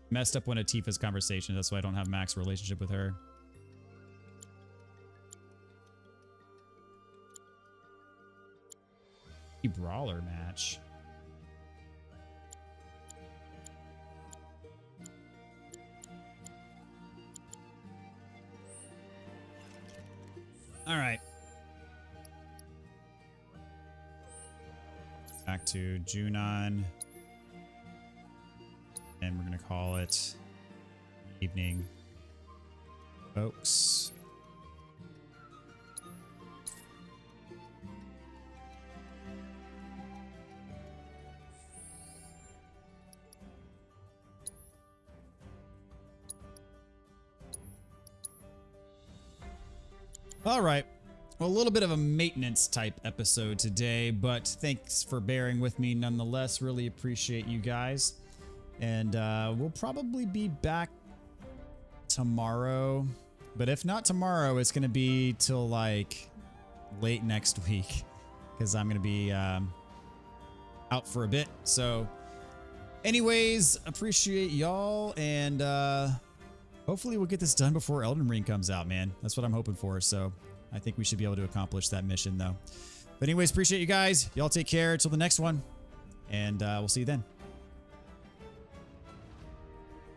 Messed up one of Tifa's conversations. That's why I don't have Mac's relationship with her. Brawler match. All right. Back to Junon. And we're going to call it evening, folks. All right. Well, a little bit of a maintenance type episode today, but thanks for bearing with me nonetheless. Really appreciate you guys. And we'll probably be back tomorrow. But if not tomorrow, it's going to be till like late next week because I'm going to be out for a bit. So anyways, appreciate y'all. And hopefully we'll get this done before Elden Ring comes out, man. That's what I'm hoping for. So I think we should be able to accomplish that mission though. But anyways, appreciate you guys. Y'all take care until the next one. And we'll see you then.